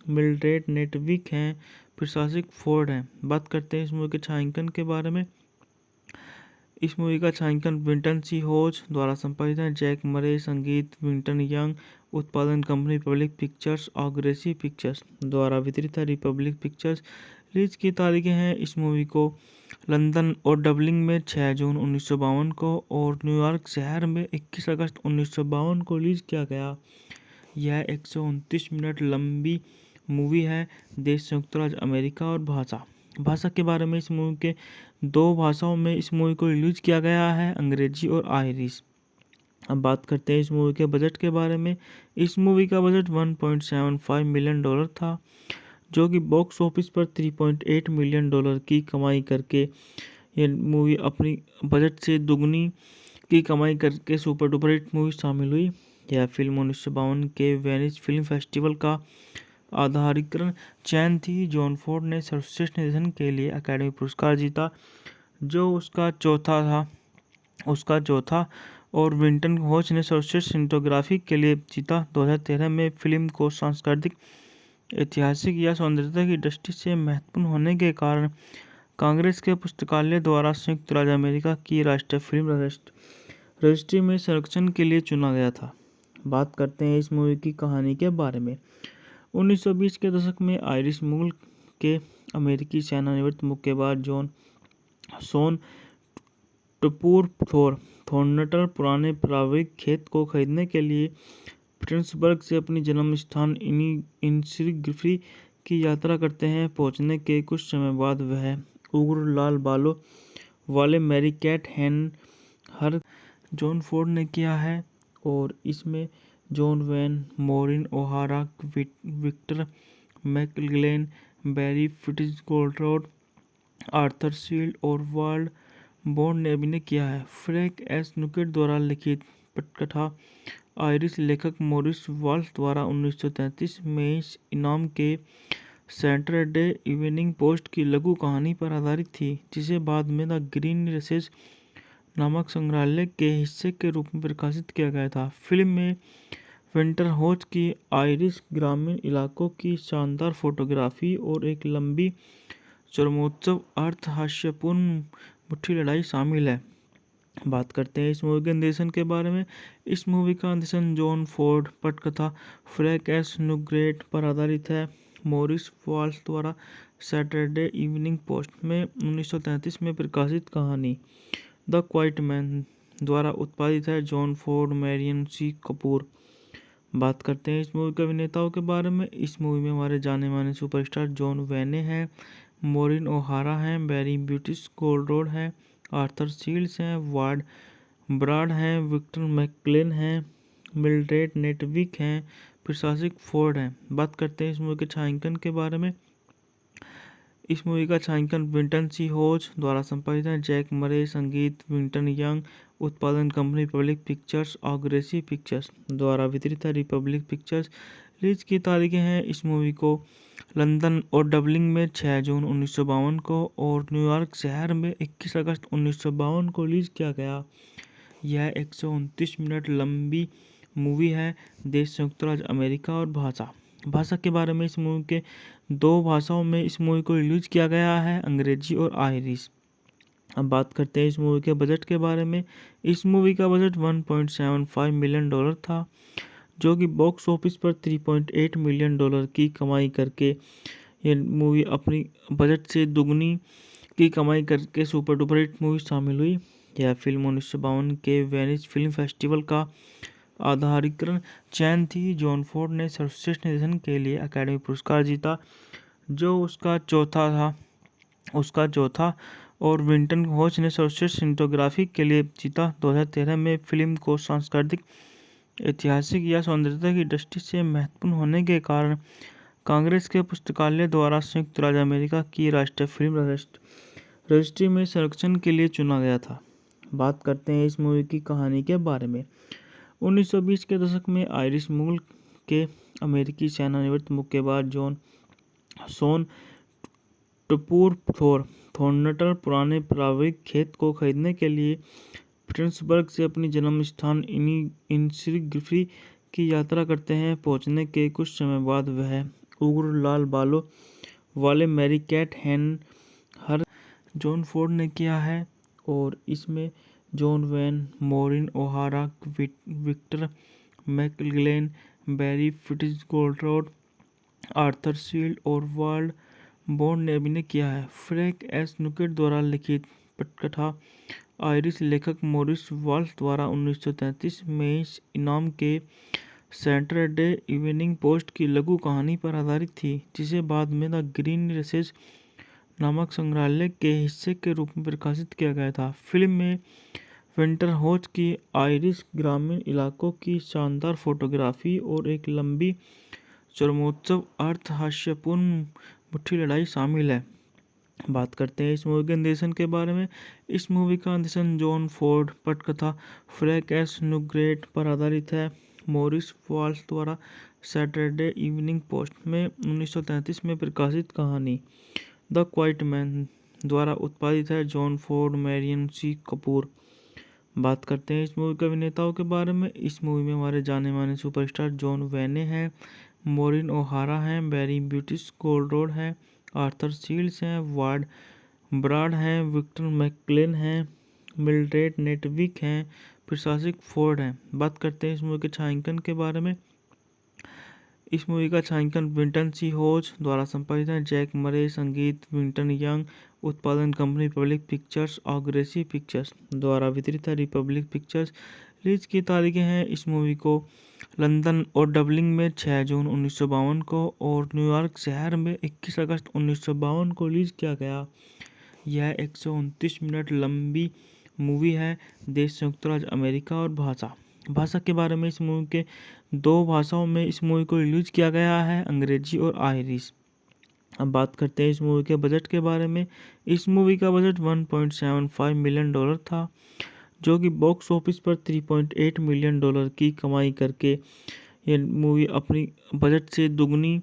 A: मिल्ड्रेड नेटविक हैं, प्रशासक फोर्ड हैं। बात करते हैं इस मूवी के छायांकन के बारे में। इस मूवी का छायांकन विंटन सी होच द्वारा संपादित है। जैक मरे, संगीत विंटन यंग, उत्पादन कंपनी रिपब्लिक पिक्चर्स, ऑग्रेसी पिक्चर्स द्वारा वितरित है। Republic pictures. रिलीज की तारीखें हैं इस मूवी को लंदन और डबलिन में 6 जून 1952 को और न्यूयॉर्क शहर में 21 अगस्त 1952 को रिलीज किया गया। यह 129 मिनट लंबी मूवी है। देश संयुक्त राज्य अमेरिका और भाषा के बारे में इस मूवी के 2 भाषाओं में इस मूवी को रिलीज किया गया है, अंग्रेजी और आयरिश। अब बात करते हैं इस मूवी के बजट के बारे में। इस मूवी का बजट $1.75 मिलियन था, जो कि बॉक्स ऑफिस पर $3.8 मिलियन की कमाई करके ये मूवी अपनी बजट से दुगनी की कमाई करके सुपर डुपर हिट मूवी शामिल हुई। यह फिल्म 1952 के वेनिस फिल्म फेस्टिवल का आधारिकरण चयन थी। जॉन फोर्ड ने सर्वश्रेष्ठ निर्देशन के लिए अकादमी पुरस्कार जीता, जो उसका चौथा और विंटन घोष ने सर्वश्रेष्ठ सिनेमेटोग्राफी के लिए जीता। 2013 में फिल्म को सांस्कृतिक, ऐतिहासिक या सौंदर्यता की दृष्टि से महत्वपूर्ण होने के कारण कांग्रेस के पुस्तकालय द्वारा संयुक्त राज्य अमेरिका की राष्ट्रीय फिल्म रजिस्ट्री में संरक्षण के लिए चुना गया था। बात करते हैं इस मूवी की कहानी के बारे में। 1920 के दशक में आयरिश मूल के अमेरिकी सेवानिवृत्त मुक्केबाज शॉन टूपुर थॉर्नटन पुराने पारिवारिक खेत को खरीदने के लिए पिट्सबर्ग से अपनी जन्म स्थान इनिग्री की यात्रा करते हैं। पहुंचने के कुछ समय बाद वह उग्र लाल बालों वाले मैरी कैट हर जॉन फोर्ड ने किया है, और इसमें John Wayne, Maureen O'Hara, Victor McLaglen, Barry Fitzgerald, Arthur Shields और वर्ल्ड बॉन्ड ने अभिनय किया है। फ्रैंक एस नुकेट द्वारा लिखित पटकथा आयरिश लेखक मॉरिस वाल्श द्वारा 1933 में इस इनाम के सैटरडे इवनिंग पोस्ट की लघु कहानी पर आधारित थी, जिसे बाद में द ग्रीन रेसेस नामक संग्रहालय के हिस्से के रूप में प्रकाशित किया गया था। फिल्म में विंटरहॉच की आयरिश ग्रामीण इलाकों की शानदार फोटोग्राफी और एक लंबी चरमोत्सव अर्थ हास्यपूर्ण मुट्ठी लड़ाई शामिल है। बात करते हैं इस मूवी के निर्देशन के बारे में। इस मूवी का निर्देशन जॉन फोर्ड पटकथा फ्रैंक एस न्यूग्रेट पर आधारित है। मॉरिस वॉल्श द्वारा सैटरडे इवनिंग पोस्ट में 1933 में प्रकाशित कहानी द क्वाइट मैन द्वारा उत्पादित है। जॉन फोर्ड, मैरियन सी कपूर। बात करते हैं इस मूवी के अभिनेताओं के बारे में। इस मूवी में हमारे जाने माने सुपरस्टार जॉन वेने हैं, मोरिन ओहारा हैं, बैरी ब्यूटिस गोल्डरोड हैं, आर्थर शील्ड्स हैं, वार्ड ब्राड हैं, विक्टर मैकक्लेन हैं, मिल्ड्रेड नेटविक हैं, प्रशासक फोर्ड हैं। बात करते हैं इस मूवी के छायांकन के बारे में। इस मूवी का छायांकन विंटन सी होज द्वारा संपादित है। जैक मरे, संगीत विंटन यंग, उत्पादन कंपनी रिपब्लिक पिक्चर्स, ऑग्रेसी पिक्चर्स द्वारा वितरित है। Republic pictures. रिलीज की तारीखें हैं इस मूवी को लंदन और डबलिन में 6 जून 1952 को और न्यूयॉर्क शहर में 21 अगस्त 1952 को रिलीज किया गया। यह 129 मिनट लंबी मूवी है। देश संयुक्त राज्य अमेरिका और भाषा के बारे में इस मूवी के 2 भाषाओं में इस मूवी को रिलीज किया गया है, अंग्रेजी और आयरिश। अब बात करते हैं इस मूवी के बजट के बारे में। इस मूवी का बजट $1.75 मिलियन था, जो कि बॉक्स ऑफिस पर $3.8 मिलियन की कमाई करके ये मूवी अपनी बजट से दुगनी की कमाई करके सुपर डुपर हिट मूवी शामिल हुई। यह फिल्म 1952 के वेनिस फिल्म फेस्टिवल का आधारिकरण चयन थी। जॉन फोर्ड ने सर्वश्रेष्ठ निर्देशन के लिए अकादमी पुरस्कार जीता, जो उसका चौथा और विंटन हॉच ने सर्वश्रेष्ठ सिनेमेटोग्राफी के लिए जीता। 2013 में फिल्म को सांस्कृतिक, ऐतिहासिक या सौंदर्यता की दृष्टि से महत्वपूर्ण होने के कारण कांग्रेस के पुस्तकालय द्वारा संयुक्त राज्य अमेरिका की राष्ट्रीय फिल्म रजिस्ट्री में संरक्षण के लिए चुना गया था। बात करते हैं इस मूवी की कहानी के बारे में। 1920 के दशक में आयरिश मूल के अमेरिकी सेवानिवृत्त मुक्केबाज शॉन टूपुर थॉर्नटन पुराने पारिवारिक खेत को खरीदने के लिए पिट्सबर्ग से अपनी जन्म स्थान इनिग्री की यात्रा करते हैं। पहुंचने के कुछ समय बाद वह उग्र लाल बालों वाले मैरी कैट हर जॉन फोर्ड ने किया है और इसमें John Wayne, Maureen O'Hara, Victor McLaglen, Barry Fitzgerald, Arthur Shields और वार्ड ब्रॉड ने अभिनय किया है। फ्रैंक एस न्यूग्रेट द्वारा लिखित पटकथा आयरिश लेखक मॉरिस वॉल्श द्वारा 1933 में इस इनाम के सैटरडे इवनिंग पोस्ट की लघु कहानी पर आधारित थी, जिसे बाद में द ग्रीन रेसेस नामक संग्रहालय के हिस्से के रूप में प्रकाशित किया गया था। फिल्म में विंटरहॉच की आयरिश ग्रामीण इलाकों की शानदार फोटोग्राफी और एक लंबी चरमोत्सव अर्थ हास्यपूर्ण मुट्ठी लड़ाई शामिल है। बात करते हैं इस मूवी के निर्देशन के बारे में। इस मूवी का निर्देशन जॉन फोर्ड पटकथा फ्रैंक एस न्यूग्रेट पर आधारित है। मॉरिस वॉल्श द्वारा सैटरडे इवनिंग पोस्ट में 1933 में प्रकाशित कहानी द क्वाइट मैन द्वारा उत्पादित है। जॉन फोर्ड, मैरियन सी कपूर। बात करते हैं इस मूवी के अभिनेताओं के बारे में। इस मूवी में हमारे जाने माने सुपरस्टार जॉन वेने हैं, मोरिन ओहारा हैं, बैरी ब्यूटिस गोल्डरोड हैं, आर्थर शील्ड्स हैं, वार्ड ब्राड हैं, विक्टर मैकक्लेन हैं, मिल्ड्रेड नेटविक हैं, प्रशासक फोर्ड हैं। बात करते हैं इस मूवी के छायांकन के बारे में। इस मूवी का छायांकन विंटन सी होज द्वारा संपादित है। जैक मरे, संगीत विंटन यंग, उत्पादन कंपनी रिपब्लिक पिक्चर्स, ऑग्रेसी पिक्चर्स द्वारा वितरित है। Republic pictures. रिलीज की तारीखें हैं इस मूवी को लंदन और डबलिन में 6 जून 1952 को और न्यूयॉर्क शहर में 21 अगस्त 1952 को रिलीज किया गया। यह 129 मिनट लंबी मूवी है। देश संयुक्त राज्य अमेरिका और भाषा के बारे में इस मूवी के 2 भाषाओं में इस मूवी को रिलीज किया गया है, अंग्रेजी और आयरिश। अब बात करते हैं इस मूवी के बजट के बारे में। इस मूवी का बजट $1.75 मिलियन था, जो कि बॉक्स ऑफिस पर $3.8 मिलियन की कमाई करके ये मूवी अपनी बजट से दुगनी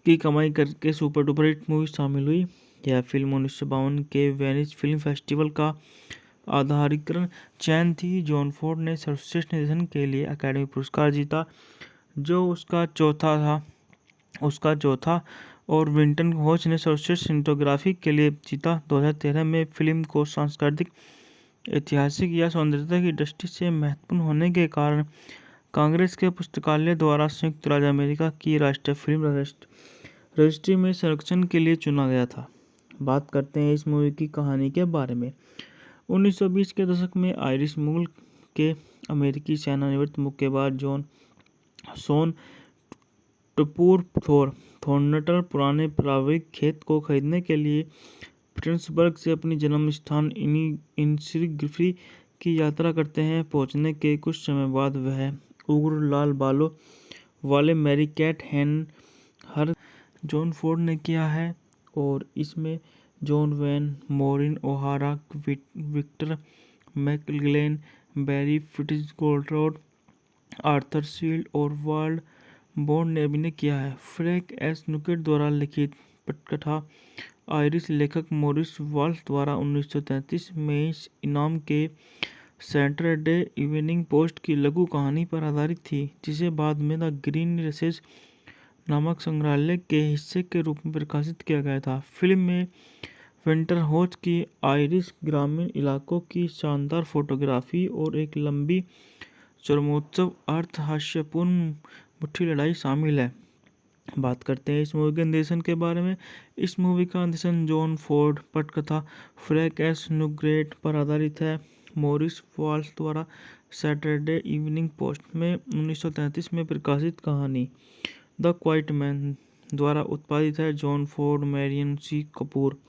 A: की कमाई करके सुपर डुपर हिट मूवी शामिल हुई। यह फिल्म 1952 के वेनिस फिल्म फेस्टिवल का आधारिकरण चयन थी। जॉन फोर्ड ने सर्वश्रेष्ठ निर्देशन के लिए अकादमी पुरस्कार जीता, जो उसका चौथा और विंटन होच ने सर्वश्रेष्ठ सिनेमेटोग्राफी के लिए जीता। 2013 में फिल्म को सांस्कृतिक, ऐतिहासिक या सौंदर्यता की दृष्टि से महत्वपूर्ण होने के कारण कांग्रेस के पुस्तकालय द्वारा संयुक्त राज्य अमेरिका की राष्ट्रीय फिल्म रजिस्ट्री में संरक्षण के लिए चुना गया था। बात करते हैं इस मूवी की कहानी के बारे में। 1920 के दशक में आयरिश मूल के अमेरिकी सेवानिवृत्त मुक्केबाज शॉन टूपुर थॉर्नटन पुराने पारिवारिक खेत को खरीदने के लिए पिट्सबर्ग से अपनी जन्म स्थान इनिसग्रिफी की यात्रा करते हैं। पहुंचने के कुछ समय बाद वह उग्र लाल बालों वाले मैरी कैट हर जॉन फोर्ड ने किया है, और इसमें John Wayne, Maureen O'Hara, Victor McLaglen, Barry Fitzgerald, Arthur Shields और वाल्ड बॉन्ड ने अभिनय किया है। फ्रैंक एस नुकेट द्वारा लिखित पटकथा आयरिश लेखक मॉरिस वाल्श द्वारा 1933 में इस इनाम के सैटरडे इवनिंग पोस्ट की लघु कहानी पर आधारित थी, जिसे बाद में द ग्रीन रेसेस नामक संग्रहालय के हिस्से के रूप में प्रकाशित किया गया था। फिल्म में विंटर होच की आयरिश ग्रामीण इलाकों की शानदार फोटोग्राफी और एक लंबी चरमोत्सव अर्थ-हास्यपूर्ण मुट्ठी लड़ाई शामिल है। बात करते हैं इस मूवी के निर्देशन के बारे में। इस मूवी का निर्देशन जॉन फोर्ड, पटकथा फ्रैंक एस नुकेट पर आधारित है। मॉरिस वाल्श द्वारा सैटरडे इवनिंग पोस्ट में 1933 में प्रकाशित कहानी द क्वाइट मैन द्वारा उत्पादित है। जॉन फोर्ड, मैरियन सी कपूर।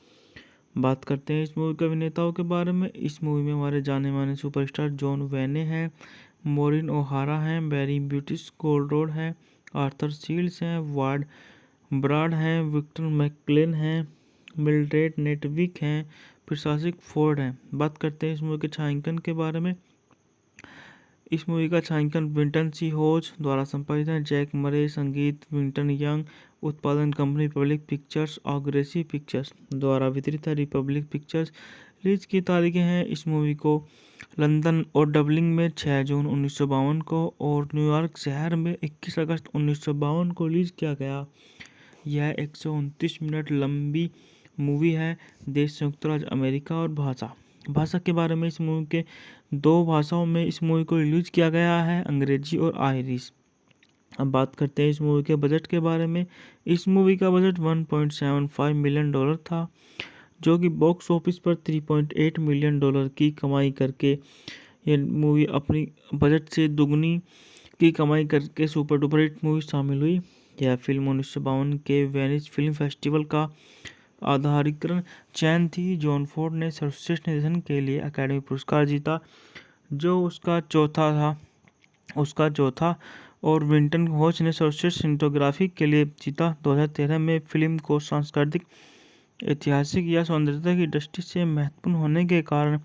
A: बात करते हैं इस मूवी के अभिनेताओं के बारे में। इस मूवी में हमारे जाने माने सुपरस्टार जॉन वेने हैं, मॉरिन ओहारा हैं, बैरी फिट्जगेराल्ड हैं, आर्थर शील्ड्स हैं, वार्ड ब्राड हैं, विक्टर मैकलेन हैं, मिल्ड्रेड नेटविक हैं, प्रशासक फोर्ड हैं। बात करते हैं इस मूवी के छायांकन के बारे में। इस मूवी का छायांकन विंटन सी होच द्वारा संपादित है। जैक मरे, संगीत विंटन यंग, उत्पादन कंपनी रिपब्लिक पिक्चर्स, ऑग्रेसिव पिक्चर्स द्वारा वितरित है। Republic pictures. रिलीज की तारीखें हैं, इस मूवी को लंदन और डबलिन में 6 जून 1952 को और न्यूयॉर्क शहर में 21 अगस्त 1952 को रिलीज किया गया। यह 129 मिनट लंबी मूवी है। देश संयुक्त राज्य अमेरिका और भाषा के बारे में, इस मूवी के 2 भाषाओं में इस मूवी को रिलीज किया गया है, अंग्रेजी और आयरिश। अब बात करते हैं इस मूवी के बजट के बारे में। इस मूवी का बजट $1.75 मिलियन था, जो कि बॉक्स ऑफिस पर $3.8 मिलियन की कमाई करके ये मूवी अपनी बजट से दुगनी की कमाई करके सुपर डुपर हिट मूवी शामिल हुई। यह फिल्म 1952 के वेनिस फिल्म फेस्टिवल का आधारिकरण चयन थी। जॉन फोर्ड ने सर्वश्रेष्ठ निर्देशन के लिए अकादमी पुरस्कार जीता, जो उसका चौथा और विंटन होच ने सर्वश्रेष्ठ सिनेमेटोग्राफी के लिए जीता। 2013 में फिल्म को सांस्कृतिक, ऐतिहासिक या सौंदर्यता की दृष्टि से महत्वपूर्ण होने के कारण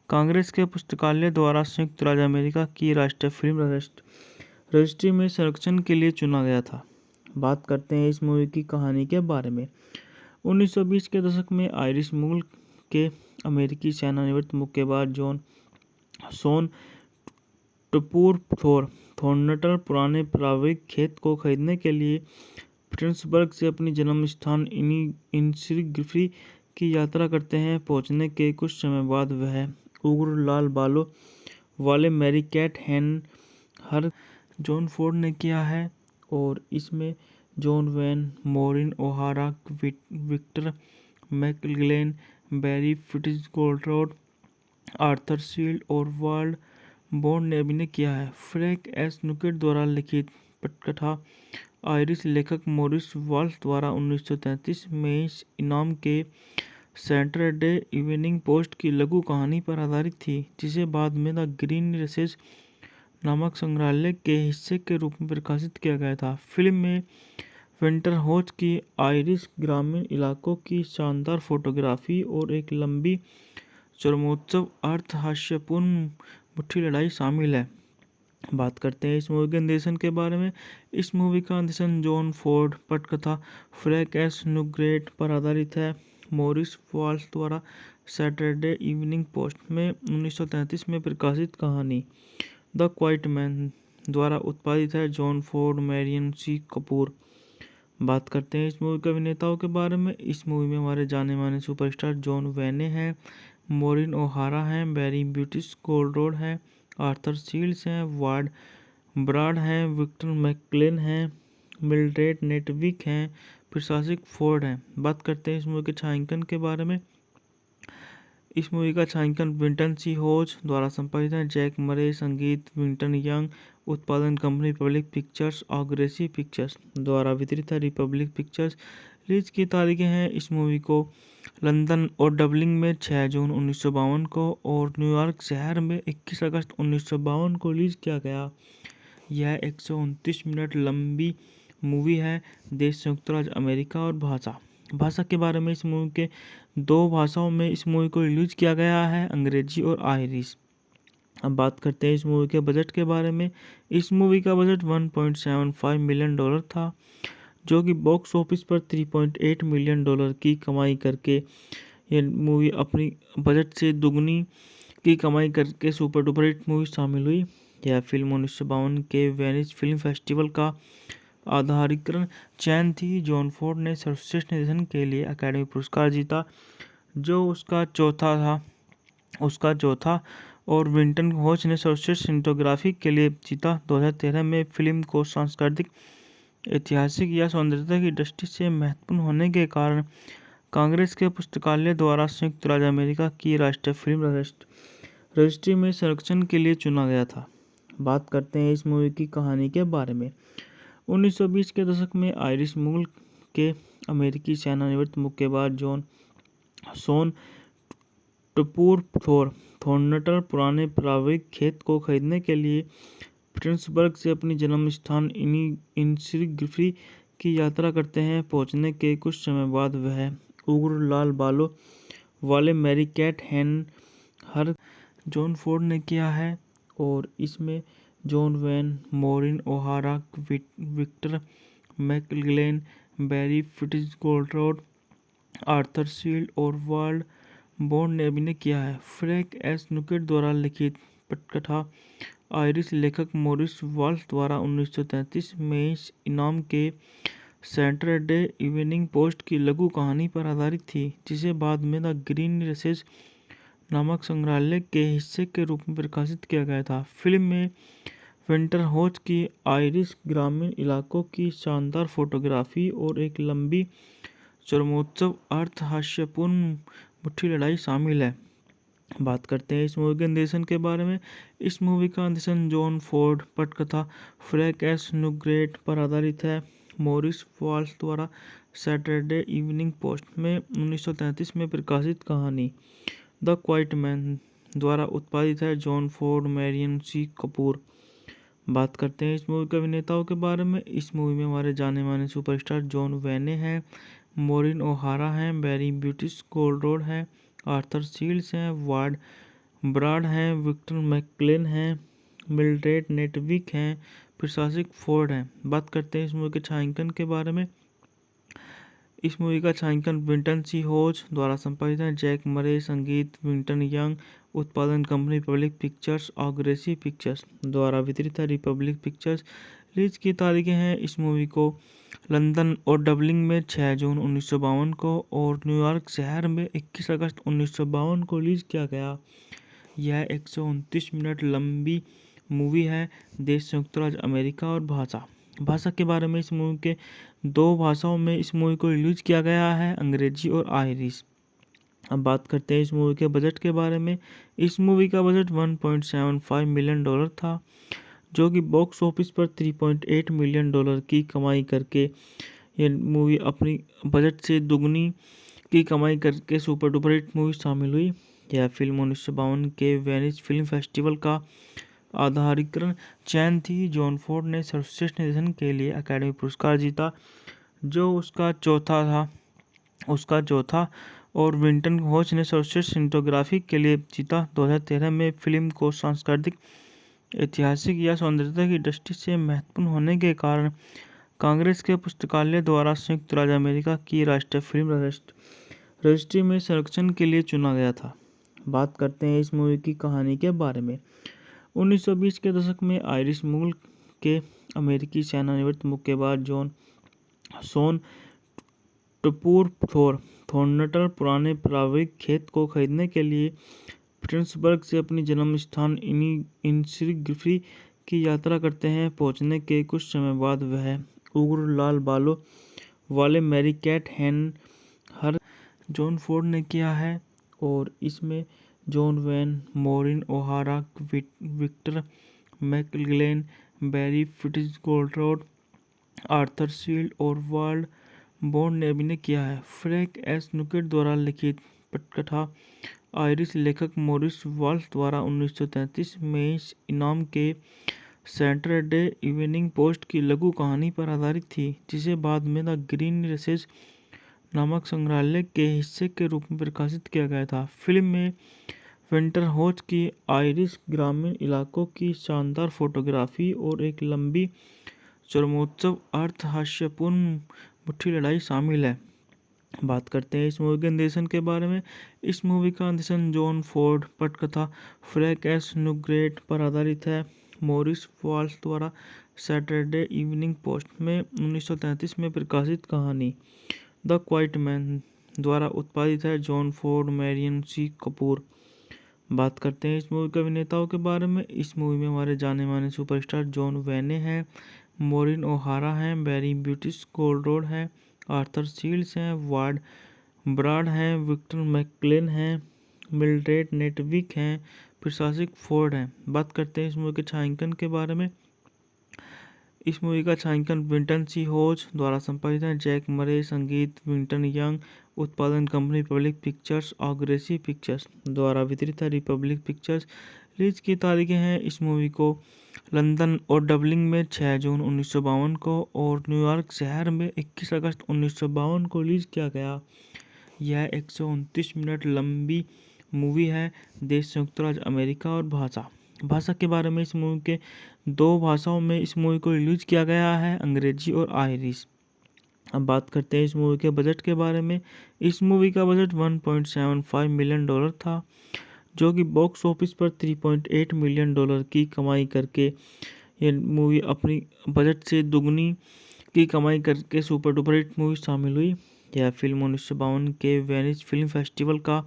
A: कांग्रेस के पुस्तकालय द्वारा संयुक्त राज्य अमेरिका की राष्ट्रीय फिल्म रजिस्ट्री में संरक्षण के लिए चुना गया था। बात करते हैं इस मूवी की कहानी के बारे में। 1920 के दशक में आयरिश मूल के अमेरिकी सेवानिवृत्त मुक्केबाज शॉन टूपुर थॉर्नटन पुराने पारिवारिक खेत को खरीदने के लिए पिट्सबर्ग से अपनी जन्म स्थान इनिसग्रिफी की यात्रा करते हैं। पहुंचने के कुछ समय बाद वह उग्र लाल बालों वाले मैरी कैट हर जॉन फोर्ड ने किया है, और इसमें John Wayne, Maureen O'Hara, Victor McLaglen, Barry Fitzgerald, Arthur Shields और वाल्ड बॉन्ड ने अभिनय किया है। फ्रैंक एस नुकेट द्वारा लिखित पटकथा आयरिश लेखक मॉरिस वाल्श द्वारा 1933 में इस इनाम के सैटरडे इवनिंग पोस्ट की लघु कहानी पर आधारित थी, जिसे बाद में द ग्रीन रेसेस नामक संग्रहालय के हिस्से के रूप में प्रकाशित किया गया था। फिल्म में विंटर होच की आयरिश ग्रामीण इलाकों की शानदार फोटोग्राफी और एक लंबी चरमोत्सव अर्थ-हास्यपूर्ण मुट्ठी लड़ाई शामिल है। बात करते हैं इस मूवी के निर्देशन के बारे में। इस मूवी का निर्देशन जॉन फोर्ड, पटकथा फ्रैंक एस न्यूग्रेट पर आधारित है। मॉरिस वॉल्श द्वारा सैटरडे इवनिंग पोस्ट में 1933 में प्रकाशित कहानी द क्वाइट मैन द्वारा उत्पादित है। जॉन फोर्ड, मैरियन सी कपूर। बात करते हैं इस मूवी के अभिनेताओं के बारे में। इस मूवी में हमारे जाने माने सुपरस्टार जॉन वेने हैं, मोरिन ओहारा हैं, बैरी ब्यूटिस गोल्डरोड है, आर्थर शील्ड्स हैं, वार्ड ब्राड हैं, विक्टर मैकक्लेन हैं, मिल्ड्रेड नेटविक हैं, प्रशासक फोर्ड हैं। बात करते हैं इस मूवी के छायांकन के बारे में। इस मूवी का छायांकन विंटन सी होज द्वारा संपादित है। जैक मरे, संगीत विंटन यंग, उत्पादन कंपनी रिपब्लिक पिक्चर्स और ग्रेसी पिक्चर्स द्वारा वितरित है। Republic pictures. रिलीज की तारीखें हैं इस मूवी को लंदन और डबलिन में 6 जून 1952 को और न्यूयॉर्क शहर में 21 अगस्त 1952 को रिलीज किया गया। यह 129 मिनट लंबी मूवी है। देश संयुक्त राज्य अमेरिका और भाषा के बारे में इस मूवी के 2 भाषाओं में इस मूवी को रिलीज किया गया है, अंग्रेजी और आयरिश। अब बात करते हैं इस मूवी के बजट के बारे में। इस मूवी का बजट $1.75 मिलियन था, जो कि बॉक्स ऑफिस पर $3.8 मिलियन की कमाई करके ये मूवी अपनी बजट से दुगनी की कमाई करके सुपर डुपर हिट मूवी शामिल हुई। यह फिल्म 1952 के वेनिस फिल्म फेस्टिवल का आधारिकरण चयन थी। जॉन फोर्ड ने सर्वश्रेष्ठ निर्देशन के लिए अकादमी पुरस्कार जीता, जो उसका चौथा और विंटन होच ने सर्वश्रेष्ठ सिनेमेटोग्राफी के लिए जीता। 2013 में फिल्म को सांस्कृतिक, ऐतिहासिक या सौंदर्यता की दृष्टि से महत्वपूर्ण होने के कारण कांग्रेस के पुस्तकालय द्वारा संयुक्त राज्य अमेरिका की राष्ट्रीय फिल्म रजिस्ट्री में संरक्षण के लिए चुना गया था। बात करते हैं इस मूवी की कहानी के बारे में। 1920 के दशक में आयरिश मूल के अमेरिकी सेवानिवृत्त मुक्केबाज शॉन टूपुर थॉर्नटन पुराने पारिवारिक खेत को खरीदने के लिए पिट्सबर्ग से अपनी जन्म स्थान इनिसग्री की यात्रा करते हैं। पहुंचने के कुछ समय बाद वह उग्र लाल बालों वाले मैरी कैट हर जॉन फोर्ड ने किया है और इसमें John Wayne, Maureen O'Hara, Victor McLaglen, Barry Fitzgerald, Arthur Shields और वार्ड बॉन्ड ने अभिनय किया है। फ्रैंक एस न्यूग्रेट द्वारा लिखित पटकथा आयरिश लेखक मॉरिस वॉल्श द्वारा 1933 में इस इनाम के सैटरडे इवनिंग पोस्ट की लघु कहानी पर आधारित थी, जिसे बाद में द ग्रीन रेसेस नामक संग्रहालय के हिस्से के रूप में प्रकाशित किया गया था। फिल्म में विंटर होच की आयरिश ग्रामीण इलाकों की शानदार फोटोग्राफी और एक लंबी चरमोत्सव अर्थ हास्यपूर्ण मुट्ठी लड़ाई शामिल है। बात करते हैं इस मूवी के निर्देशन के बारे में। इस मूवी का निर्देशन जॉन फोर्ड, पटकथा फ्रैंक एस न्यूग्रेट पर आधारित है। मॉरिस वॉल्श द्वारा सैटरडे इवनिंग पोस्ट में 1933 में प्रकाशित कहानी द क्वाइट मैन द्वारा उत्पादित है। जॉन फोर्ड, मैरियन सी कपूर। बात करते हैं इस मूवी के अभिनेताओं के बारे में। इस मूवी में हमारे जाने माने सुपरस्टार जॉन वेने हैं, मोरिन ओहारा हैं, बैरी ब्यूटिस गोल्डरोड है, आर्थर शील्ड्स हैं, वार्ड ब्राड हैं, विक्टर मैकक्लेन हैं, मिल्ड्रेड नेटविक हैं, प्रशासक फोर्ड हैं। बात करते हैं इस मूवी के छायांकन के बारे में। इस मूवी का छायांकन विंटन सी होज द्वारा संपादित है। जैक मरे, संगीत विंटन यंग, उत्पादन कंपनी रिपब्लिक पिक्चर्स और ग्रेसी पिक्चर्स द्वारा वितरित है। Republic pictures. रिलीज की तारीखें हैं इस मूवी को लंदन और डबलिन में 6 जून 1952 को और न्यूयॉर्क शहर में 21 अगस्त 1952 को रिलीज किया गया। यह 129 मिनट लंबी मूवी है। देश संयुक्त राज्य अमेरिका और भाषा के बारे में इस मूवी के 2 भाषाओं में इस मूवी को रिलीज किया गया है, अंग्रेजी और आयरिश। अब बात करते हैं इस मूवी के बजट के बारे में। इस मूवी का बजट $1.75 मिलियन था, जो कि बॉक्स ऑफिस पर $3.8 मिलियन की कमाई करके ये मूवी अपनी बजट से दुगनी की कमाई करके सुपर डुपर हिट मूवी शामिल हुई। यह फिल्म 1952 के वेनिस फिल्म फेस्टिवल का आधारिकरण चयन थी। जॉन फोर्ड ने सर्वश्रेष्ठ निर्देशन के लिए अकादमी पुरस्कार जीता, जो उसका चौथा और विंटन होच ने सर्वश्रेष्ठ सिनेमेटोग्राफी के लिए जीता। 2013 में फिल्म को सांस्कृतिक, ऐतिहासिक या सौंदर्यता की दृष्टि से महत्वपूर्ण होने के कारण कांग्रेस के पुस्तकालय द्वारा संयुक्त राज्य अमेरिका की राष्ट्रीय फिल्म रजिस्ट्री में संरक्षण के लिए चुना गया था। बात करते हैं इस मूवी की कहानी के बारे में। 1920 के दशक में आयरिश मूल के अमेरिकी सेनानिवृत्त मुक्केबाज शॉन टूपुर थॉर्नटन पुराने पारिवारिक खेत को खरीदने के लिए पिट्सबर्ग से अपनी जन्म स्थान इनिग्री की यात्रा करते हैं। पहुंचने के कुछ समय बाद वह उग्र लाल बालों वाले मैरी कैट हर जॉन फोर्ड ने किया है और इसमें John Wayne, Maureen O'Hara, Victor McLaglen, Barry Fitzgerald, Arthur Shields और वाल्ड बॉन्ड ने अभिनय किया है। फ्रैंक एस नुकेट द्वारा लिखित पटकथा आयरिश लेखक मॉरिस वाल्श द्वारा 1933 में इस इनाम के सैटरडे इवनिंग पोस्ट की लघु कहानी पर आधारित थी, जिसे बाद में द ग्रीन रेसेस नामक संग्रहालय के हिस्से के रूप में प्रकाशित किया गया था। फिल्म में विंटर होज की आयरिश ग्रामीण इलाकों की शानदार फोटोग्राफी और एक लंबी चरमोत्सव अर्थ हास्यपूर्ण मुट्ठी लड़ाई शामिल है। बात करते हैं इस मूवी के निर्देशन के बारे में। इस मूवी का निर्देशन जॉन फोर्ड पटकथा फ्रैंक एस नुकेट पर आधारित है। मॉरिस वाल्श द्वारा सैटरडे इवनिंग पोस्ट में 1933 में प्रकाशित कहानी द क्वाइट मैन द्वारा उत्पादित है। जॉन फोर्ड, मैरियन सी कपूर। बात करते हैं इस मूवी के अभिनेताओं के बारे में। इस मूवी में हमारे जाने माने सुपरस्टार जॉन वेने हैं, मॉरिन ओहारा हैं, बैरी फिट्जगेराल्ड हैं, आर्थर शील्ड्स हैं, वार्ड ब्राड हैं, विक्टर मैकलेन हैं, मिल्ड्रेड नेटविक हैं, प्रशासक फोर्ड हैं। बात करते हैं इस मूवी के छायांकन के बारे में। इस मूवी का छायांकन विंटन सी होज द्वारा संपादित है। जैक मरे, संगीत विंटन यंग, उत्पादन कंपनी रिपब्लिक पिक्चर्स, ऑग्रेसिव पिक्चर्स द्वारा वितरित है। Republic pictures. रिलीज की तारीखें हैं इस मूवी को लंदन और डबलिन में 6 जून 1952 को और न्यूयॉर्क शहर में 21 अगस्त 1952 को रिलीज किया गया। यह 129 मिनट लंबी मूवी है। देश संयुक्त राज्य अमेरिका और भाषा के बारे में इस मूवी के 2 भाषाओं में इस मूवी को रिलीज किया गया है, अंग्रेजी और आयरिश। अब बात करते हैं इस मूवी के बजट के बारे में। इस मूवी का बजट $1.75 मिलियन था, जो कि बॉक्स ऑफिस पर $3.8 मिलियन की कमाई करके ये मूवी अपनी बजट से दुगनी की कमाई करके सुपर डुपर हिट मूवी शामिल हुई। यह फिल्म 1952 के वेनिस फिल्म फेस्टिवल का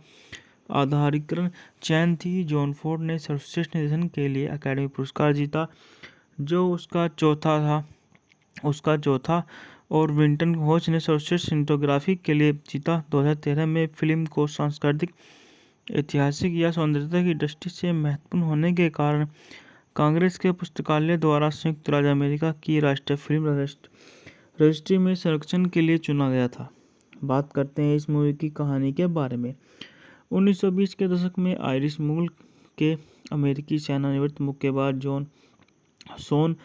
A: आधारिकरण चयन थी। जॉन फोर्ड ने सर्वश्रेष्ठ निर्देशन के लिए अकादमी पुरस्कार जीता, जो उसका चौथा और विंटन होज ने सर्वश्रेष्ठ सिनेमेटोग्राफी के लिए जीता। 2013 में फिल्म को सांस्कृतिक, ऐतिहासिक या सौंदर्यता की दृष्टि से महत्वपूर्ण होने के कारण कांग्रेस के पुस्तकालय द्वारा संयुक्त राज्य अमेरिका की राष्ट्रीय फिल्म रजिस्ट्री में संरक्षण के लिए चुना गया था। बात करते हैं इस मूवी की कहानी के बारे में। 1920 के दशक में आयरिश मूल के अमेरिकी सेनानिवृत्त मुक्केबाज शॉन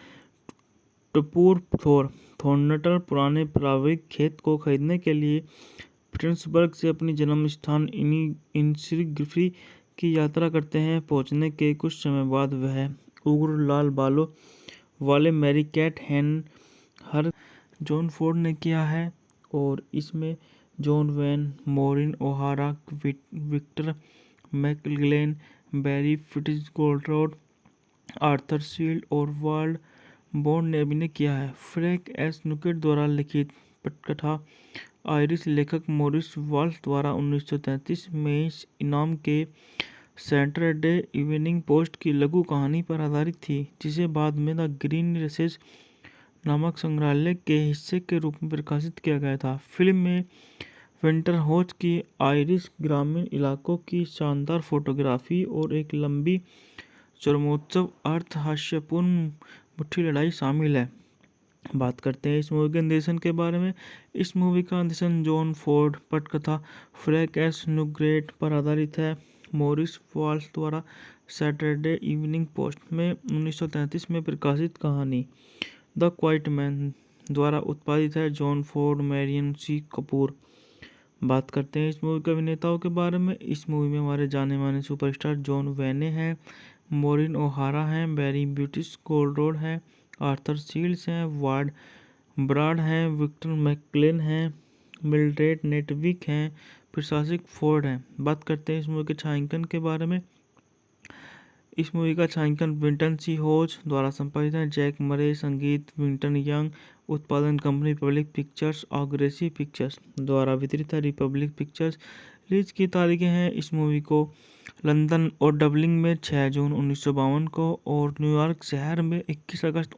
A: टूपुर थॉर्नटन पुराने पारिवारिक खेत को खरीदने के लिए पिट्सबर्ग से अपनी जन्म स्थान इनिग्री की यात्रा करते हैं। पहुंचने के कुछ समय बाद वह उग्र लाल बालों वाले मैरी कैट हर जॉन फोर्ड ने किया है और इसमें John Wayne, Maureen O'Hara, Victor McLaglen, Barry Fitzgerald, Arthur Shields और वाल्ड बॉन्ड ने अभिनय किया है। फ्रैंक एस नुकेट द्वारा लिखित पटकथा आयरिश लेखक मॉरिस वाल्श द्वारा 1933 में इस इनाम के सैटरडे इवनिंग पोस्ट की लघु कहानी पर आधारित थी, जिसे बाद में द ग्रीन रेसेस नामक संग्रहालय के हिस्से के रूप में प्रकाशित किया गया था। फिल्म में विंटर होज की आयरिश ग्रामीण इलाकों की शानदार फोटोग्राफी और एक लंबी चरमोत्सव अर्थ हास्यपूर्ण मुट्ठी लड़ाई शामिल है। बात करते हैं इस मूवी के निर्देशन के बारे में। इस मूवी का निर्देशन जॉन फोर्ड पटकथा फ्रैंक एस नुकेट पर आधारित है। मॉरिस वाल्श द्वारा सैटरडे इवनिंग पोस्ट में 1933 में प्रकाशित कहानी द क्वाइट मैन द्वारा उत्पादित है। जॉन फोर्ड, मैरियन सी कपूर। बात करते हैं इस मूवी के अभिनेताओं के बारे में। इस मूवी में हमारे जाने माने सुपरस्टार जॉन वेने हैं, मॉरिन ओहारा हैं, बैरी ब्यूटिस गोल्डरोड है, आर्थर शील्ड्स हैं, वार्ड ब्राड हैं, विक्टर मैकक्लेन हैं, मिल्ड्रेड नेटविक हैं, प्रशासक फोर्ड हैं। बात करते हैं इस मूवी के छायांकन के बारे में। इस मूवी का छायांकन विंटन सी होज द्वारा संपादित है। जैक मरे, संगीत विंटन यंग, उत्पादन company Republic pictures, aggressive pictures द्वारा वितरित है। Republic pictures. रिलीज की तारीखें हैं इस मूवी को लंदन और डबलिन में 6 जून 1952 को और न्यूयॉर्क शहर में 21 अगस्त